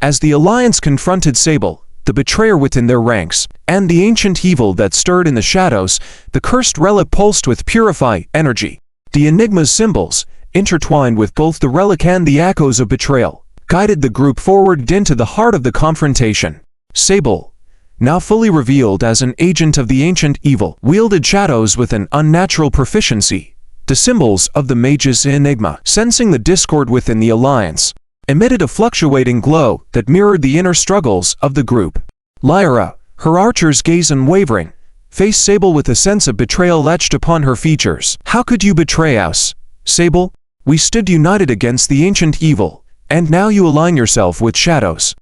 As the alliance confronted Sable, the betrayer within their ranks, and the ancient evil that stirred in the shadows, the cursed relic pulsed with purified energy. The enigma's symbols, intertwined with both the relic and the echoes of betrayal, guided the group forward into the heart of the confrontation. Sable, now fully revealed as an agent of the ancient evil, wielded shadows with an unnatural proficiency. The symbols of the mage's enigma, sensing the discord within the alliance, emitted a fluctuating glow that mirrored the inner struggles of the group. Lyra, her archer's gaze unwavering, faced Sable with a sense of betrayal etched upon her features. How could you betray us, Sable? We stood united against the ancient evil, and now you align yourself with shadows.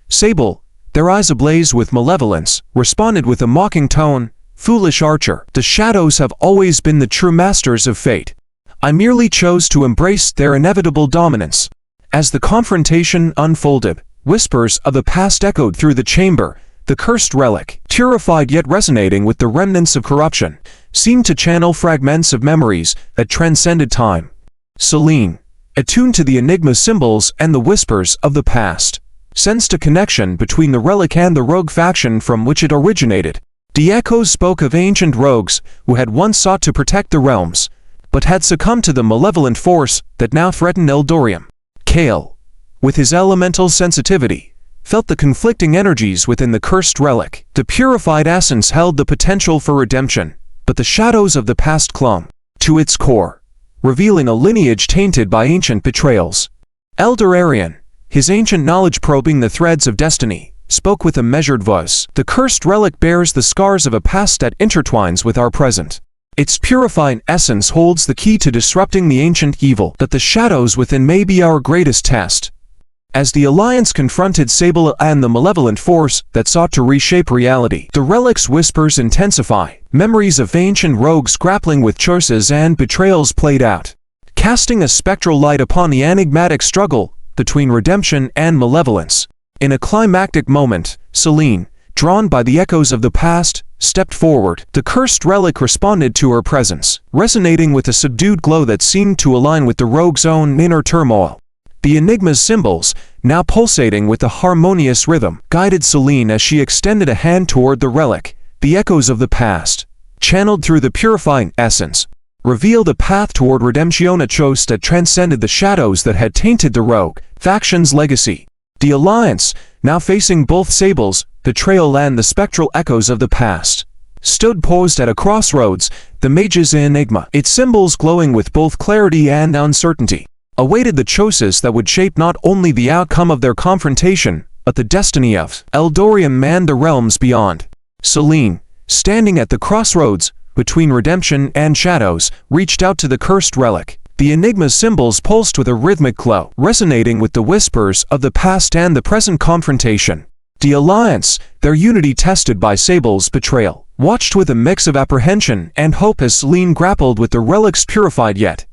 Sable, their eyes ablaze with malevolence, responded with a mocking tone, foolish archer, the shadows have always been the true masters of fate. I merely chose to embrace their inevitable dominance. As the confrontation unfolded, whispers of the past echoed through the chamber. The cursed relic, purified yet resonating with the remnants of corruption, seemed to channel fragments of memories that transcended time. Celine, attuned to the enigma symbols and the whispers of the past, sensed a connection between the relic and the rogue faction from which it originated. The echoes spoke of ancient rogues who had once sought to protect the realms, but had succumbed to the malevolent force that now threatened Eldoria. Kael, with his elemental sensitivity, felt the conflicting energies within the cursed relic. The purified essence held the potential for redemption, but the shadows of the past clung to its core, revealing a lineage tainted by ancient betrayals. Elder Arion, his ancient knowledge probing the threads of destiny, spoke with a measured voice. The cursed relic bears the scars of a past that intertwines with our present. Its purifying essence holds the key to disrupting the ancient evil, but the shadows within may be our greatest test. As the Alliance confronted Sable and the malevolent force that sought to reshape reality, the relic's whispers intensify. Memories of ancient rogues grappling with choices and betrayals played out, casting a spectral light upon the enigmatic struggle between redemption and malevolence. In a climactic moment, Celine, drawn by the echoes of the past, stepped forward. The cursed relic responded to her presence, resonating with a subdued glow that seemed to align with the rogue's own inner turmoil. The enigma's symbols, now pulsating with a harmonious rhythm, guided Celine as she extended a hand toward the relic. The echoes of the past, channeled through the purifying essence, revealed a path toward redemption, a choice that transcended the shadows that had tainted the rogue faction's legacy. The Alliance, now facing both Sables, Betrayal and the spectral echoes of the past, stood posed at a crossroads, the mage's enigma, its symbols glowing with both clarity and uncertainty, awaited the choices that would shape not only the outcome of their confrontation, but the destiny of Eldoria and the realms beyond. Selene, standing at the crossroads, between redemption and shadows, reached out to the cursed relic. The enigma's symbols pulsed with a rhythmic glow, resonating with the whispers of the past and the present confrontation. The Alliance, their unity tested by Sable's betrayal, watched with a mix of apprehension and hope as Selene grappled with the relic's purified yet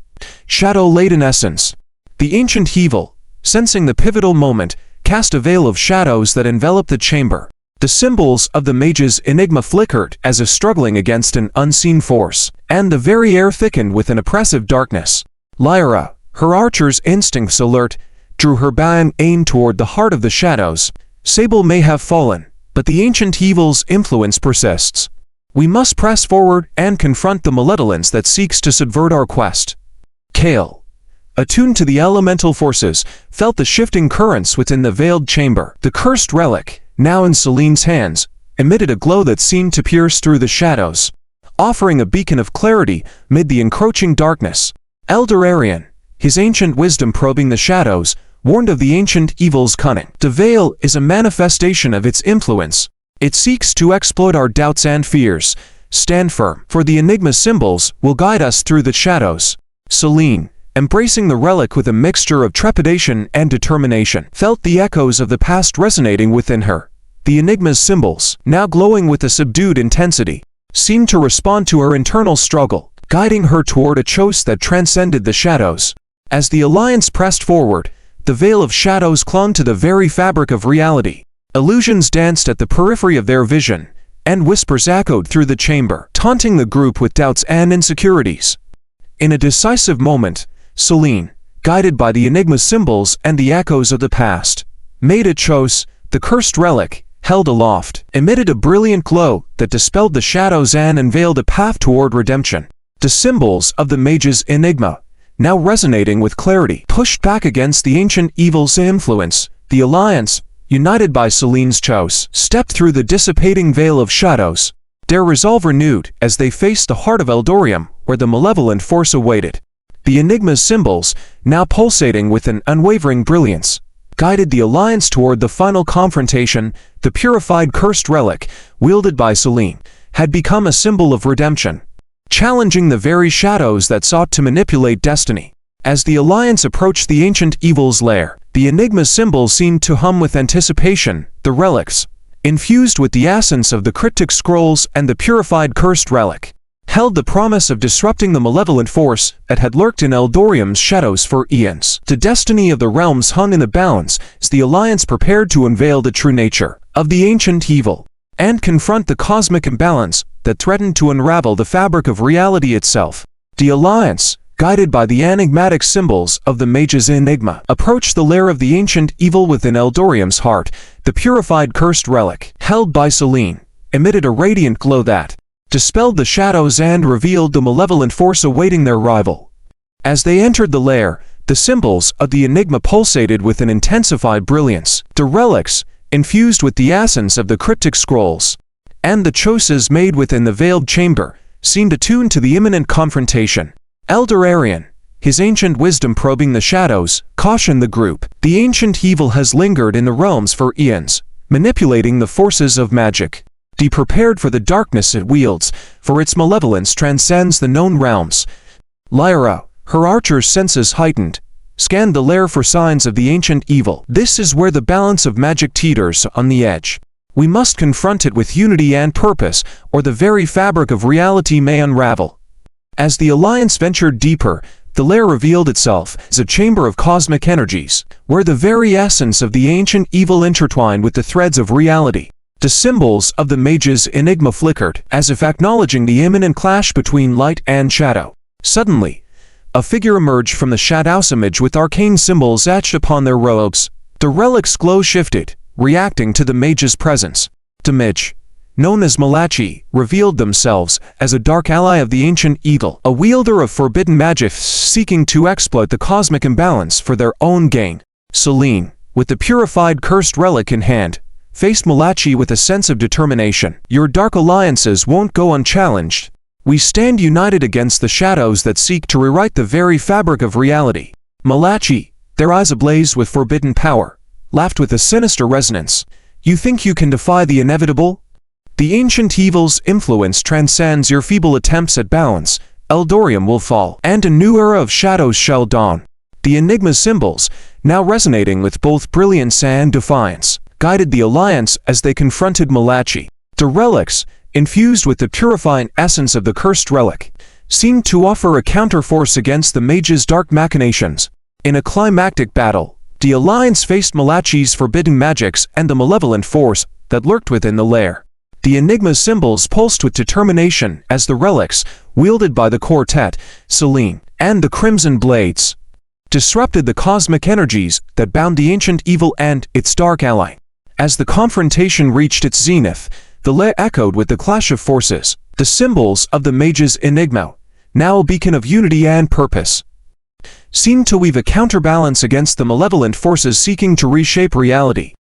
shadow-laden essence. The ancient evil, sensing the pivotal moment, cast a veil of shadows that enveloped the chamber. The symbols of the mage's enigma flickered as if struggling against an unseen force, and the very air thickened with an oppressive darkness. Lyra, her archer's instincts alert, drew her bow and aimed toward the heart of the shadows. Sable may have fallen, but the ancient evil's influence persists. We must press forward and confront the malevolence that seeks to subvert our quest. Kael, attuned to the elemental forces, felt the shifting currents within the veiled chamber. The cursed relic, now in Selene's hands, emitted a glow that seemed to pierce through the shadows, offering a beacon of clarity mid the encroaching darkness. Elder Arion, his ancient wisdom probing the shadows, warned of the ancient evil's cunning. The veil is a manifestation of its influence. It seeks to exploit our doubts and fears. Stand firm, for the enigma's symbols will guide us through the shadows. Selene, embracing the relic with a mixture of trepidation and determination, felt the echoes of the past resonating within her. The enigma's symbols, now glowing with a subdued intensity, seemed to respond to her internal struggle, guiding her toward a choice that transcended the shadows. As the Alliance pressed forward, the veil of shadows clung to the very fabric of reality. Illusions danced at the periphery of their vision, and whispers echoed through the chamber, taunting the group with doubts and insecurities. In a decisive moment, Selene, guided by the enigma's symbols and the echoes of the past, made a choice. The cursed relic, held aloft, emitted a brilliant glow that dispelled the shadows and unveiled a path toward redemption. The symbols of the mage's enigma, now resonating with clarity, pushed back against the ancient evil's influence. The Alliance, united by Selene's choice, stepped through the dissipating veil of shadows, their resolve renewed as they faced the heart of Eldoria, where the malevolent force awaited. The enigma's symbols, now pulsating with an unwavering brilliance, guided the Alliance toward the final confrontation. The purified cursed relic, wielded by Selene, had become a symbol of redemption, challenging the very shadows that sought to manipulate destiny. As the Alliance approached the ancient evil's lair, the enigma's symbols seemed to hum with anticipation. The relics, infused with the essence of the cryptic scrolls and the purified cursed relic, held the promise of disrupting the malevolent force that had lurked in Eldorium's shadows for eons. The destiny of the realms hung in the balance as the Alliance prepared to unveil the true nature of the ancient evil and confront the cosmic imbalance that threatened to unravel the fabric of reality itself. The Alliance, guided by the enigmatic symbols of the mage's enigma, approached the lair of the ancient evil within Eldorium's heart. The purified cursed relic, held by Selene, emitted a radiant glow that dispelled the shadows and revealed the malevolent force awaiting their rival. As they entered the lair, the symbols of the enigma pulsated with an intensified brilliance. The relics, infused with the essence of the cryptic scrolls, and the choices made within the veiled chamber, seemed attuned to the imminent confrontation. Elder Arion, his ancient wisdom probing the shadows, cautioned the group. The ancient evil has lingered in the realms for eons, manipulating the forces of magic. Be prepared for the darkness it wields, for its malevolence transcends the known realms. Lyra, her archer's senses heightened, scanned the lair for signs of the ancient evil. This is where the balance of magic teeters on the edge. We must confront it with unity and purpose, or the very fabric of reality may unravel. As the Alliance ventured deeper, the lair revealed itself as a chamber of cosmic energies, where the very essence of the ancient evil intertwined with the threads of reality. The symbols of the mage's enigma flickered, as if acknowledging the imminent clash between light and shadow. Suddenly, a figure emerged from the shadow's image with arcane symbols etched upon their robes. The relic's glow shifted, reacting to the mage's presence. The mage, known as Malachi, revealed themselves as a dark ally of the ancient evil, a wielder of forbidden magic seeking to exploit the cosmic imbalance for their own gain. Selene, with the purified cursed relic in hand, faced Malachi with a sense of determination. Your dark alliances won't go unchallenged. We stand united against the shadows that seek to rewrite the very fabric of reality. Malachi, their eyes ablaze with forbidden power, laughed with a sinister resonance. You think you can defy the inevitable? The ancient evil's influence transcends your feeble attempts at balance. Eldorium will fall, and a new era of shadows shall dawn. The enigma symbols, now resonating with both brilliance and defiance, guided the alliance as they confronted Malachi. The relics, infused with the purifying essence of the cursed relic, seemed to offer a counterforce against the mage's dark machinations. In a climactic battle, the alliance faced Malachi's forbidden magics and the malevolent force that lurked within the lair. The enigma symbols pulsed with determination as the relics, wielded by the quartet, Selene, and the crimson blades, disrupted the cosmic energies that bound the ancient evil and its dark ally. As the confrontation reached its zenith, the lair echoed with the clash of forces. The symbols of the mage's enigma, now a beacon of unity and purpose, seemed to weave a counterbalance against the malevolent forces seeking to reshape reality.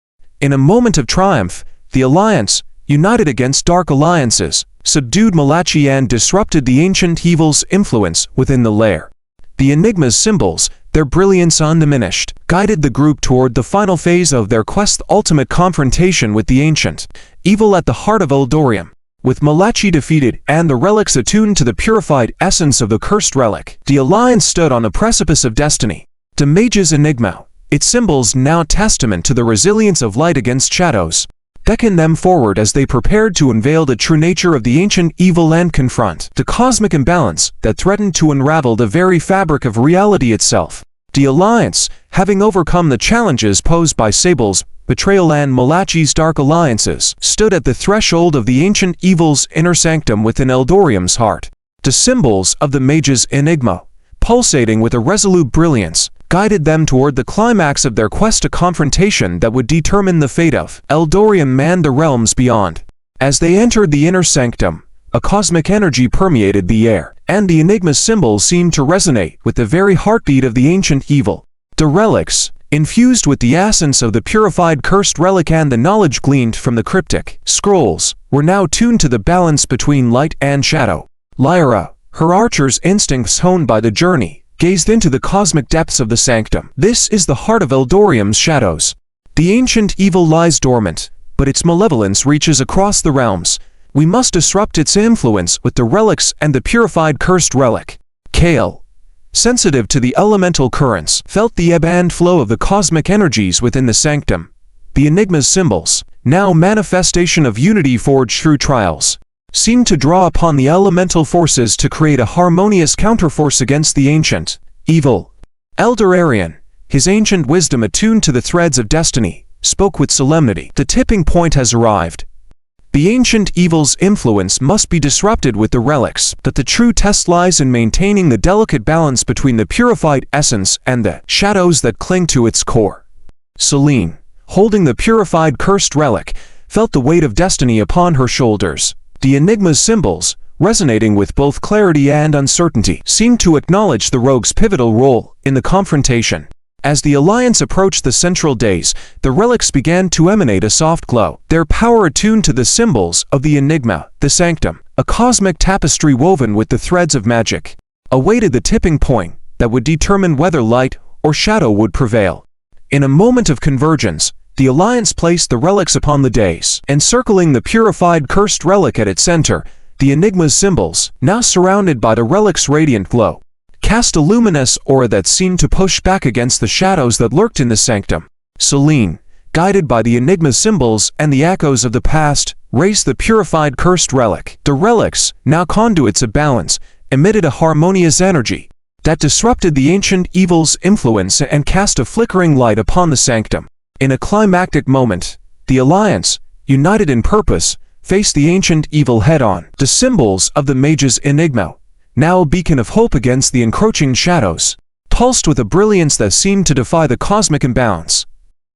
In a moment of triumph, the alliance, united against dark alliances, subdued Malachi and disrupted the ancient evil's influence within the lair. The enigma's symbols, their brilliance undiminished, guided the group toward the final phase of their quest, the ultimate confrontation with the ancient evil at the heart of Eldorium. With Malachi defeated and the relics attuned to the purified essence of the cursed relic, the alliance stood on a precipice of destiny. The mage's enigma, its symbols now testament to the resilience of light against shadows, beckoned them forward as they prepared to unveil the true nature of the ancient evil and confront the cosmic imbalance that threatened to unravel the very fabric of reality itself. The alliance, having overcome the challenges posed by Sable's Betrayal and Malachi's dark alliances, stood at the threshold of the ancient evil's inner sanctum within Eldorium's heart. The symbols of the mage's enigma, pulsating with a resolute brilliance, guided them toward the climax of their quest, a confrontation that would determine the fate of Eldorium and the realms beyond. As they entered the inner sanctum, a cosmic energy permeated the air, and the enigma symbols seemed to resonate with the very heartbeat of the ancient evil. The relics, infused with the essence of the purified cursed relic and the knowledge gleaned from the cryptic scrolls, were now tuned to the balance between light and shadow. Lyra, her archer's instincts honed by the journey, gazed into the cosmic depths of the sanctum. This is the heart of Eldorium's shadows. The ancient evil lies dormant, but its malevolence reaches across the realms. We must disrupt its influence with the relics and the purified cursed relic. Kael, sensitive to the elemental currents, felt the ebb and flow of the cosmic energies within the sanctum. The enigma's symbols, now manifestation of unity forged through trials, seemed to draw upon the elemental forces to create a harmonious counterforce against the ancient evil. Elder Arion, his ancient wisdom attuned to the threads of destiny, spoke with solemnity. The tipping point has arrived. The ancient evil's influence must be disrupted with the relics, but the true test lies in maintaining the delicate balance between the purified essence and the shadows that cling to its core. Selene, holding the purified cursed relic, felt the weight of destiny upon her shoulders. The enigma's symbols, resonating with both clarity and uncertainty, seemed to acknowledge the rogue's pivotal role in the confrontation. As the alliance approached the central days, the relics began to emanate a soft glow, their power attuned to the symbols of the enigma. The sanctum, a cosmic tapestry woven with the threads of magic, awaited the tipping point that would determine whether light or shadow would prevail. In a moment of convergence, the alliance placed the relics upon the dais, encircling the purified cursed relic at its center. The enigma's symbols, now surrounded by the relic's radiant glow, cast a luminous aura that seemed to push back against the shadows that lurked in the sanctum. Selene, guided by the enigma's symbols and the echoes of the past, raised the purified cursed relic. The relics, now conduits of balance, emitted a harmonious energy that disrupted the ancient evil's influence and cast a flickering light upon the sanctum. In a climactic moment, the alliance, united in purpose, faced the ancient evil head-on. The symbols of the mage's enigma, now a beacon of hope against the encroaching shadows, pulsed with a brilliance that seemed to defy the cosmic imbalance.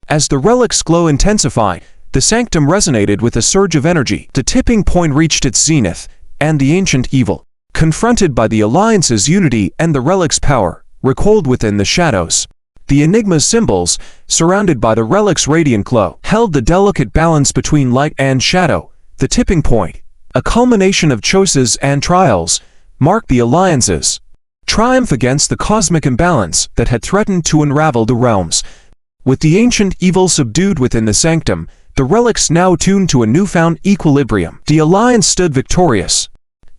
As the relic's glow intensified, The sanctum resonated with a surge of energy. The tipping point reached its zenith, and the ancient evil, confronted by the Alliance's unity and the relic's power, recoiled within the shadows. The Enigma's symbols, surrounded by the relic's radiant glow, held the delicate balance between light and shadow. The tipping point, a culmination of choices and trials, marked the Alliance's triumph against the cosmic imbalance that had threatened to unravel the realms. With the ancient evil subdued within the sanctum, the relics now tuned to a newfound equilibrium. The Alliance stood victorious.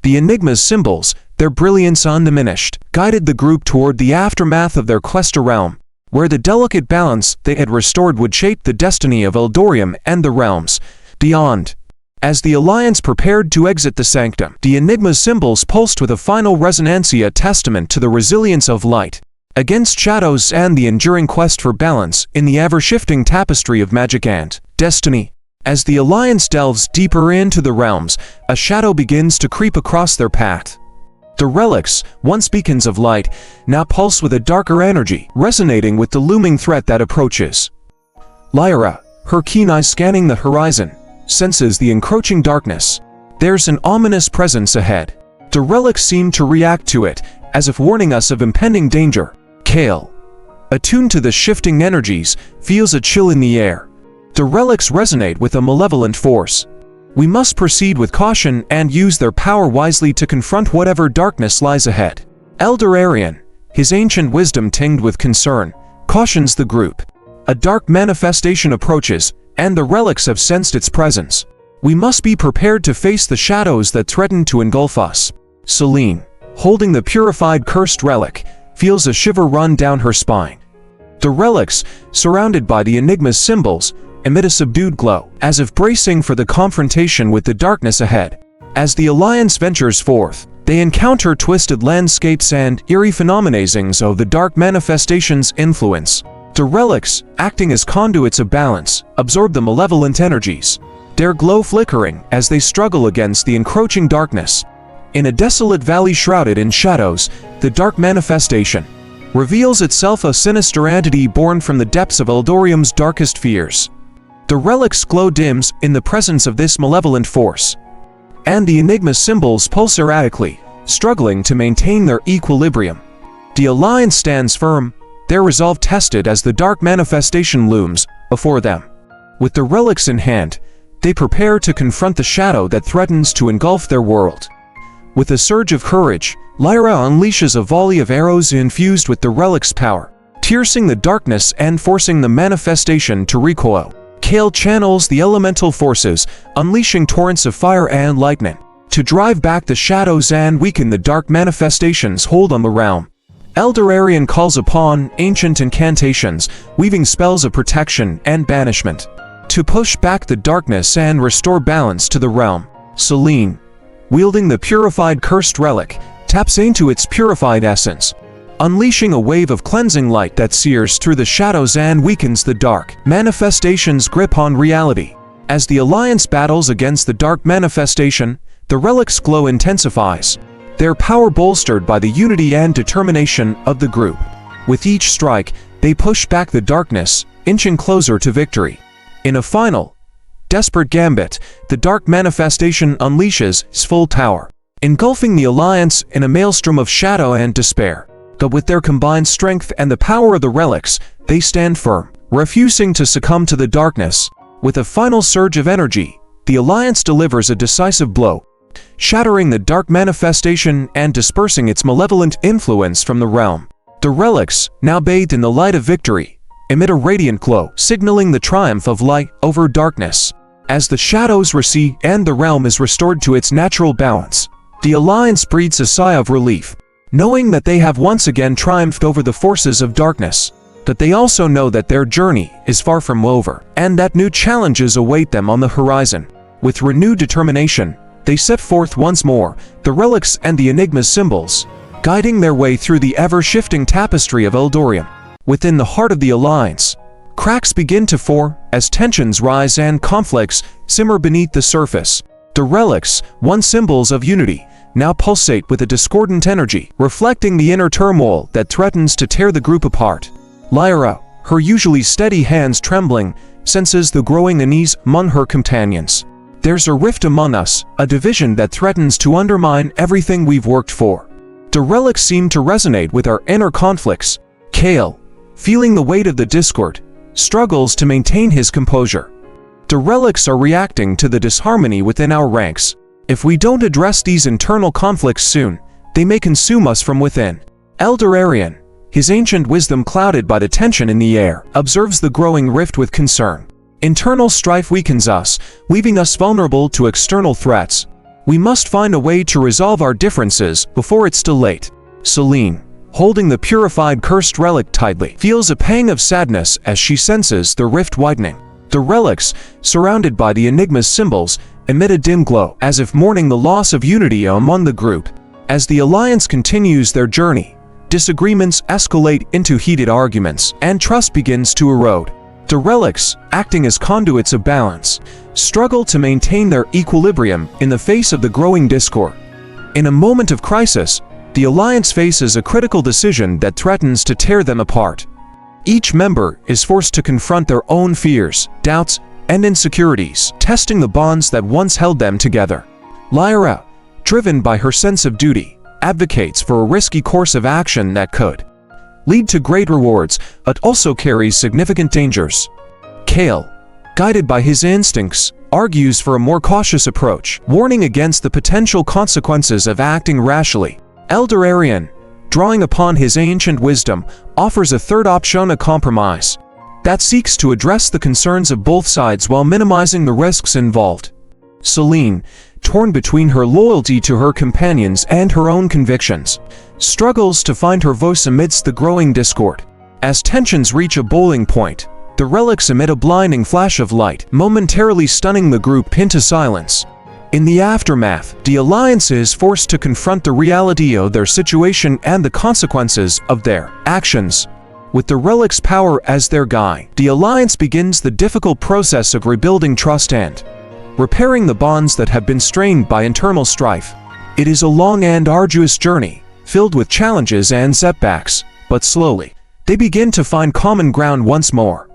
The Enigma's symbols, their brilliance undiminished, guided the group toward the aftermath of their quest to realm, where the delicate balance they had restored would shape the destiny of Eldoria and the realms beyond. As the Alliance prepared to exit the sanctum, the Enigma's symbols pulsed with a final resonancy, a testament to the resilience of light against shadows and the enduring quest for balance in the ever-shifting tapestry of magic and destiny. As the Alliance delves deeper into the realms, a shadow begins to creep across their path. The relics, once beacons of light, now pulse with a darker energy, resonating with the looming threat that approaches. Lyra, her keen eyes scanning the horizon, senses the encroaching darkness. There's an ominous presence ahead. The relics seem to react to it, as if warning us of impending danger. Kael, attuned to the shifting energies, feels a chill in the air. The relics resonate with a malevolent force. We must proceed with caution and use their power wisely to confront whatever darkness lies ahead. Elder Arion, his ancient wisdom tinged with concern, cautions the group. A dark manifestation approaches, and the relics have sensed its presence. We must be prepared to face the shadows that threaten to engulf us. Celine, holding the purified cursed relic, feels a shiver run down her spine. The relics, surrounded by the Enigma's symbols, emit a subdued glow, as if bracing for the confrontation with the darkness ahead. As the Alliance ventures forth, they encounter twisted landscapes and eerie phenomenazings of the dark manifestation's influence. The relics, acting as conduits of balance, absorb the malevolent energies, their glow flickering as they struggle against the encroaching darkness. In a desolate valley shrouded in shadows, the dark manifestation reveals itself, a sinister entity born from the depths of Eldorium's darkest fears. The relic's glow dims in the presence of this malevolent force, and the Enigma's symbols pulse erratically, struggling to maintain their equilibrium. The Alliance stands firm, their resolve tested as the dark manifestation looms before them. With the relics in hand, they prepare to confront the shadow that threatens to engulf their world. With a surge of courage, Lyra unleashes a volley of arrows infused with the relic's power, piercing the darkness and forcing the manifestation to recoil. Kael channels the elemental forces, unleashing torrents of fire and lightning, to drive back the shadows and weaken the dark manifestation's hold on the realm. Elder Arion calls upon ancient incantations, weaving spells of protection and banishment, to push back the darkness and restore balance to the realm. Celine, wielding the purified cursed relic, taps into its purified essence, unleashing a wave of cleansing light that sears through the shadows and weakens the dark manifestation's grip on reality. As the Alliance battles against the dark manifestation, the relic's glow intensifies, their power bolstered by the unity and determination of the group. With each strike, they push back the darkness, inching closer to victory. In a final, desperate gambit, the dark manifestation unleashes its full power, engulfing the Alliance in a maelstrom of shadow and despair. But with their combined strength and the power of the relics, they stand firm, refusing to succumb to the darkness. With a final surge of energy, the Alliance delivers a decisive blow, shattering the dark manifestation and dispersing its malevolent influence from the realm. The relics, now bathed in the light of victory, emit a radiant glow, signaling the triumph of light over darkness. As the shadows recede and the realm is restored to its natural balance, the Alliance breathes a sigh of relief, knowing that they have once again triumphed over the forces of darkness. But they also know that their journey is far from over, and that new challenges await them on the horizon. With renewed determination, they set forth once more, the relics and the Enigma's symbols, guiding their way through the ever-shifting tapestry of Eldoria. Within the heart of the Alliance, cracks begin to form as tensions rise and conflicts simmer beneath the surface. The relics, once symbols of unity, now pulsate with a discordant energy, reflecting the inner turmoil that threatens to tear the group apart. Lyra, her usually steady hands trembling, senses the growing unease among her companions. There's a rift among us, a division that threatens to undermine everything we've worked for. The relics seem to resonate with our inner conflicts. Kael, feeling the weight of the discord, struggles to maintain his composure. The relics are reacting to the disharmony within our ranks. If we don't address these internal conflicts soon, they may consume us from within. Elder Arion, his ancient wisdom clouded by the tension in the air, observes the growing rift with concern. Internal strife weakens us, leaving us vulnerable to external threats. We must find a way to resolve our differences before it's too late. Celine, holding the purified cursed relic tightly, feels a pang of sadness as she senses the rift widening. The relics, surrounded by the enigma's symbols, emit a dim glow, as if mourning the loss of unity among the group. As the Alliance continues their journey, disagreements escalate into heated arguments, and trust begins to erode. The relics, acting as conduits of balance, struggle to maintain their equilibrium in the face of the growing discord. In a moment of crisis, the Alliance faces a critical decision that threatens to tear them apart. Each member is forced to confront their own fears, doubts, and insecurities, testing the bonds that once held them together. Lyra, driven by her sense of duty, advocates for a risky course of action that could lead to great rewards, but also carries significant dangers. Kael, guided by his instincts, argues for a more cautious approach, warning against the potential consequences of acting rashly. Elder Arion, drawing upon his ancient wisdom, offers a third option, a compromise that seeks to address the concerns of both sides while minimizing the risks involved. Celine, torn between her loyalty to her companions and her own convictions, struggles to find her voice amidst the growing discord. As tensions reach a boiling point, the relics emit a blinding flash of light, momentarily stunning the group into silence. In the aftermath, the Alliance is forced to confront the reality of their situation and the consequences of their actions. With the relic's power as their guide, the Alliance begins the difficult process of rebuilding trust and repairing the bonds that have been strained by internal strife. It is a long and arduous journey, filled with challenges and setbacks, but slowly, they begin to find common ground once more.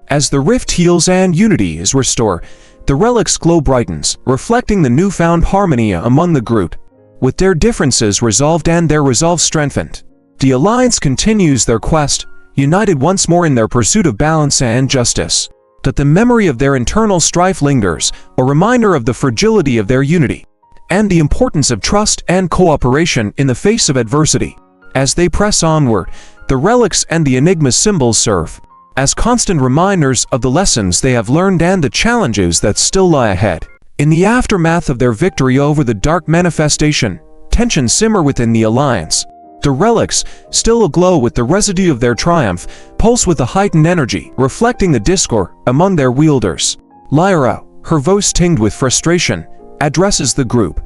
As the rift heals and unity is restored, the relic's glow brightens, reflecting the newfound harmony among the group. With their differences resolved and their resolve strengthened, the Alliance continues their quest, united once more in their pursuit of balance and justice. That the memory of their internal strife lingers, a reminder of the fragility of their unity, and the importance of trust and cooperation in the face of adversity. As they press onward, the relics and the enigma symbols serve as constant reminders of the lessons they have learned and the challenges that still lie ahead. In the aftermath of their victory over the dark manifestation, tensions simmer within the Alliance. The relics, still aglow with the residue of their triumph, pulse with a heightened energy, reflecting the discord among their wielders. Lyra, her voice tinged with frustration, addresses the group.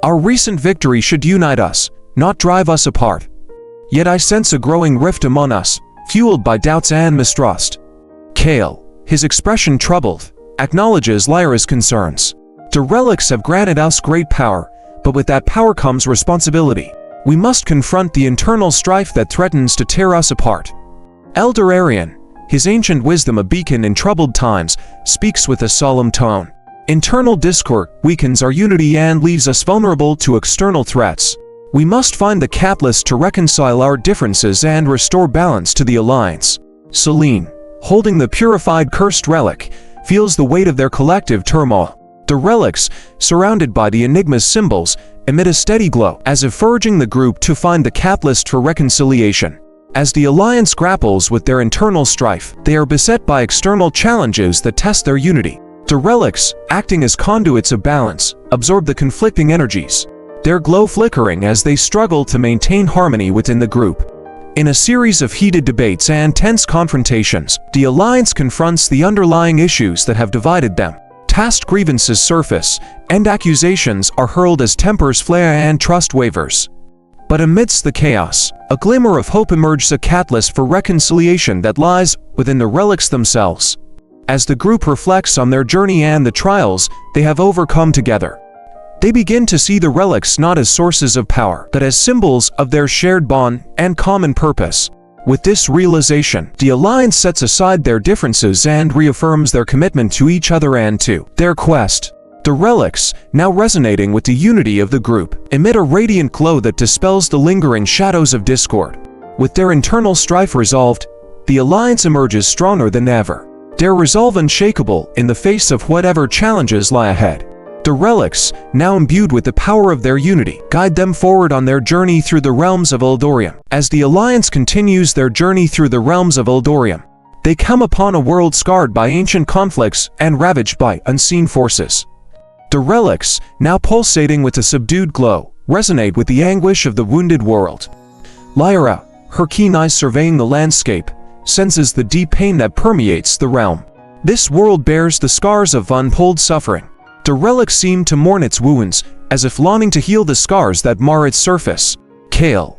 Our recent victory should unite us, not drive us apart. Yet I sense a growing rift among us, fueled by doubts and mistrust. Kael, his expression troubled, acknowledges Lyra's concerns. The relics have granted us great power, but with that power comes responsibility. We must confront the internal strife that threatens to tear us apart. Elder Arion, his ancient wisdom a beacon in troubled times, speaks with a solemn tone. Internal discord weakens our unity and leaves us vulnerable to external threats. We must find the catalyst to reconcile our differences and restore balance to the Alliance. Celine, holding the purified cursed relic, feels the weight of their collective turmoil. The relics, surrounded by the enigma's symbols, emit a steady glow, as if urging the group to find the catalyst for reconciliation. As the Alliance grapples with their internal strife, they are beset by external challenges that test their unity. The relics, acting as conduits of balance, absorb the conflicting energies, their glow flickering as they struggle to maintain harmony within the group. In a series of heated debates and tense confrontations, the Alliance confronts the underlying issues that have divided them. Past grievances surface, and accusations are hurled as tempers flare and trust wavers. But amidst the chaos, a glimmer of hope emerges, a catalyst for reconciliation that lies within the relics themselves. As the group reflects on their journey and the trials they have overcome together, they begin to see the relics not as sources of power, but as symbols of their shared bond and common purpose. With this realization, the Alliance sets aside their differences and reaffirms their commitment to each other and to their quest. The relics, now resonating with the unity of the group, emit a radiant glow that dispels the lingering shadows of discord. With their internal strife resolved, the Alliance emerges stronger than ever, their resolve unshakable in the face of whatever challenges lie ahead. The relics, now imbued with the power of their unity, guide them forward on their journey through the realms of Eldoria. As the Alliance continues their journey through the realms of Eldoria, they come upon a world scarred by ancient conflicts and ravaged by unseen forces. The relics, now pulsating with a subdued glow, resonate with the anguish of the wounded world. Lyra, her keen eyes surveying the landscape, senses the deep pain that permeates the realm. This world bears the scars of untold suffering. The relics seem to mourn its wounds, as if longing to heal the scars that mar its surface. Kael,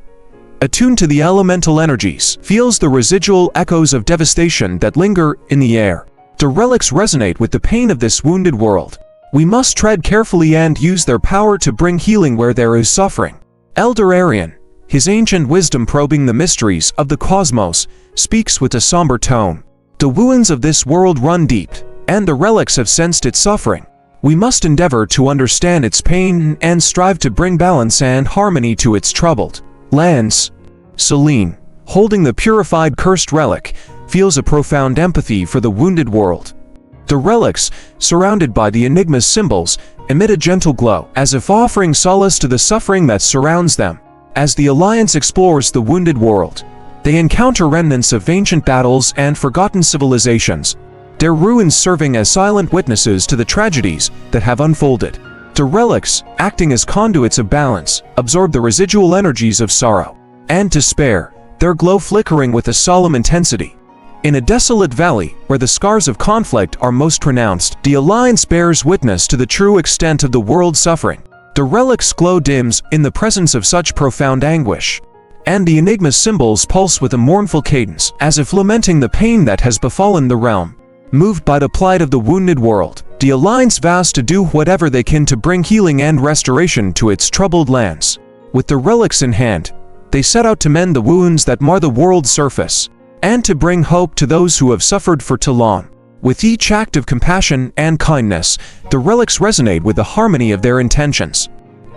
attuned to the elemental energies, feels the residual echoes of devastation that linger in the air. The relics resonate with the pain of this wounded world. We must tread carefully and use their power to bring healing where there is suffering. Elder Arion, his ancient wisdom probing the mysteries of the cosmos, speaks with a somber tone. The wounds of this world run deep, and the relics have sensed its suffering. We must endeavor to understand its pain and strive to bring balance and harmony to its troubled lands. Selene, holding the purified cursed relic, feels a profound empathy for the wounded world. The relics, surrounded by the enigma's symbols, emit a gentle glow, as if offering solace to the suffering that surrounds them. As the Alliance explores the wounded world, they encounter remnants of ancient battles and forgotten civilizations, their ruins serving as silent witnesses to the tragedies that have unfolded. The relics, acting as conduits of balance, absorb the residual energies of sorrow and despair, their glow flickering with a solemn intensity. In a desolate valley, where the scars of conflict are most pronounced, the Alliance bears witness to the true extent of the world's suffering. The relic's glow dims in the presence of such profound anguish, and the enigma's symbols pulse with a mournful cadence, as if lamenting the pain that has befallen the realm. Moved by the plight of the wounded world, the Alliance vows to do whatever they can to bring healing and restoration to its troubled lands. With the relics in hand, they set out to mend the wounds that mar the world's surface, and to bring hope to those who have suffered for too long. With each act of compassion and kindness, the relics resonate with the harmony of their intentions,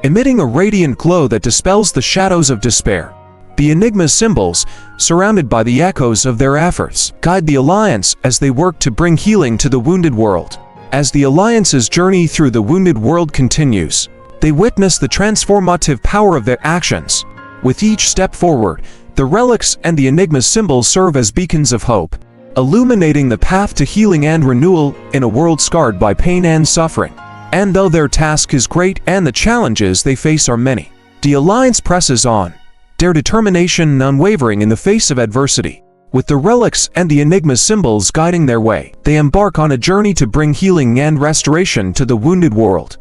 emitting a radiant glow that dispels the shadows of despair. The enigma's symbols, surrounded by the echoes of their efforts, guide the Alliance as they work to bring healing to the wounded world. As the Alliance's journey through the wounded world continues, they witness the transformative power of their actions. With each step forward, the relics and the enigma's symbols serve as beacons of hope, illuminating the path to healing and renewal in a world scarred by pain and suffering. And though their task is great and the challenges they face are many, the Alliance presses on, their determination unwavering in the face of adversity. With the relics and the enigma's symbols guiding their way, they embark on a journey to bring healing and restoration to the wounded world,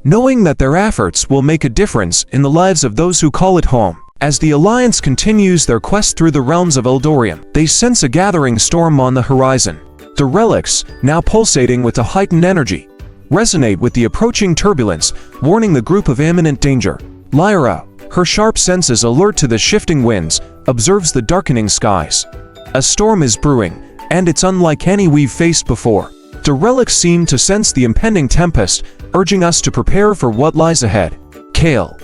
knowing that their efforts will make a difference in the lives of those who call it home. As the Alliance continues their quest through the realms of Eldoria, they sense a gathering storm on the horizon. The relics, now pulsating with a heightened energy, resonate with the approaching turbulence, warning the group of imminent danger. Lyra, her sharp senses alert to the shifting winds, observes the darkening skies. A storm is brewing, and it's unlike any we've faced before. The relics seem to sense the impending tempest, urging us to prepare for what lies ahead. Kael,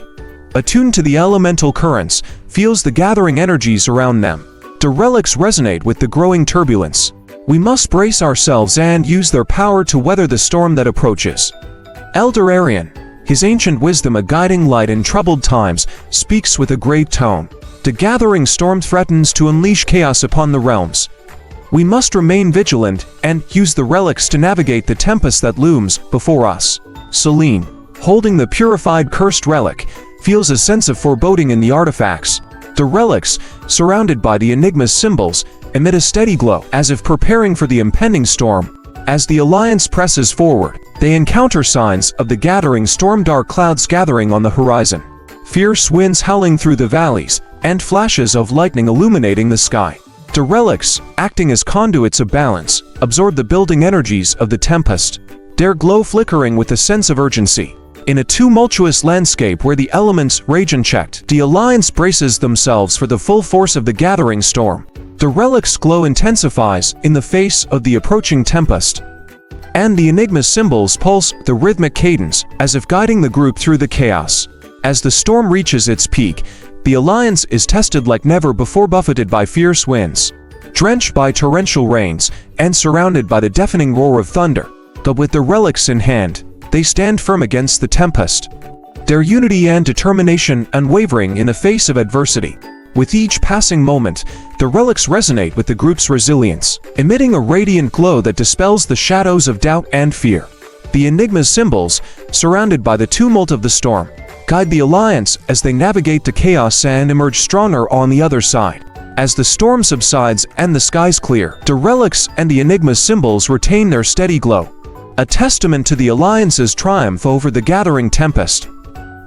attuned to the elemental currents, feels the gathering energies around them. The relics resonate with the growing turbulence. We must brace ourselves and use their power to weather the storm that approaches. Elder Arion, his ancient wisdom a guiding light in troubled times, speaks with a grave tone. The gathering storm threatens to unleash chaos upon the realms. We must remain vigilant and use the relics to navigate the tempest that looms before us. Selene, holding the purified cursed relic, feels a sense of foreboding in the artifacts. The relics, surrounded by the enigma's symbols, emit a steady glow, as if preparing for the impending storm. As the Alliance presses forward, they encounter signs of the gathering storm, dark clouds gathering on the horizon, fierce winds howling through the valleys, and flashes of lightning illuminating the sky. The relics, acting as conduits of balance, absorb the building energies of the tempest, their glow flickering with a sense of urgency. In a tumultuous landscape where the elements rage unchecked, the Alliance braces themselves for the full force of the gathering storm. The relic's glow intensifies in the face of the approaching tempest, and the Enigma symbols pulse the rhythmic cadence as if guiding the group through the chaos. As the storm reaches its peak, the Alliance is tested like never before, buffeted by fierce winds, drenched by torrential rains, and surrounded by the deafening roar of thunder. But with the relics in hand, they stand firm against the tempest, their unity and determination unwavering in the face of adversity. With each passing moment, the relics resonate with the group's resilience, emitting a radiant glow that dispels the shadows of doubt and fear. The Enigma symbols, surrounded by the tumult of the storm, guide the Alliance as they navigate the chaos and emerge stronger on the other side. As the storm subsides and the skies clear, the relics and the Enigma symbols retain their steady glow, a testament to the Alliance's triumph over the gathering tempest.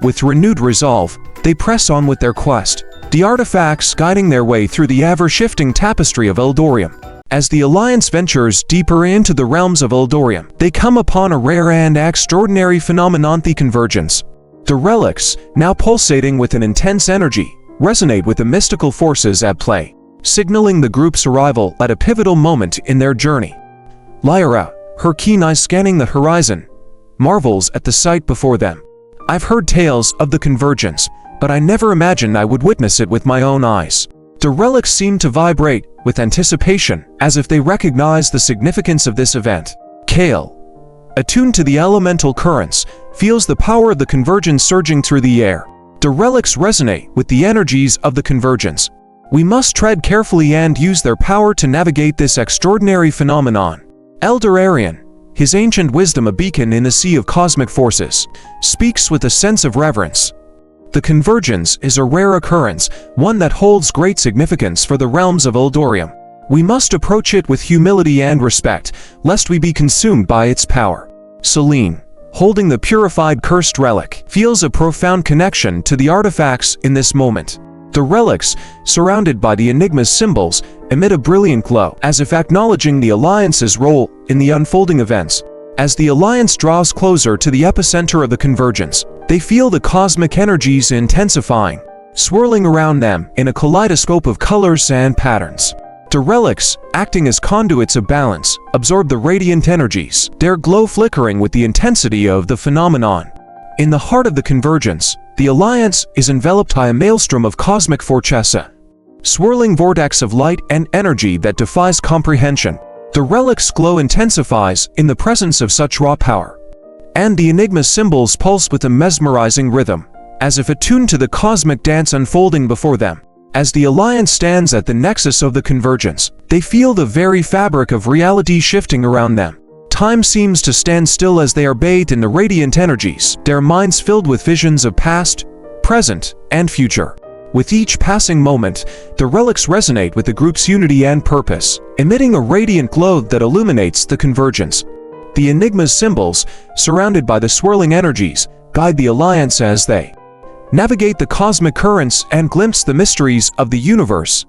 With renewed resolve, they press on with their quest, the artifacts guiding their way through the ever-shifting tapestry of Eldoria. As the Alliance ventures deeper into the realms of Eldoria, they come upon a rare and extraordinary phenomenon: the convergence. The relics, now pulsating with an intense energy, resonate with the mystical forces at play, signaling the group's arrival at a pivotal moment in their journey. Lyra, her keen eyes scanning the horizon, marvels at the sight before them. I've heard tales of the convergence, but I never imagined I would witness it with my own eyes. The relics seem to vibrate with anticipation, as if they recognize the significance of this event. Kael, attuned to the elemental currents, feels the power of the convergence surging through the air. The relics resonate with the energies of the convergence. We must tread carefully and use their power to navigate this extraordinary phenomenon. Elder Arion, his ancient wisdom a beacon in the sea of cosmic forces, speaks with a sense of reverence. The convergence is a rare occurrence, one that holds great significance for the realms of Eldoria. We must approach it with humility and respect, lest we be consumed by its power. Celine, holding the purified cursed relic, feels a profound connection to the artifacts in this moment. The relics, surrounded by the Enigma symbols, emit a brilliant glow, as if acknowledging the Alliance's role in the unfolding events. As the Alliance draws closer to the epicenter of the convergence, they feel the cosmic energies intensifying, swirling around them in a kaleidoscope of colors and patterns. The relics, acting as conduits of balance, absorb the radiant energies, their glow flickering with the intensity of the phenomenon. In the heart of the convergence, the Alliance is enveloped by a maelstrom of cosmic forchessa, swirling vortex of light and energy that defies comprehension. The relic's glow intensifies in the presence of such raw power, and the Enigma symbols pulse with a mesmerizing rhythm, as if attuned to the cosmic dance unfolding before them. As the Alliance stands at the nexus of the convergence, they feel the very fabric of reality shifting around them. Time seems to stand still as they are bathed in the radiant energies, their minds filled with visions of past, present, and future. With each passing moment, the relics resonate with the group's unity and purpose, emitting a radiant glow that illuminates the convergence. The Enigma symbols, surrounded by the swirling energies, guide the Alliance as they navigate the cosmic currents and glimpse the mysteries of the universe.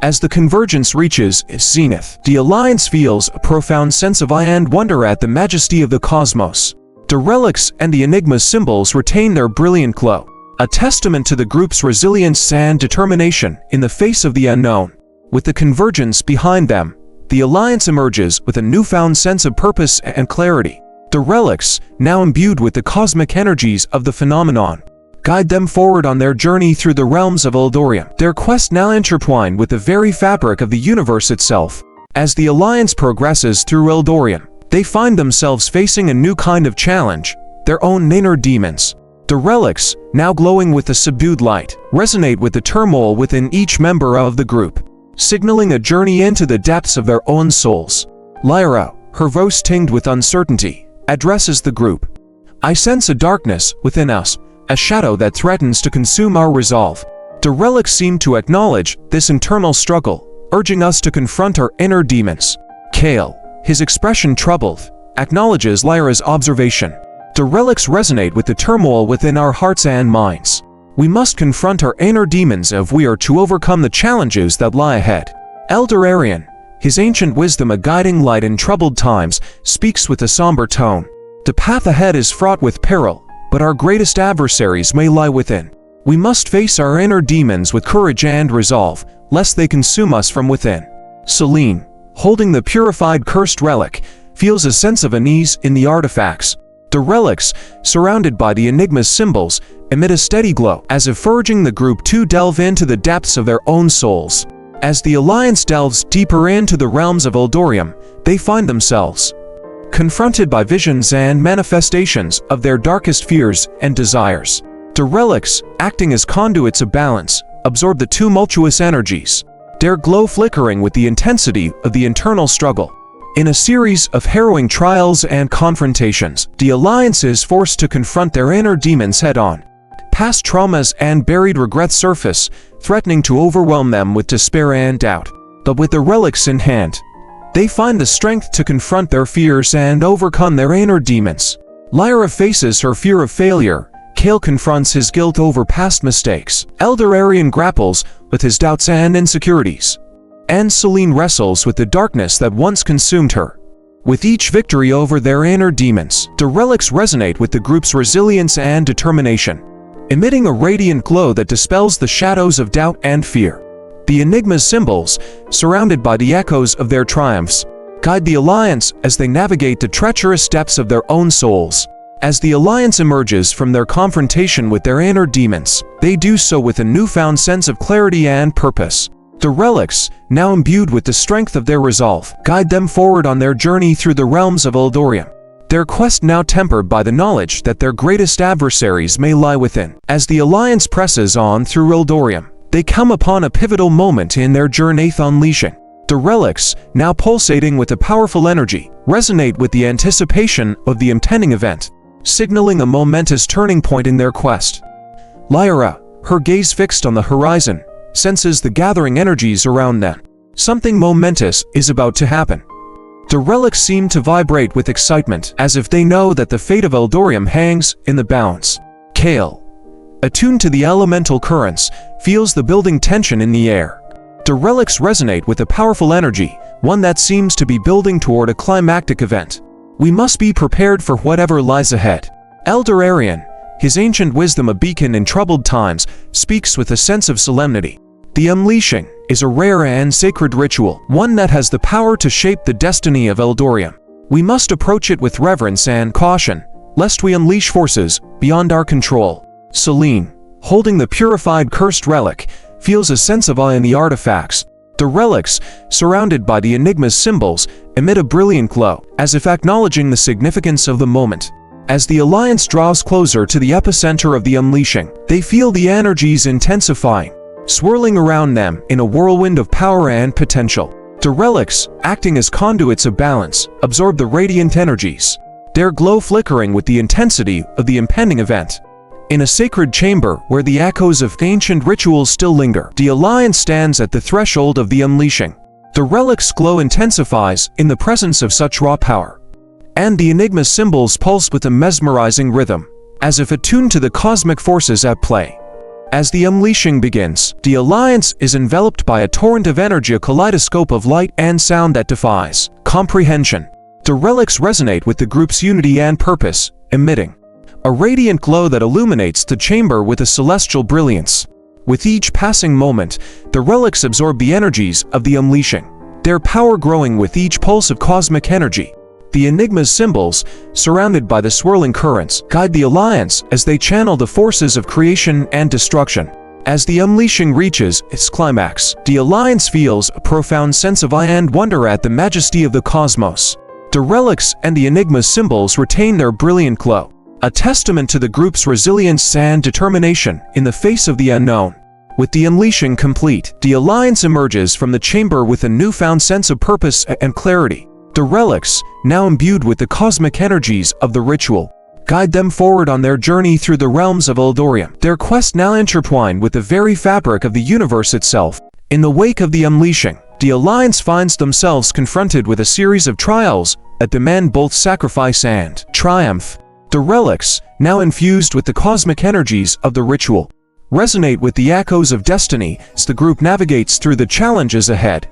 As the convergence reaches its zenith, the Alliance feels a profound sense of awe and wonder at the majesty of the cosmos. The relics and the Enigma symbols retain their brilliant glow, a testament to the group's resilience and determination in the face of the unknown. With the convergence behind them, the Alliance emerges with a newfound sense of purpose and clarity. The relics, now imbued with the cosmic energies of the phenomenon, guide them forward on their journey through the realms of Eldoria, their quest now intertwined with the very fabric of the universe itself. As the Alliance progresses through Eldoria, they find themselves facing a new kind of challenge, their own inner demons. The relics, now glowing with a subdued light, resonate with the turmoil within each member of the group, signaling a journey into the depths of their own souls. Lyra, her voice tinged with uncertainty, addresses the group. I sense a darkness within us, a shadow that threatens to consume our resolve. The relics seem to acknowledge this internal struggle, urging us to confront our inner demons. Kael, his expression troubled, acknowledges Lyra's observation. The relics resonate with the turmoil within our hearts and minds. We must confront our inner demons if we are to overcome the challenges that lie ahead. Elder Arion, his ancient wisdom a guiding light in troubled times, speaks with a somber tone. The path ahead is fraught with peril, but our greatest adversaries may lie within. We must face our inner demons with courage and resolve, lest they consume us from within. Selene, holding the purified cursed relic, feels a sense of unease in the artifacts. The relics, surrounded by the enigma's symbols, emit a steady glow, as if urging the group to delve into the depths of their own souls. As the Alliance delves deeper into the realms of Eldoria, they find themselves confronted by visions and manifestations of their darkest fears and desires. The relics, acting as conduits of balance, absorb the tumultuous energies, their glow flickering with the intensity of the internal struggle. In a series of harrowing trials and confrontations, the Alliance is forced to confront their inner demons head-on. Past traumas and buried regrets surface, threatening to overwhelm them with despair and doubt. But with the relics in hand, they find the strength to confront their fears and overcome their inner demons. Lyra faces her fear of failure. Kael confronts his guilt over past mistakes. Elder Arion grapples with his doubts and insecurities. And Selene wrestles with the darkness that once consumed her. With each victory over their inner demons, the relics resonate with the group's resilience and determination, emitting a radiant glow that dispels the shadows of doubt and fear. The Enigma's symbols, surrounded by the echoes of their triumphs, guide the Alliance as they navigate the treacherous depths of their own souls. As the Alliance emerges from their confrontation with their inner demons, they do so with a newfound sense of clarity and purpose. The relics, now imbued with the strength of their resolve, guide them forward on their journey through the realms of Eldoria. Their quest now tempered by the knowledge that their greatest adversaries may lie within. As the Alliance presses on through Eldoria, they come upon a pivotal moment in their journey. Unleashing. The relics, now pulsating with a powerful energy, resonate with the anticipation of the impending event, signaling a momentous turning point in their quest. Lyra, her gaze fixed on the horizon, senses the gathering energies around them. Something momentous is about to happen. The relics seem to vibrate with excitement, as if they know that the fate of Eldoria hangs in the balance. Kael, attuned to the elemental currents, feels the building tension in the air. The relics resonate with a powerful energy, one that seems to be building toward a climactic event. We must be prepared for whatever lies ahead. Elder Arion, his ancient wisdom a beacon in troubled times, speaks with a sense of solemnity. The unleashing is a rare and sacred ritual, one that has the power to shape the destiny of Eldoria. We must approach it with reverence and caution, lest we unleash forces beyond our control. Selene, holding the purified cursed relic, feels a sense of awe in the artifacts. The relics, surrounded by the Enigma's symbols, emit a brilliant glow, as if acknowledging the significance of the moment. As the Alliance draws closer to the epicenter of the unleashing, they feel the energies intensifying, swirling around them in a whirlwind of power and potential. The relics, acting as conduits of balance, absorb the radiant energies, their glow flickering with the intensity of the impending event. In a sacred chamber where the echoes of ancient rituals still linger, the Alliance stands at the threshold of the unleashing. The relic's glow intensifies in the presence of such raw power, and the Enigma's symbols pulse with a mesmerizing rhythm, as if attuned to the cosmic forces at play. As the unleashing begins, the Alliance is enveloped by a torrent of energy, a kaleidoscope of light and sound that defies comprehension. The relics resonate with the group's unity and purpose, emitting a radiant glow that illuminates the chamber with a celestial brilliance. With each passing moment, the relics absorb the energies of the unleashing, their power growing with each pulse of cosmic energy. The Enigma's symbols, surrounded by the swirling currents, guide the Alliance as they channel the forces of creation and destruction. As the unleashing reaches its climax, the Alliance feels a profound sense of awe and wonder at the majesty of the cosmos. The relics and the Enigma's symbols retain their brilliant glow, a testament to the group's resilience and determination in the face of the unknown. With the unleashing complete, the Alliance emerges from the chamber with a newfound sense of purpose and clarity. The relics, now imbued with the cosmic energies of the ritual, guide them forward on their journey through the realms of Eldoria. Their quest now intertwined with the very fabric of the universe itself. In the wake of the unleashing, the Alliance finds themselves confronted with a series of trials that demand both sacrifice and triumph. The relics, now infused with the cosmic energies of the ritual, resonate with the echoes of destiny as the group navigates through the challenges ahead.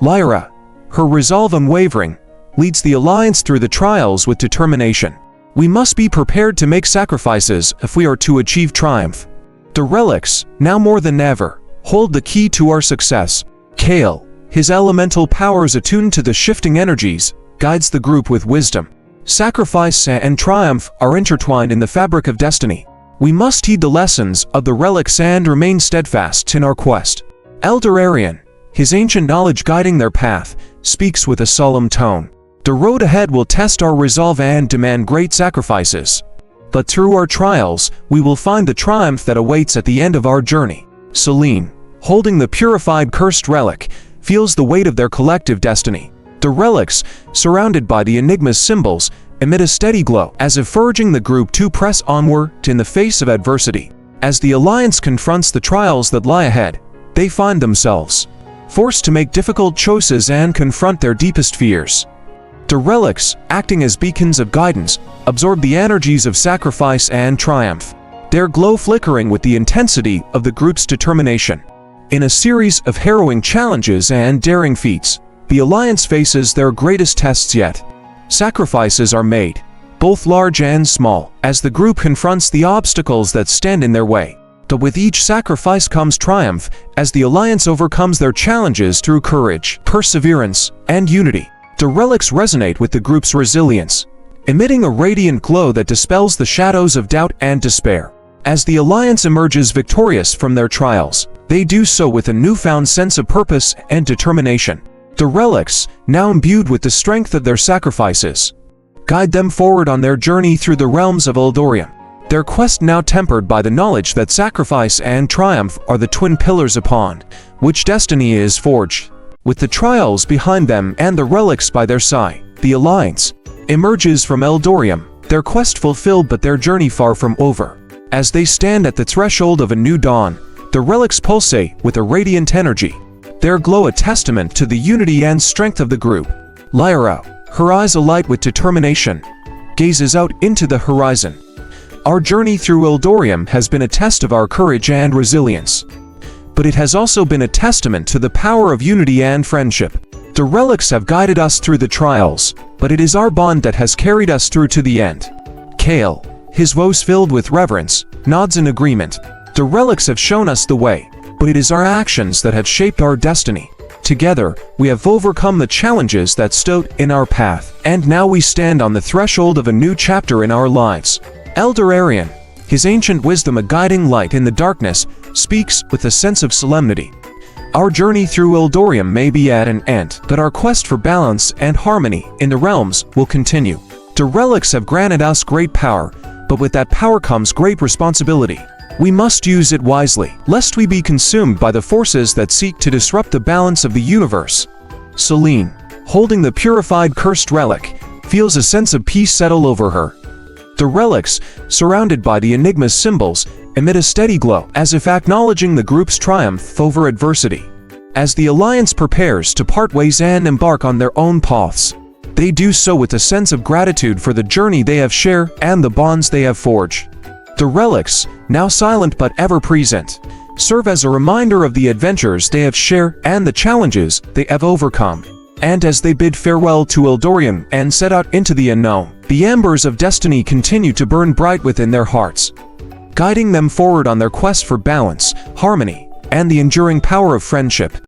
Lyra, her resolve unwavering, leads the Alliance through the trials with determination. We must be prepared to make sacrifices if we are to achieve triumph. The relics, now more than ever, hold the key to our success. Kael, his elemental powers attuned to the shifting energies, guides the group with wisdom. Sacrifice and triumph are intertwined in the fabric of destiny. We must heed the lessons of the relics and remain steadfast in our quest. Elder Arion, his ancient knowledge guiding their path, speaks with a solemn tone. The road ahead will test our resolve and demand great sacrifices. But through our trials, we will find the triumph that awaits at the end of our journey. Selene, holding the purified cursed relic, feels the weight of their collective destiny. The relics, surrounded by the enigma's symbols, emit a steady glow, as if urging the group to press onward in the face of adversity. As the Alliance confronts the trials that lie ahead, they find themselves forced to make difficult choices and confront their deepest fears. The relics, acting as beacons of guidance, absorb the energies of sacrifice and triumph, their glow flickering with the intensity of the group's determination. In a series of harrowing challenges and daring feats, the Alliance faces their greatest tests yet. Sacrifices are made, both large and small, as the group confronts the obstacles that stand in their way. But with each sacrifice comes triumph, as the Alliance overcomes their challenges through courage, perseverance, and unity. The relics resonate with the group's resilience, emitting a radiant glow that dispels the shadows of doubt and despair. As the Alliance emerges victorious from their trials, they do so with a newfound sense of purpose and determination. The relics, now imbued with the strength of their sacrifices, guide them forward on their journey through the realms of Eldoria. Their quest now tempered by the knowledge that sacrifice and triumph are the twin pillars upon which destiny is forged. With the trials behind them and the relics by their side, the Alliance emerges from Eldoria, their quest fulfilled but their journey far from over. As they stand at the threshold of a new dawn, the relics pulsate with a radiant energy, their glow a testament to the unity and strength of the group. Lyra, her eyes alight with determination, gazes out into the horizon. Our journey through Eldoria has been a test of our courage and resilience, but it has also been a testament to the power of unity and friendship. The relics have guided us through the trials, but it is our bond that has carried us through to the end. Kael, his voice filled with reverence, nods in agreement. The relics have shown us the way, but it is our actions that have shaped our destiny. Together, we have overcome the challenges that stood in our path, and now we stand on the threshold of a new chapter in our lives. Elder Arion, his ancient wisdom a guiding light in the darkness, speaks with a sense of solemnity. Our journey through Eldoria may be at an end, but our quest for balance and harmony in the realms will continue. The relics have granted us great power, but with that power comes great responsibility. We must use it wisely, lest we be consumed by the forces that seek to disrupt the balance of the universe. Selene, holding the purified cursed relic, feels a sense of peace settle over her. The relics, surrounded by the enigma's symbols, emit a steady glow, as if acknowledging the group's triumph over adversity. As the Alliance prepares to part ways and embark on their own paths, they do so with a sense of gratitude for the journey they have shared and the bonds they have forged. The relics, now silent but ever present, serve as a reminder of the adventures they have shared and the challenges they have overcome. And as they bid farewell to Eldoria and set out into the unknown, the Embers of Destiny continue to burn bright within their hearts, guiding them forward on their quest for balance, harmony, and the enduring power of friendship.